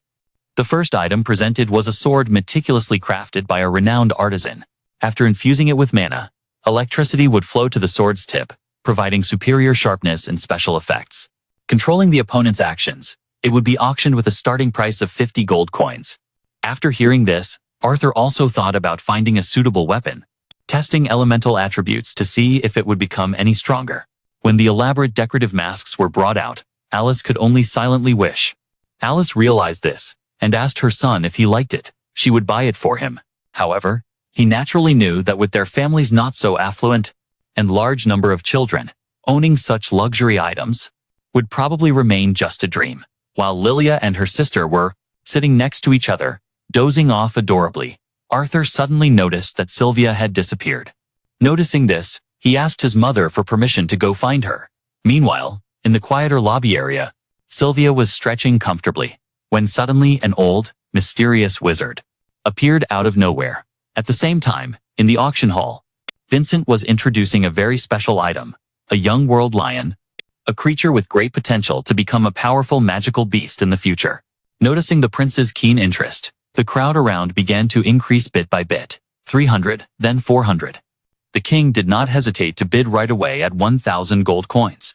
The first item presented was a sword meticulously crafted by a renowned artisan. After infusing it with mana, electricity would flow to the sword's tip, providing superior sharpness and special effects. Controlling the opponent's actions, it would be auctioned with a starting price of 50 gold coins. After hearing this, Arthur also thought about finding a suitable weapon, testing elemental attributes to see if it would become any stronger. When the elaborate decorative masks were brought out, Alice could only silently wish. Alice realized this, and asked her son if he liked it. She would buy it for him. However, he naturally knew that with their families not so affluent, and large number of children, owning such luxury items would probably remain just a dream. While Lilia and her sister were sitting next to each other, dozing off adorably, Arthur suddenly noticed that Sylvia had disappeared. Noticing this, he asked his mother for permission to go find her. Meanwhile, in the quieter lobby area, Sylvia was stretching comfortably, when suddenly an old, mysterious wizard appeared out of nowhere. At the same time, in the auction hall, Vincent was introducing a very special item, a young world lion, a creature with great potential to become a powerful magical beast in the future. Noticing the prince's keen interest, the crowd around began to increase bit by bit, 300, then 400. The king did not hesitate to bid right away at 1,000 gold coins.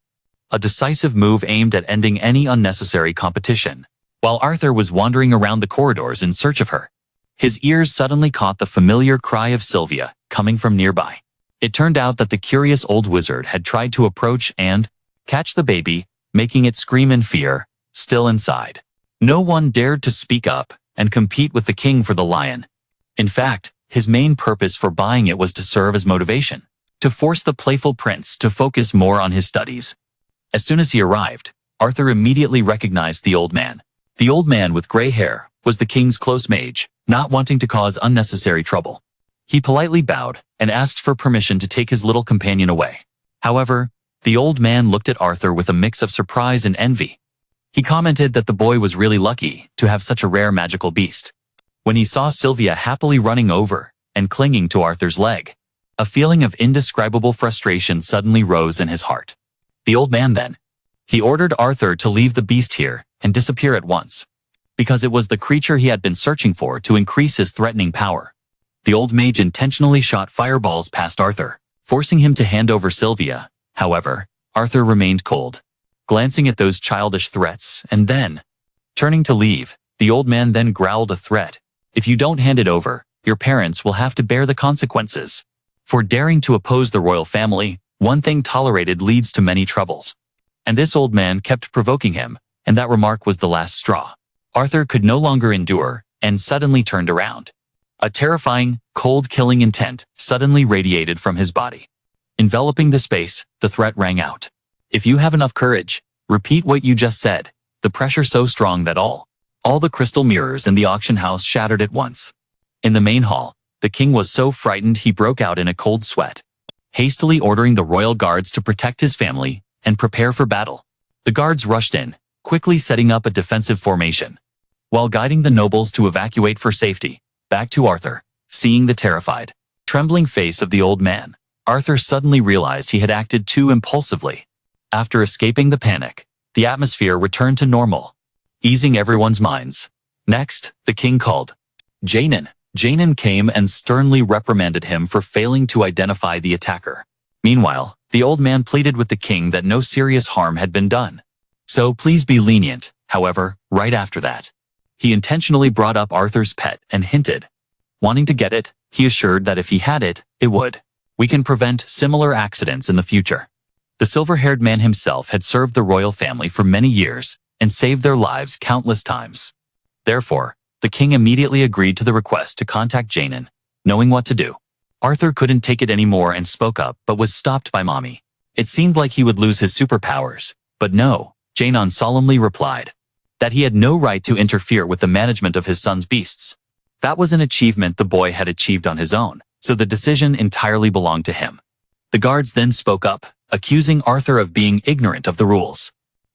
A decisive move aimed at ending any unnecessary competition. While Arthur was wandering around the corridors in search of her, his ears suddenly caught the familiar cry of Sylvia, coming from nearby. It turned out that the curious old wizard had tried to approach and catch the baby, making it scream in fear, still inside. No one dared to speak up and compete with the king for the lion. In fact, his main purpose for buying it was to serve as motivation, to force the playful prince to focus more on his studies. As soon as he arrived, Arthur immediately recognized the old man. The old man with gray hair was the king's close mage, not wanting to cause unnecessary trouble. He politely bowed and asked for permission to take his little companion away. However, the old man looked at Arthur with a mix of surprise and envy. He commented that the boy was really lucky to have such a rare magical beast. When he saw Sylvia happily running over and clinging to Arthur's leg, a feeling of indescribable frustration suddenly rose in his heart. The old man then, he ordered Arthur to leave the beast here and disappear at once, because it was the creature he had been searching for to increase his threatening power. The old mage intentionally shot fireballs past Arthur, forcing him to hand over Sylvia. However, Arthur remained cold, glancing at those childish threats, and then, turning to leave, the old man then growled a threat. If you don't hand it over, your parents will have to bear the consequences. For daring to oppose the royal family, one thing tolerated leads to many troubles. And this old man kept provoking him, and that remark was the last straw. Arthur could no longer endure, and suddenly turned around. A terrifying, cold-killing intent suddenly radiated from his body. Enveloping the space, the threat rang out. If you have enough courage, repeat what you just said. The pressure so strong that all the crystal mirrors in the auction house shattered at once. In the main hall, the king was so frightened he broke out in a cold sweat, hastily ordering the royal guards to protect his family and prepare for battle. The guards rushed in, quickly setting up a defensive formation, while guiding the nobles to evacuate for safety. Back to Arthur. Seeing the terrified, trembling face of the old man, Arthur suddenly realized he had acted too impulsively. After escaping the panic, the atmosphere returned to normal, easing everyone's minds. Next, the king called Jaynon. Jaynon came and sternly reprimanded him for failing to identify the attacker. Meanwhile, the old man pleaded with the king that no serious harm had been done. So please be lenient. However, right after that, he intentionally brought up Arthur's pet and hinted, wanting to get it, he assured that if he had it, it would. We can prevent similar accidents in the future. The silver-haired man himself had served the royal family for many years and saved their lives countless times. Therefore, the king immediately agreed to the request to contact Jaynon, knowing what to do. Arthur couldn't take it anymore and spoke up but was stopped by Mommy. It seemed like he would lose his superpowers, but no, Jaynon solemnly replied that he had no right to interfere with the management of his son's beasts. That was an achievement the boy had achieved on his own, so the decision entirely belonged to him. The guards then spoke up, accusing Arthur of being ignorant of the rules.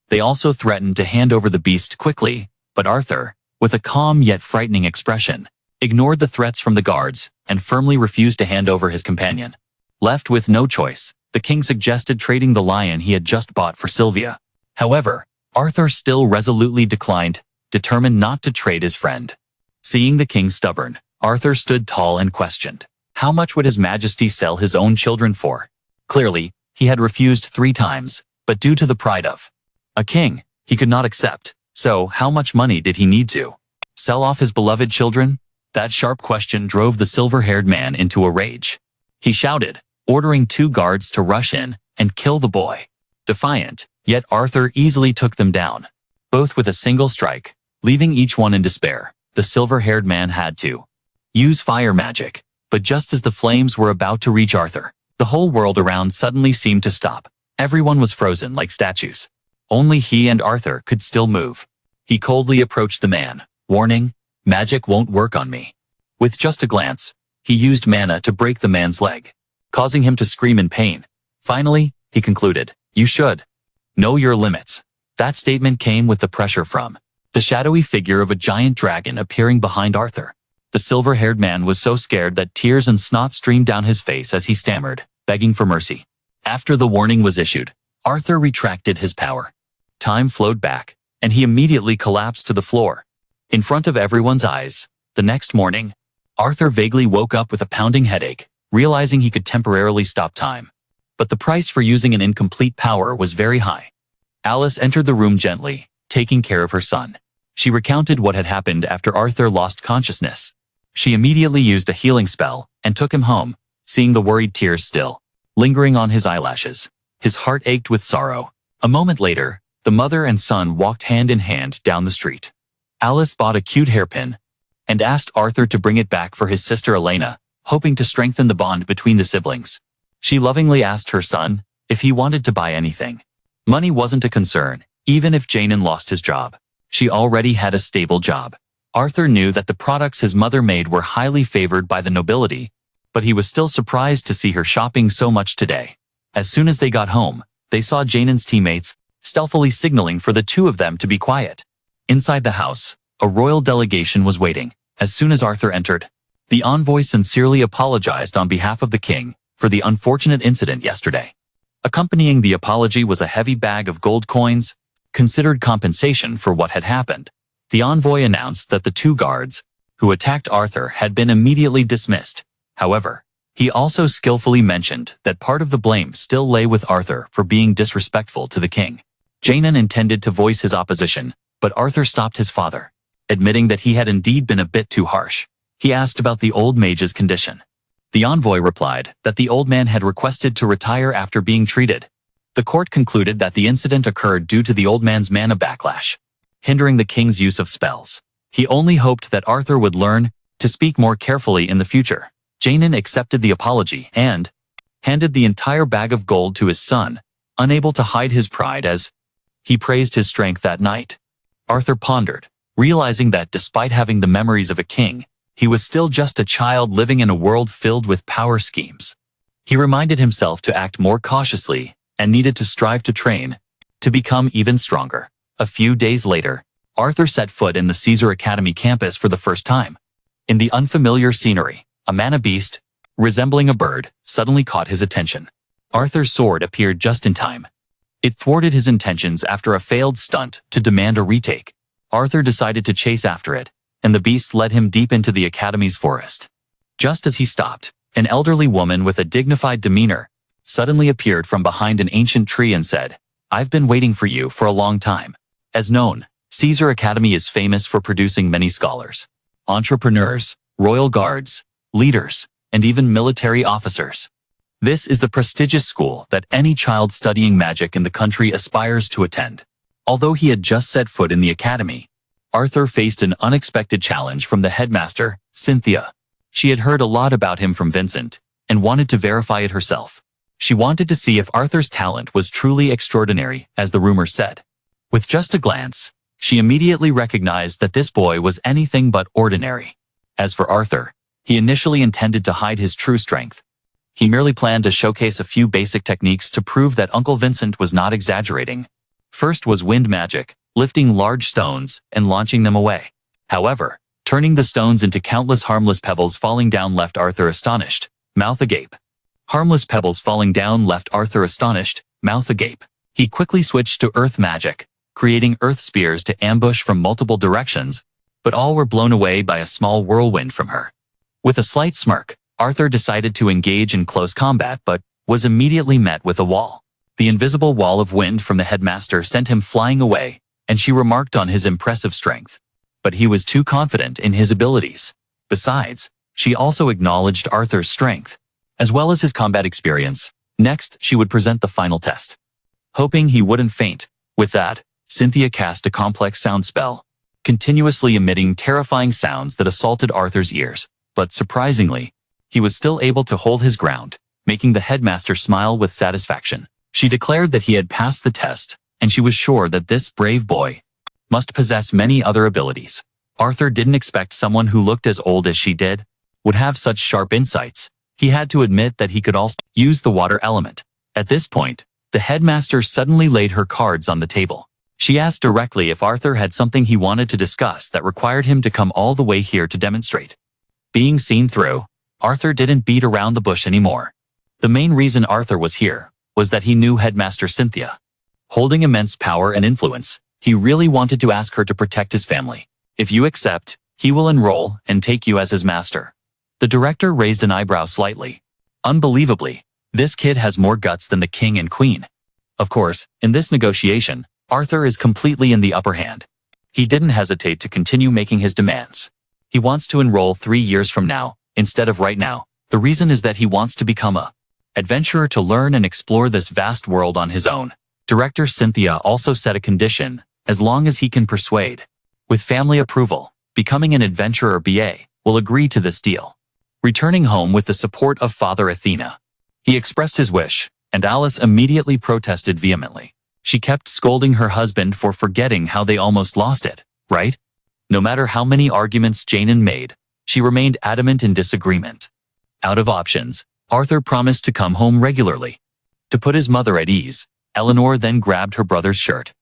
They also threatened to hand over the beast quickly, but Arthur, with a calm yet frightening expression, ignored the threats from the guards and firmly refused to hand over his companion. Left with no choice, the king suggested trading the lion he had just bought for Sylvia. However, Arthur still resolutely declined, determined not to trade his friend. Seeing the king stubborn, Arthur stood tall and questioned, how much would his majesty sell his own children for? Clearly, he had refused 3 times, but due to the pride of a king, he could not accept. So, how much money did he need to sell off his beloved children? That sharp question drove the silver-haired man into a rage. He shouted, ordering 2 guards to rush in and kill the boy. Defiant, yet Arthur easily took them down, both with a single strike, leaving each one in despair. The silver-haired man had to use fire magic, but just as the flames were about to reach Arthur, the whole world around suddenly seemed to stop. Everyone was frozen like statues. Only he and Arthur could still move. He coldly approached the man, warning, magic won't work on me. With just a glance, he used mana to break the man's leg, causing him to scream in pain. Finally, he concluded, you should know your limits. That statement came with the pressure from the shadowy figure of a giant dragon appearing behind Arthur. The silver-haired man was so scared that tears and snot streamed down his face as he stammered, begging for mercy. After the warning was issued, Arthur retracted his power. Time flowed back, and he immediately collapsed to the floor. In front of everyone's eyes, the next morning, Arthur vaguely woke up with a pounding headache, realizing he could temporarily stop time. But the price for using an incomplete power was very high. Alice entered the room gently, taking care of her son. She recounted what had happened after Arthur lost consciousness. She immediately used a healing spell and took him home, seeing the worried tears still lingering on his eyelashes. His heart ached with sorrow. A moment later, the mother and son walked hand in hand down the street. Alice bought a cute hairpin and asked Arthur to bring it back for his sister Elena, hoping to strengthen the bond between the siblings. She lovingly asked her son if he wanted to buy anything. Money wasn't a concern, even if Jaynon lost his job. She already had a stable job. Arthur knew that the products his mother made were highly favored by the nobility, but he was still surprised to see her shopping so much today. As soon as they got home, they saw Jaynon's teammates stealthily signaling for the 2 of them to be quiet. Inside the house, a royal delegation was waiting. As soon as Arthur entered, the envoy sincerely apologized on behalf of the king for the unfortunate incident yesterday. Accompanying the apology was a heavy bag of gold coins, considered compensation for what had happened. The envoy announced that the 2 guards who attacked Arthur had been immediately dismissed. However, he also skillfully mentioned that part of the blame still lay with Arthur for being disrespectful to the king. Jaynon intended to voice his opposition, but Arthur stopped his father, admitting that he had indeed been a bit too harsh. He asked about the old mage's condition. The envoy replied that the old man had requested to retire after being treated. The court concluded that the incident occurred due to the old man's mana backlash, hindering the king's use of spells. He only hoped that Arthur would learn to speak more carefully in the future. Jaynon accepted the apology and handed the entire bag of gold to his son, unable to hide his pride as he praised his strength that night. Arthur pondered, realizing that despite having the memories of a king, he was still just a child living in a world filled with power schemes. He reminded himself to act more cautiously and needed to strive to train to become even stronger. A few days later, Arthur set foot in the Caesar Academy campus for the first time. In the unfamiliar scenery, a mana beast, resembling a bird, suddenly caught his attention. Arthur's sword appeared just in time. It thwarted his intentions after a failed stunt to demand a retake. Arthur decided to chase after it, and the beast led him deep into the Academy's forest. Just as he stopped, an elderly woman with a dignified demeanor suddenly appeared from behind an ancient tree and said, "I've been waiting for you for a long time." As known, Caesar Academy is famous for producing many scholars, entrepreneurs, royal guards, leaders, and even military officers. This is the prestigious school that any child studying magic in the country aspires to attend. Although he had just set foot in the academy, Arthur faced an unexpected challenge from the headmaster, Cynthia. She had heard a lot about him from Vincent, and wanted to verify it herself. She wanted to see if Arthur's talent was truly extraordinary, as the rumors said. With just a glance, she immediately recognized that this boy was anything but ordinary. As for Arthur, he initially intended to hide his true strength. He merely planned to showcase a few basic techniques to prove that Uncle Vincent was not exaggerating. First was wind magic, lifting large stones and launching them away. However, turning the stones into countless harmless pebbles falling down left Arthur astonished, mouth agape. Harmless pebbles falling down left Arthur astonished, mouth agape. He quickly switched to earth magic, creating earth spears to ambush from multiple directions, but all were blown away by a small whirlwind from her. With a slight smirk, Arthur decided to engage in close combat but was immediately met with a wall. The invisible wall of wind from the headmaster sent him flying away, and she remarked on his impressive strength. But he was too confident in his abilities. Besides, she also acknowledged Arthur's strength, as well as his combat experience. Next, she would present the final test. Hoping he wouldn't faint, with that, Cynthia cast a complex sound spell, continuously emitting terrifying sounds that assaulted Arthur's ears. But surprisingly, he was still able to hold his ground, making the headmaster smile with satisfaction. She declared that he had passed the test, and she was sure that this brave boy must possess many other abilities. Arthur didn't expect someone who looked as old as she did would have such sharp insights. He had to admit that he could also use the water element. At this point, the headmaster suddenly laid her cards on the table. She asked directly if Arthur had something he wanted to discuss that required him to come all the way here to demonstrate. Being seen through, Arthur didn't beat around the bush anymore. The main reason Arthur was here was that he knew Headmaster Cynthia. Holding immense power and influence, he really wanted to ask her to protect his family. If you accept, he will enroll and take you as his master. The director raised an eyebrow slightly. Unbelievably, this kid has more guts than the king and queen. Of course, in this negotiation, Arthur is completely in the upper hand. He didn't hesitate to continue making his demands. He wants to enroll 3 years from now, instead of right now. The reason is that he wants to become a adventurer to learn and explore this vast world on his own. Director Cynthia also set a condition, as long as he can persuade, with family approval, becoming an adventurer BA, will agree to this deal. Returning home with the support of Father Athena, he expressed his wish, and Alice immediately protested vehemently. She kept scolding her husband for forgetting how they almost lost it, right? No matter how many arguments Jaynon made, she remained adamant in disagreement. Out of options, Arthur promised to come home regularly. To put his mother at ease, Eleanor then grabbed her brother's shirt,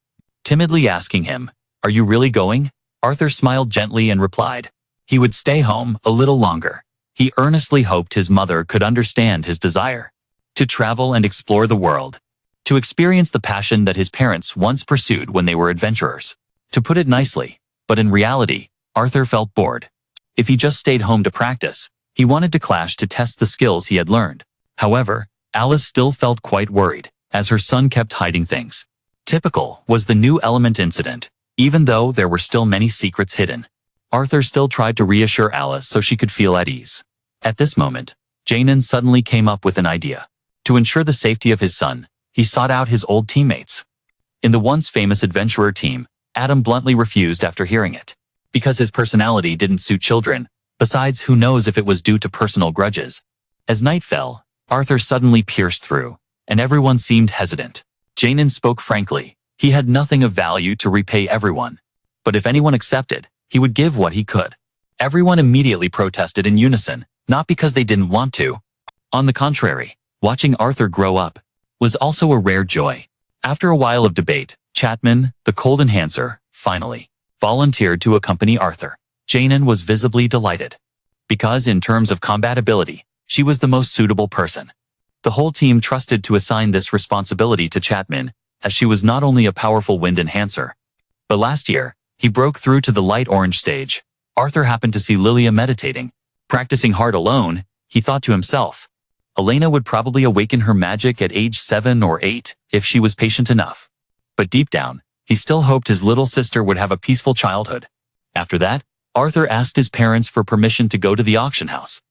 timidly asking him, "Are you really going?" Arthur smiled gently and replied, he would stay home a little longer. He earnestly hoped his mother could understand his desire to travel and explore the world, to experience the passion that his parents once pursued when they were adventurers. To put it nicely, but in reality, Arthur felt bored. If he just stayed home to practice, he wanted to clash to test the skills he had learned. However, Alice still felt quite worried, as her son kept hiding things. Typical was the new element incident. Even though there were still many secrets hidden, Arthur still tried to reassure Alice so she could feel at ease. At this moment, Jaynon suddenly came up with an idea. To ensure the safety of his son, he sought out his old teammates. In the once famous adventurer team, Adam bluntly refused after hearing it. Because his personality didn't suit children, besides who knows if it was due to personal grudges. As night fell, Arthur suddenly pierced through, and everyone seemed hesitant. Jaynon spoke frankly. He had nothing of value to repay everyone. But if anyone accepted, he would give what he could. Everyone immediately protested in unison, not because they didn't want to. On the contrary, watching Arthur grow up was also a rare joy. After a while of debate, Chapman, the cold enhancer, finally volunteered to accompany Arthur. Jaynon was visibly delighted. Because in terms of compatibility, she was the most suitable person. The whole team trusted to assign this responsibility to Chapman, as she was not only a powerful wind enhancer. But last year, he broke through to the light orange stage. Arthur happened to see Lilia meditating. Practicing hard alone, he thought to himself, Elena would probably awaken her magic at age 7 or 8 if she was patient enough. But deep down, he still hoped his little sister would have a peaceful childhood. After that, Arthur asked his parents for permission to go to the auction house.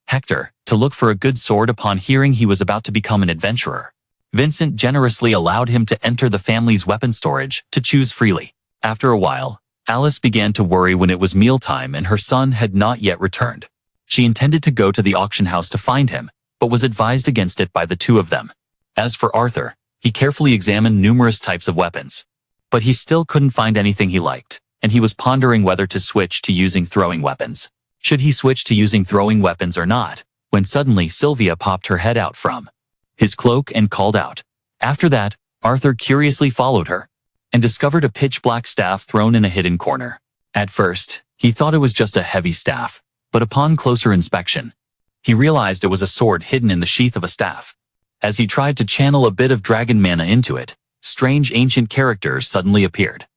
Hector, to look for a good sword upon hearing he was about to become an adventurer. Vincent generously allowed him to enter the family's weapon storage to choose freely. After a while, Alice began to worry when it was mealtime and her son had not yet returned. She intended to go to the auction house to find him, but was advised against it by the two of them. As for Arthur, he carefully examined numerous types of weapons. But he still couldn't find anything he liked, and he was pondering whether to switch to using throwing weapons. Should he switch to using throwing weapons or not, when suddenly Sylvia popped her head out from his cloak and called out. After that, Arthur curiously followed her, and discovered a pitch-black staff thrown in a hidden corner. At first, he thought it was just a heavy staff, but upon closer inspection, he realized it was a sword hidden in the sheath of a staff. As he tried to channel a bit of dragon mana into it, strange ancient characters suddenly appeared.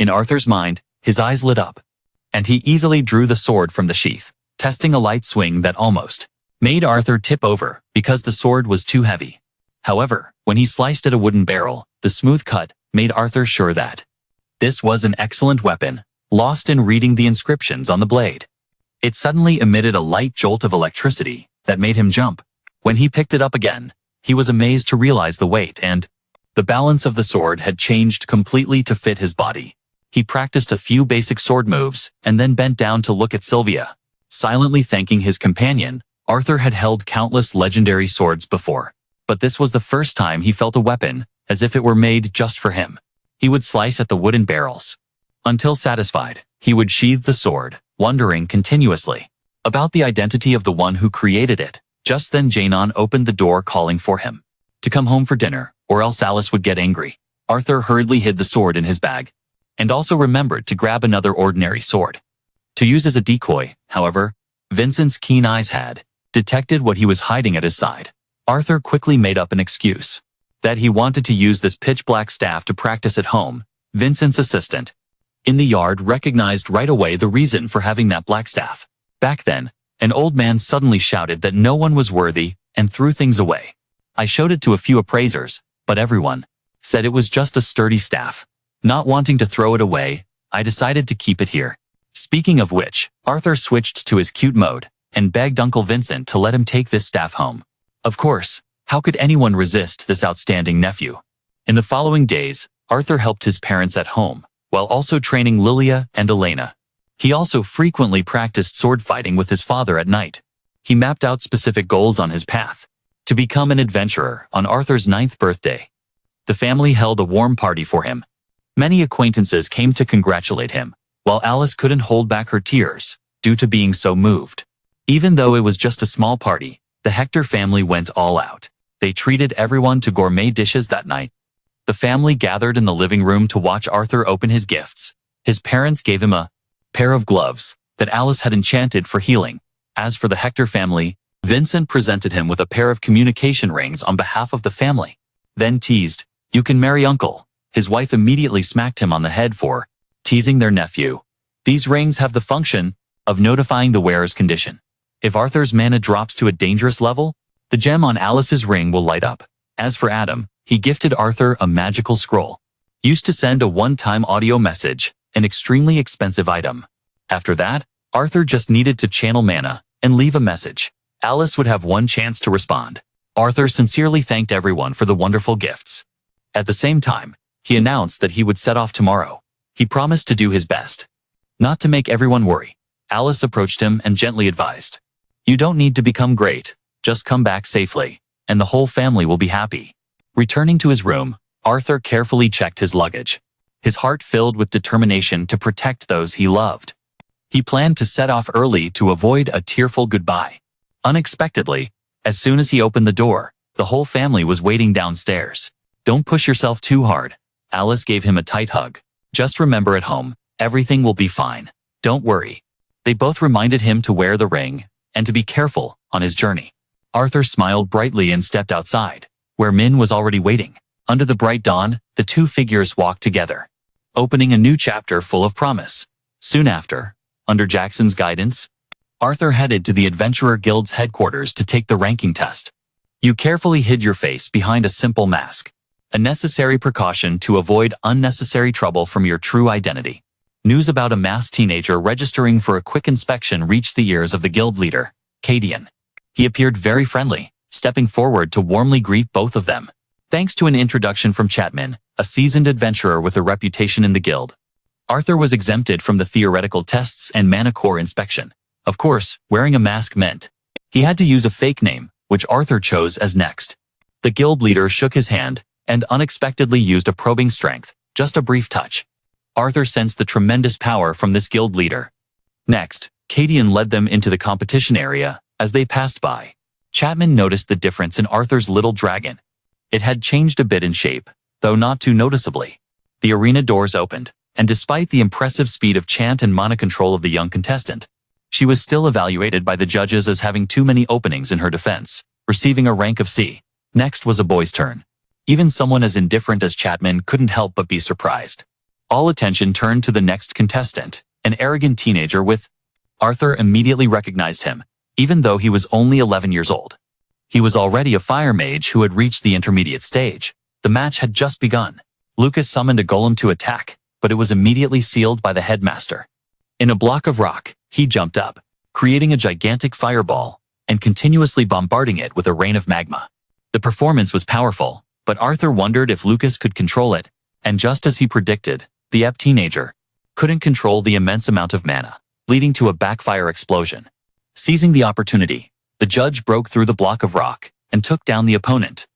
In Arthur's mind, his eyes lit up, and he easily drew the sword from the sheath, testing a light swing that almost made Arthur tip over because the sword was too heavy. However, when he sliced at a wooden barrel, the smooth cut made Arthur sure that this was an excellent weapon, lost in reading the inscriptions on the blade. It suddenly emitted a light jolt of electricity that made him jump. When he picked it up again, he was amazed to realize the weight and the balance of the sword had changed completely to fit his body. He practiced a few basic sword moves and then bent down to look at Sylvia. Silently thanking his companion, Arthur had held countless legendary swords before, but this was the first time he felt a weapon as if it were made just for him. He would slice at the wooden barrels. Until satisfied, he would sheathe the sword, wondering continuously about the identity of the one who created it. Just then Jaynon opened the door calling for him to come home for dinner, or else Alice would get angry. Arthur hurriedly hid the sword in his bag, and also remembered to grab another ordinary sword to use as a decoy. However, Vincent's keen eyes had detected what he was hiding at his side. Arthur quickly made up an excuse that he wanted to use this pitch-black staff to practice at home. Vincent's assistant in the yard recognized right away the reason for having that black staff. Back then, an old man suddenly shouted that no one was worthy and threw things away. I showed it to a few appraisers, but everyone said it was just a sturdy staff. Not wanting to throw it away, I decided to keep it here. Speaking of which, Arthur switched to his cute mode and begged Uncle Vincent to let him take this staff home. Of course, how could anyone resist this outstanding nephew? In the following days, Arthur helped his parents at home, while also training Lilia and Elena. He also frequently practiced sword fighting with his father at night. He mapped out specific goals on his path to become an adventurer. On Arthur's 9th birthday, the family held a warm party for him. Many acquaintances came to congratulate him, while Alice couldn't hold back her tears due to being so moved. Even though it was just a small party, the Hector family went all out. They treated everyone to gourmet dishes that night. The family gathered in the living room to watch Arthur open his gifts. His parents gave him a pair of gloves that Alice had enchanted for healing. As for the Hector family, Vincent presented him with a pair of communication rings on behalf of the family. Then teased, "You can marry Uncle." His wife immediately smacked him on the head for teasing their nephew. These rings have the function of notifying the wearer's condition. If Arthur's mana drops to a dangerous level, the gem on Alice's ring will light up. As for Adam, he gifted Arthur a magical scroll, used to send a one-time audio message, an extremely expensive item. After that, Arthur just needed to channel mana and leave a message. Alice would have one chance to respond. Arthur sincerely thanked everyone for the wonderful gifts. At the same time, he announced that he would set off tomorrow. He promised to do his best. Not to make everyone worry, Alice approached him and gently advised. You don't need to become great, just come back safely, and the whole family will be happy. Returning to his room, Arthur carefully checked his luggage. His heart filled with determination to protect those he loved. He planned to set off early to avoid a tearful goodbye. Unexpectedly, as soon as he opened the door, the whole family was waiting downstairs. Don't push yourself too hard. Alice gave him a tight hug. Just remember at home, everything will be fine. Don't worry. They both reminded him to wear the ring and to be careful on his journey. Arthur smiled brightly and stepped outside, where Min was already waiting. Under the bright dawn, the two figures walked together, opening a new chapter full of promise. Soon after, under Jackson's guidance, Arthur headed to the Adventurer Guild's headquarters to take the ranking test. You carefully hid your face behind a simple mask, a necessary precaution to avoid unnecessary trouble from your true identity. News about a masked teenager registering for a quick inspection reached the ears of the guild leader, Jaynon. He appeared very friendly, stepping forward to warmly greet both of them. Thanks to an introduction from Chapman, a seasoned adventurer with a reputation in the guild, Arthur was exempted from the theoretical tests and mana core inspection. Of course, wearing a mask meant he had to use a fake name, which Arthur chose as next. The guild leader shook his hand and unexpectedly used a probing strength, just a brief touch. Arthur sensed the tremendous power from this guild leader. Next, Jaynon led them into the competition area. As they passed by, Chapman noticed the difference in Arthur's little dragon. It had changed a bit in shape, though not too noticeably. The arena doors opened, and despite the impressive speed of chant and mana control of the young contestant, she was still evaluated by the judges as having too many openings in her defense, receiving a rank of C. Next was a boy's turn. Even someone as indifferent as Chapman couldn't help but be surprised. All attention turned to the next contestant, an arrogant teenager with... Arthur immediately recognized him, even though he was only 11 years old. He was already a fire mage who had reached the intermediate stage. The match had just begun. Lucas summoned a golem to attack, but it was immediately sealed by the headmaster. In a block of rock, he jumped up, creating a gigantic fireball, and continuously bombarding it with a rain of magma. The performance was powerful, but Arthur wondered if Lucas could control it, and just as he predicted, the teenager couldn't control the immense amount of mana, leading to a backfire explosion. Seizing the opportunity, the judge broke through the block of rock and took down the opponent.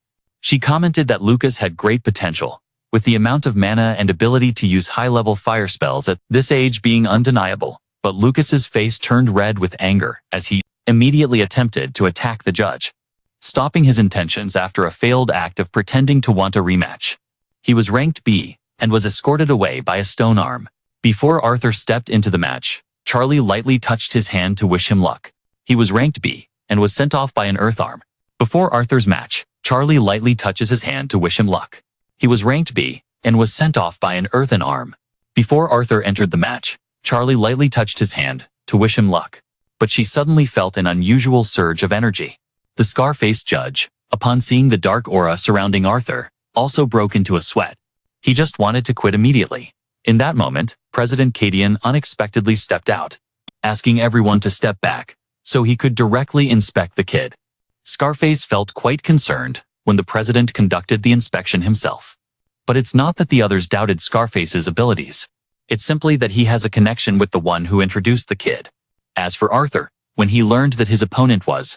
She commented that Lucas had great potential, with the amount of mana and ability to use high-level fire spells at this age being undeniable, but Lucas's face turned red with anger as he immediately attempted to attack the judge, stopping his intentions after a failed act of pretending to want a rematch. He was ranked B and was escorted away by a stone arm. Before Arthur stepped into the match, Charlie lightly touched his hand to wish him luck. He was ranked B and was sent off by an earth arm. Before Arthur's match, Charlie lightly touches his hand to wish him luck. He was ranked B and was sent off by an earthen arm. Before Arthur entered the match, Charlie lightly touched his hand to wish him luck. But she suddenly felt an unusual surge of energy. The scar-faced judge, upon seeing the dark aura surrounding Arthur, also broke into a sweat. He just wanted to quit immediately. In that moment, President Jaynon unexpectedly stepped out, asking everyone to step back so he could directly inspect the kid. Scarface felt quite concerned when the president conducted the inspection himself. But it's not that the others doubted Scarface's abilities. It's simply that he has a connection with the one who introduced the kid. As for Arthur, when he learned that his opponent was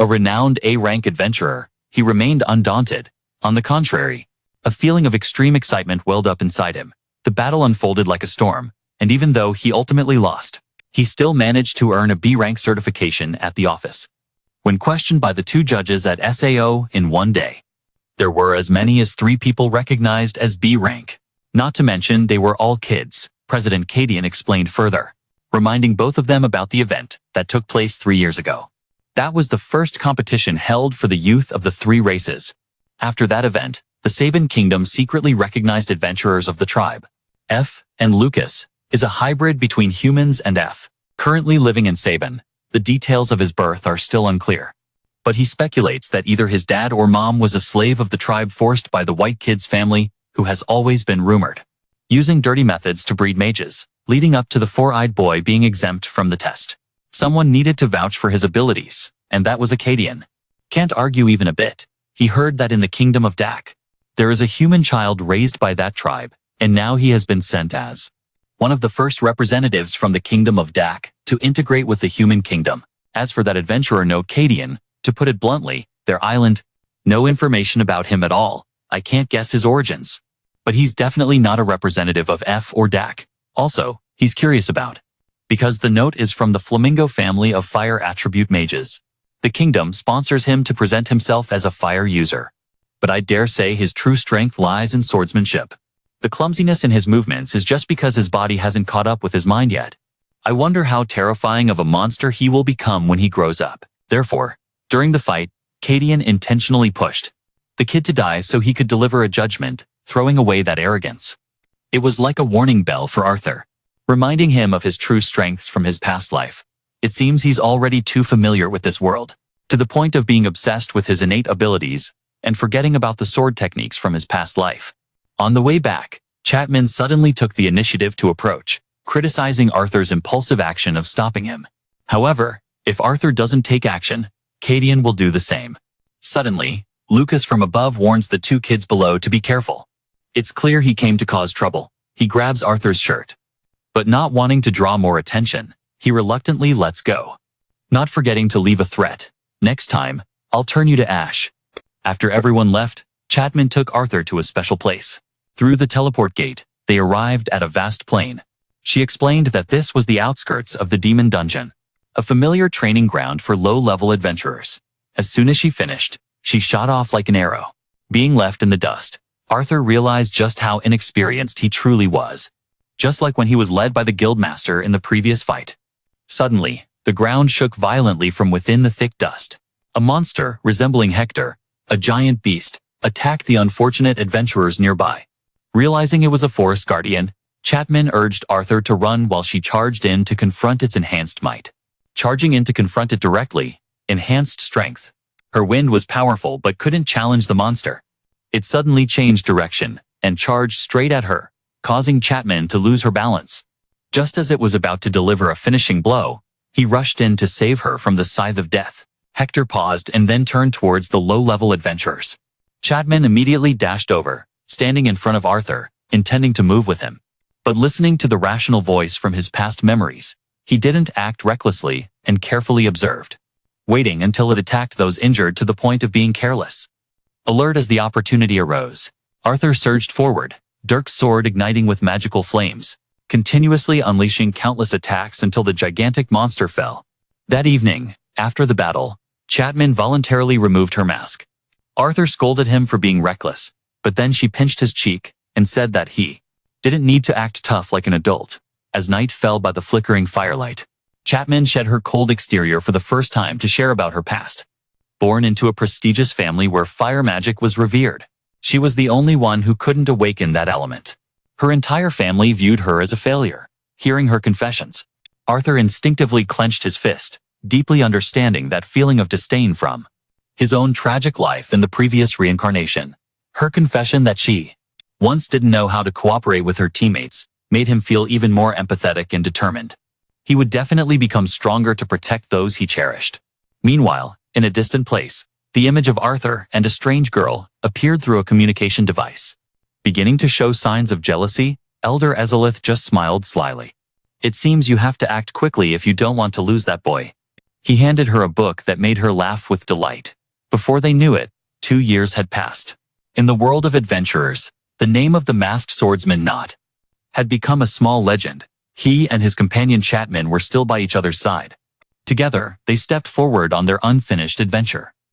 a renowned A-rank adventurer, he remained undaunted. On the contrary, a feeling of extreme excitement welled up inside him. The battle unfolded like a storm, and even though he ultimately lost, he still managed to earn a B-rank certification at the office. When questioned by the two judges at SAO in one day, there were as many as 3 people recognized as B-rank. Not to mention they were all kids, President Jaynon explained further, reminding both of them about the event that took place 3 years ago. That was the first competition held for the youth of the 3 races. After that event, the Sabin Kingdom secretly recognized adventurers of the tribe. F, and Lucas, is a hybrid between humans and F. Currently living in Sabin, the details of his birth are still unclear. But he speculates that either his dad or mom was a slave of the tribe forced by the White Kid's family, who has always been rumored using dirty methods to breed mages, leading up to the 4-eyed boy being exempt from the test. Someone needed to vouch for his abilities, and that was Jaynon. Can't argue even a bit. He heard that in the kingdom of Dak, there is a human child raised by that tribe, and now he has been sent as one of the first representatives from the kingdom of Dak to integrate with the human kingdom. As for that adventurer no Cadian, to put it bluntly, their island, no information about him at all. I can't guess his origins. But he's definitely not a representative of F or Dak. Also, he's curious about. Because the note is from the Flamingo family of fire attribute mages. The kingdom sponsors him to present himself as a fire user. But I dare say his true strength lies in swordsmanship. The clumsiness in his movements is just because his body hasn't caught up with his mind yet. I wonder how terrifying of a monster he will become when he grows up. Therefore, during the fight, Cadian intentionally pushed the kid to die so he could deliver a judgment, throwing away that arrogance. It was like a warning bell for Arthur, reminding him of his true strengths from his past life. It seems he's already too familiar with this world, to the point of being obsessed with his innate abilities and forgetting about the sword techniques from his past life. On the way back, Chapman suddenly took the initiative to approach, criticizing Arthur's impulsive action of stopping him. However, if Arthur doesn't take action, Cadian will do the same. Suddenly, Lucas from above warns the two kids below to be careful. It's clear he came to cause trouble. He grabs Arthur's shirt. But not wanting to draw more attention, he reluctantly lets go. Not forgetting to leave a threat. Next time, I'll turn you to ash. After everyone left, Chapman took Arthur to a special place. Through the teleport gate, they arrived at a vast plain. She explained that this was the outskirts of the demon dungeon, a familiar training ground for low-level adventurers. As soon as she finished, she shot off like an arrow. Being left in the dust, Arthur realized just how inexperienced he truly was. Just like when he was led by the guildmaster in the previous fight. Suddenly, the ground shook violently from within the thick dust. A monster, resembling Hector, a giant beast, attacked the unfortunate adventurers nearby. Realizing it was a forest guardian, Chapman urged Arthur to run while she charged in to confront its enhanced might. Charging in to confront it directly, enhanced strength. Her wind was powerful but couldn't challenge the monster. It suddenly changed direction and charged straight at her, causing Chapman to lose her balance. Just as it was about to deliver a finishing blow, he rushed in to save her from the scythe of death. Hector paused and then turned towards the low-level adventurers. Chapman immediately dashed over, standing in front of Arthur, intending to move with him. But listening to the rational voice from his past memories, he didn't act recklessly and carefully observed, waiting until it attacked those injured to the point of being careless. Alert as the opportunity arose, Arthur surged forward, Dirk's sword igniting with magical flames, continuously unleashing countless attacks until the gigantic monster fell. That evening, after the battle, Chapman voluntarily removed her mask. Arthur scolded him for being reckless, but then she pinched his cheek and said that he didn't need to act tough like an adult. As night fell by the flickering firelight, Chapman shed her cold exterior for the first time to share about her past. Born into a prestigious family where fire magic was revered, she was the only one who couldn't awaken that element. Her entire family viewed her as a failure. Hearing her confessions, Arthur instinctively clenched his fist, deeply understanding that feeling of disdain from his own tragic life in the previous reincarnation. Her confession that she once didn't know how to cooperate with her teammates made him feel even more empathetic and determined. He would definitely become stronger to protect those he cherished. Meanwhile, in a distant place, the image of Arthur and a strange girl appeared through a communication device. Beginning to show signs of jealousy, Elder Ezzelith just smiled slyly. It seems you have to act quickly if you don't want to lose that boy. He handed her a book that made her laugh with delight. Before they knew it, 2 years had passed. In the world of adventurers, the name of the masked swordsman Not had become a small legend. He and his companion Chapman were still by each other's side. Together, they stepped forward on their unfinished adventure.